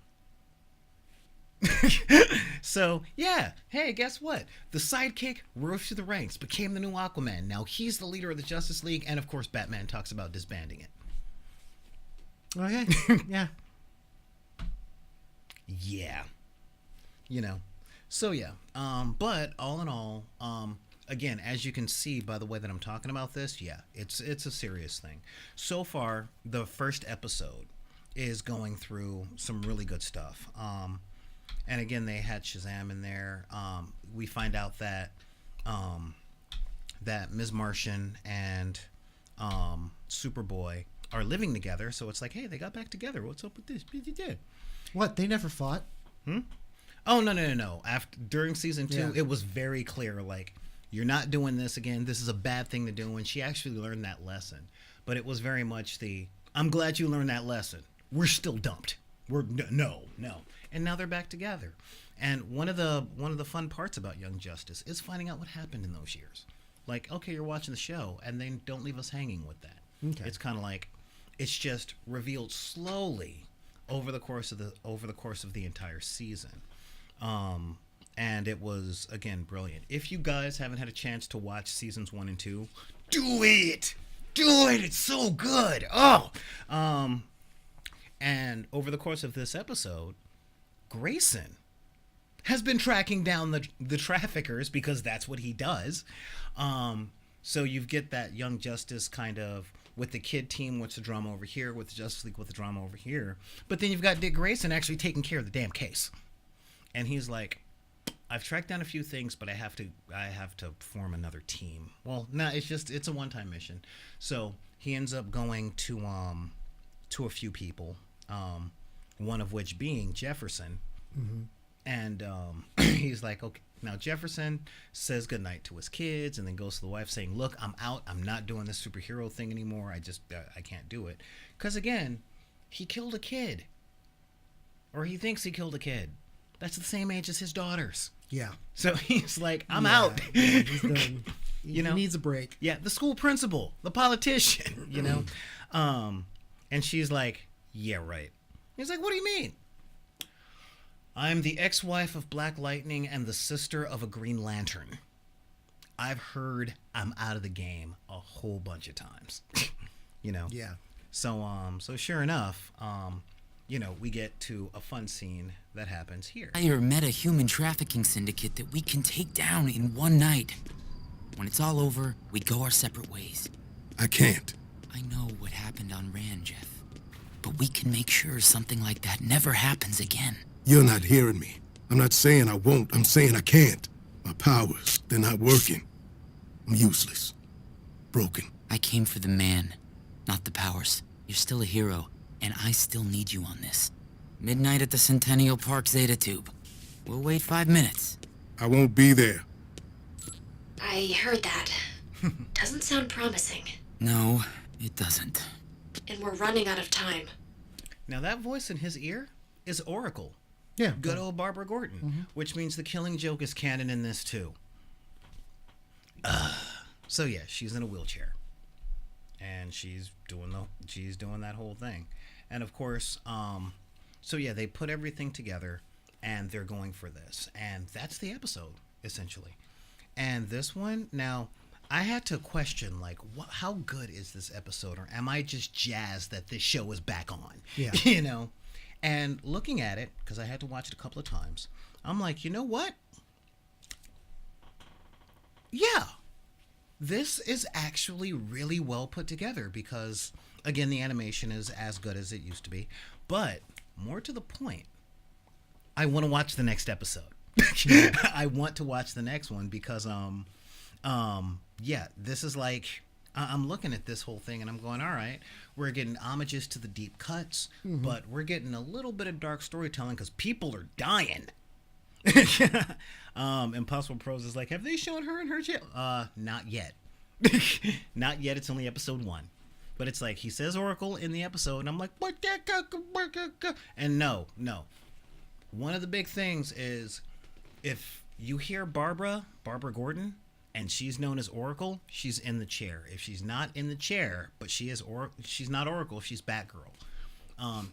So, yeah. Hey, guess what? The sidekick rose through the ranks, became the new Aquaman. Now he's the leader of the Justice League, and of course, Batman talks about disbanding it. Okay. Yeah. Yeah. You know. So, yeah. But all in all, again, as you can see by the way that I'm talking about this, yeah, it's a serious thing. So far, the first episode is going through some really good stuff. And again, they had Shazam in there. We find out that that Ms. Martian and Superboy are living together. So it's like, hey, they got back together. What's up with this? What? They never fought? Oh, no. During season 2, it was very clear, like, you're not doing this again. This is a bad thing to do. And she actually learned that lesson. But it was very much I'm glad you learned that lesson. We're still dumped. No. And now they're back together. And one of the fun parts about Young Justice is finding out what happened in those years. Like, okay, you're watching the show, and then don't leave us hanging with that. Okay. It's kind of like it's just revealed slowly over the course of the entire season. And it was, again, brilliant. If you guys haven't had a chance to watch seasons 1 and 2, do it. It's so good. And over the course of this episode, Grayson has been tracking down the traffickers because that's what he does. So you get that Young Justice kind of with the kid team, what's the drama over here, with the Justice League, with the drama over here. But then you've got Dick Grayson actually taking care of the damn case. And he's like, I've tracked down a few things, but I have to form another team. Well, no, it's a one-time mission. So he ends up going to a few people, one of which being Jefferson. Mm-hmm. And he's like, okay. Now Jefferson says goodnight to his kids and then goes to the wife saying, look, I'm out. I'm not doing this superhero thing anymore. I can't do it. Because again, he killed a kid. Or he thinks he killed a kid. That's the same age as his daughters. Yeah. So he's like, I'm out. Yeah, he's done. You know? He needs a break. Yeah, the school principal, the politician, you know? And she's like, yeah, right. He's like, what do you mean? I'm the ex-wife of Black Lightning and the sister of a Green Lantern. I've heard I'm out of the game a whole bunch of times. You know? Yeah. So sure enough, you know, we get to a fun scene that happens here. Entire meta-human trafficking syndicate that we can take down in one night. When it's all over, we go our separate ways. I can't. I know what happened on Rand, Jeff. But we can make sure something like that never happens again. You're not hearing me. I'm not saying I won't. I'm saying I can't. My powers, they're not working. I'm useless. Broken. I came for the man, not the powers. You're still a hero, and I still need you on this. Midnight at the Centennial Park Zeta Tube. We'll wait 5 minutes. I won't be there. I heard that. Doesn't sound promising. No, it doesn't. And we're running out of time. Now that voice in his ear is Oracle. Yeah. Good old Barbara Gordon, which means the Killing Joke is canon in this too. So yeah, she's in a wheelchair, and she's doing that whole thing, and of course, so yeah, they put everything together, and they're going for this, and that's the episode essentially. And this one, now I had to question, like, how good is this episode, or am I just jazzed that this show is back on? Yeah. You know? And looking at it, because I had to watch it a couple of times, I'm like, you know what? Yeah, this is actually really well put together because, again, the animation is as good as it used to be. But more to the point, I want to watch the next episode. I want to watch the next one because, yeah, this is like, I'm looking at this whole thing and I'm going, all right, we're getting homages to the deep cuts, but we're getting a little bit of dark storytelling because people are dying. Impossible Pros is like, have they shown her in her jail? Not yet. Not yet. It's only episode 1. But it's like, he says Oracle in the episode, and I'm like, what? And no. One of the big things is, if you hear Barbara Gordon, and she's known as Oracle, she's in the chair. If she's not in the chair, but she's not Oracle, she's Batgirl.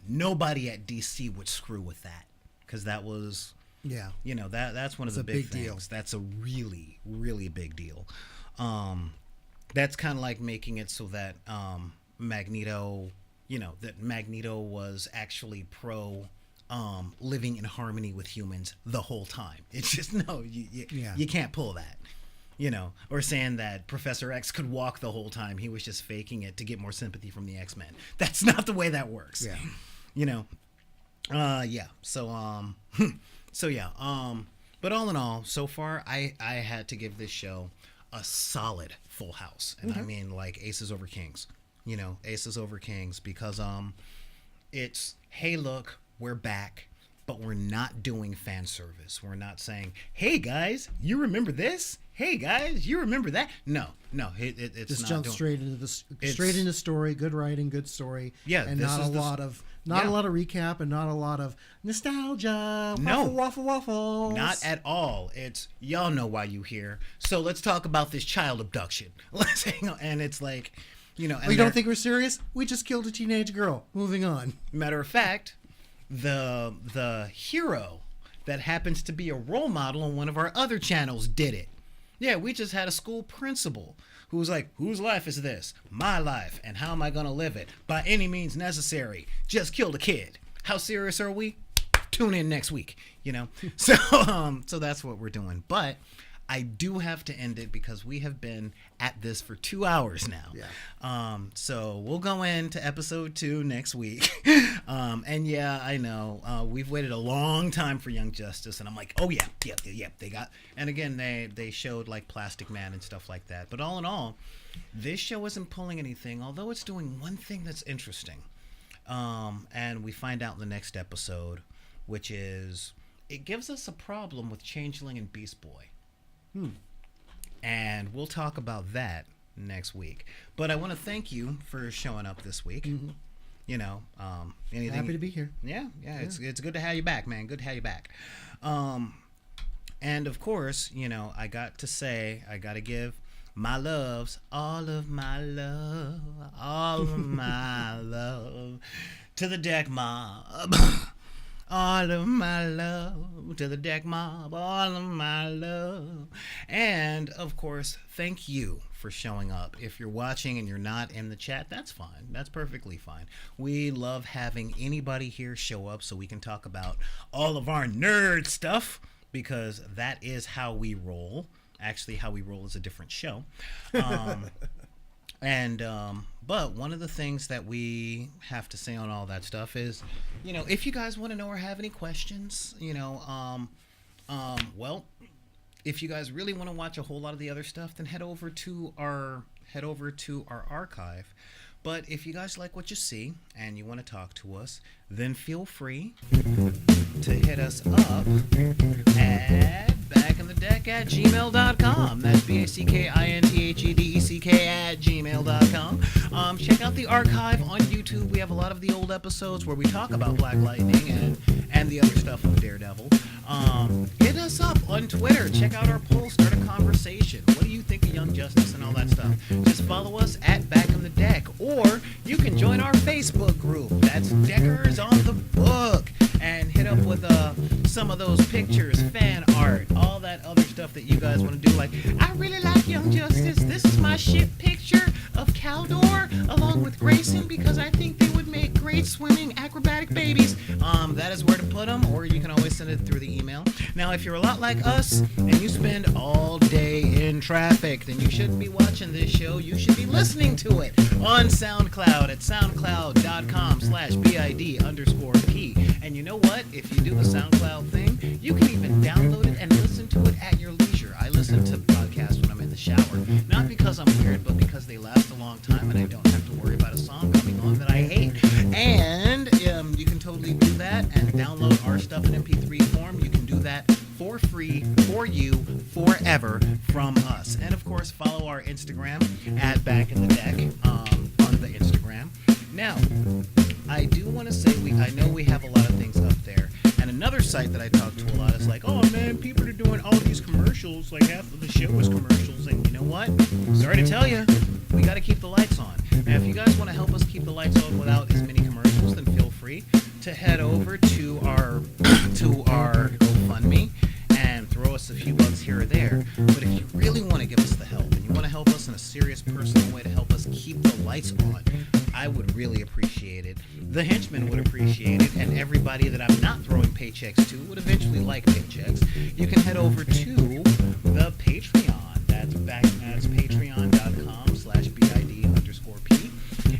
Nobody at DC would screw with that, because that was, yeah, you know, that's one of the big things. Deal. That's a really, really big deal. That's kind of like making it so that Magneto, you know, that Magneto was actually pro living in harmony with humans the whole time. It's just, no, you can't pull that. You know, or saying that Professor X could walk the whole time. He was just faking it to get more sympathy from the X-Men. That's not the way that works. Yeah. You know. Yeah. So yeah. But all in all, so far I had to give this show a solid full house. And I mean, like, aces over kings. You know, aces over kings, because it's, hey, look, we're back, but we're not doing fan service. We're not saying, hey guys, you remember this? Hey guys, you remember that? No, it's just not jump doing, straight into story, good writing, good story. Yeah, and not a lot of recap and not a lot of nostalgia. Waffles. Not at all. It's, y'all know why you here, so let's talk about this child abduction. Let's hang on. And it's like, you know, and we don't think we're serious. We just killed a teenage girl. Moving on. Matter of fact, the hero that happens to be a role model on one of our other channels did it. Yeah, we just had a school principal who was like, whose life is this? My life. And how am I going to live it? By any means necessary. Just killed a kid. How serious are we? Tune in next week, you know? So that's what we're doing. But I do have to end it because we have been at this for 2 hours now. Yeah. So we'll go into episode 2 next week. And yeah, I know we've waited a long time for Young Justice, and I'm like, oh yeah, they got. And again, they showed like Plastic Man and stuff like that. But all in all, this show isn't pulling anything, although it's doing one thing that's interesting. And we find out in the next episode, which is, it gives us a problem with Changeling and Beast Boy. And we'll talk about that next week. But I want to thank you for showing up this week. You know, anything. Happy to be here. Yeah. It's good to have you back, man. Good to have you back. And of course, you know, I got to give my loves, all of my love to the deck mob. All of my love to the deck mob, all of my love. And, of course, thank you for showing up. If you're watching and you're not in the chat, that's fine. That's perfectly fine. We love having anybody here show up so we can talk about all of our nerd stuff, because that is how we roll. Actually, How We Roll is a different show. But one of the things that we have to say on all that stuff is, you know, if you guys want to know or have any questions, you know, well, if you guys really want to watch a whole lot of the other stuff, then head over to our archive. But if you guys like what you see and you want to talk to us, then feel free to hit us up at backinthedeck@gmail.com. That's BACKINTHEDECK@gmail.com. Check out the archive on YouTube. We have a lot of the old episodes where we talk about Black Lightning and the other stuff of Daredevil. Hit us up on Twitter. Check out our poll. Start a conversation. What do you think of Young Justice and all that stuff? Just follow us at Back in the Deck, or you can join our Facebook group. That's Deckers on the Book. and hit up with some of those pictures, fan art, all that other stuff that you guys want to do. Like, I really like Young Justice. This is my ship picture of Caldor along with Grayson because I think they would make great swimming acrobatic babies. That is where to put them, or you can always send it through the email. Now, if you're a lot like us and you spend all day in traffic, then you shouldn't be watching this show. You should be listening to it on SoundCloud at soundcloud.com/BID_P. And you know what? If you do the SoundCloud thing, you can even download it and listen to it at your leisure. I listen to podcasts when I'm in the shower, not because I'm weird, but because they last a long time and I don't have to worry about a song coming on that I hate. And you can totally do that and download our stuff in MP3 form. You can do that for free, for you, forever from us. And of course, follow our Instagram at Back in the Deck on the Instagram. Now, I do want to say I know we have a lot of things up there. And another site that I talk to a lot is like, oh man, people are doing all these commercials. Like half of the show is commercials. And you know what? Sorry to tell you, we got to keep the lights on. And if you guys want to help us keep the lights on without as many commercials, then feel free to head over to our GoFundMe and throw us a few bucks here or there. But if you really want to give us the help and you want to help us in a serious, personal way to help us keep the lights on, I would really appreciate it. The henchmen would appreciate it, and everybody that I'm not throwing paychecks to would eventually like paychecks. You can head over to the Patreon. That's patreon.com/BID_P.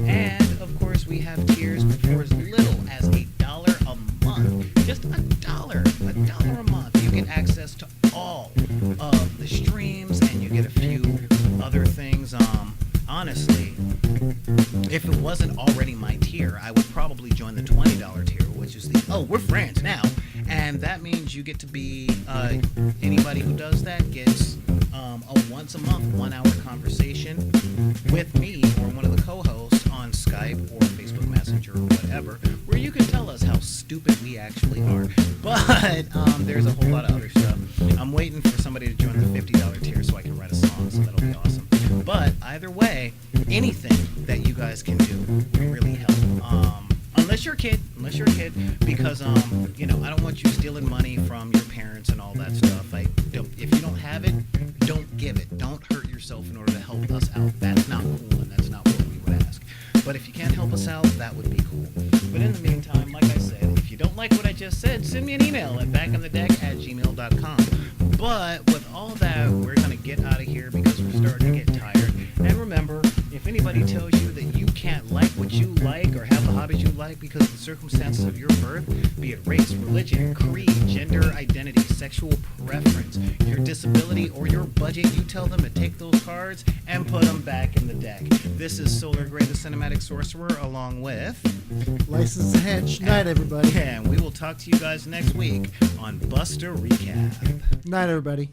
And of course, we have tiers for as little as $1 a month. Just $1 a month. You get access to all of the streams, and you get a few other things. Honestly, if it wasn't already my tier, I would probably join the $20 tier, which is we're friends now. And that means you get to be, anybody who does that gets a once a month, 1 hour conversation with me or one of the co-hosts on Skype or Facebook Messenger or whatever, where you can tell us how stupid we actually are. But there's a whole lot of other stuff. I'm waiting for somebody to join the $50 tier so I can write a song, so that'll be awesome. But either way, anything that you guys can do would really help. Unless you're a kid, because I don't want you stealing money from your parents and all that stuff. If you don't have it, don't give it. Don't hurt yourself in order to help us out. That's not cool, and that's not what we would ask. But if you can't help us out, that would be cool. But in the meantime, like I said, if you don't like what I just said, send me an email at backinthedeck@gmail.com. But with all that, we're going to get out of here because we're starting to get tired. And remember, if anybody tells you that you can't like what you like or have the hobbies you like because of the circumstances of your birth, be it race, religion, creed, gender identity, sexual preference, your disability, or your budget, you tell them to take those cards and put them back in the deck. This is Solar Gray, the Cinematic Sorcerer, along with License to Hedge. Night, everybody. And we will talk to you guys next week on Buster Recap. Night, everybody.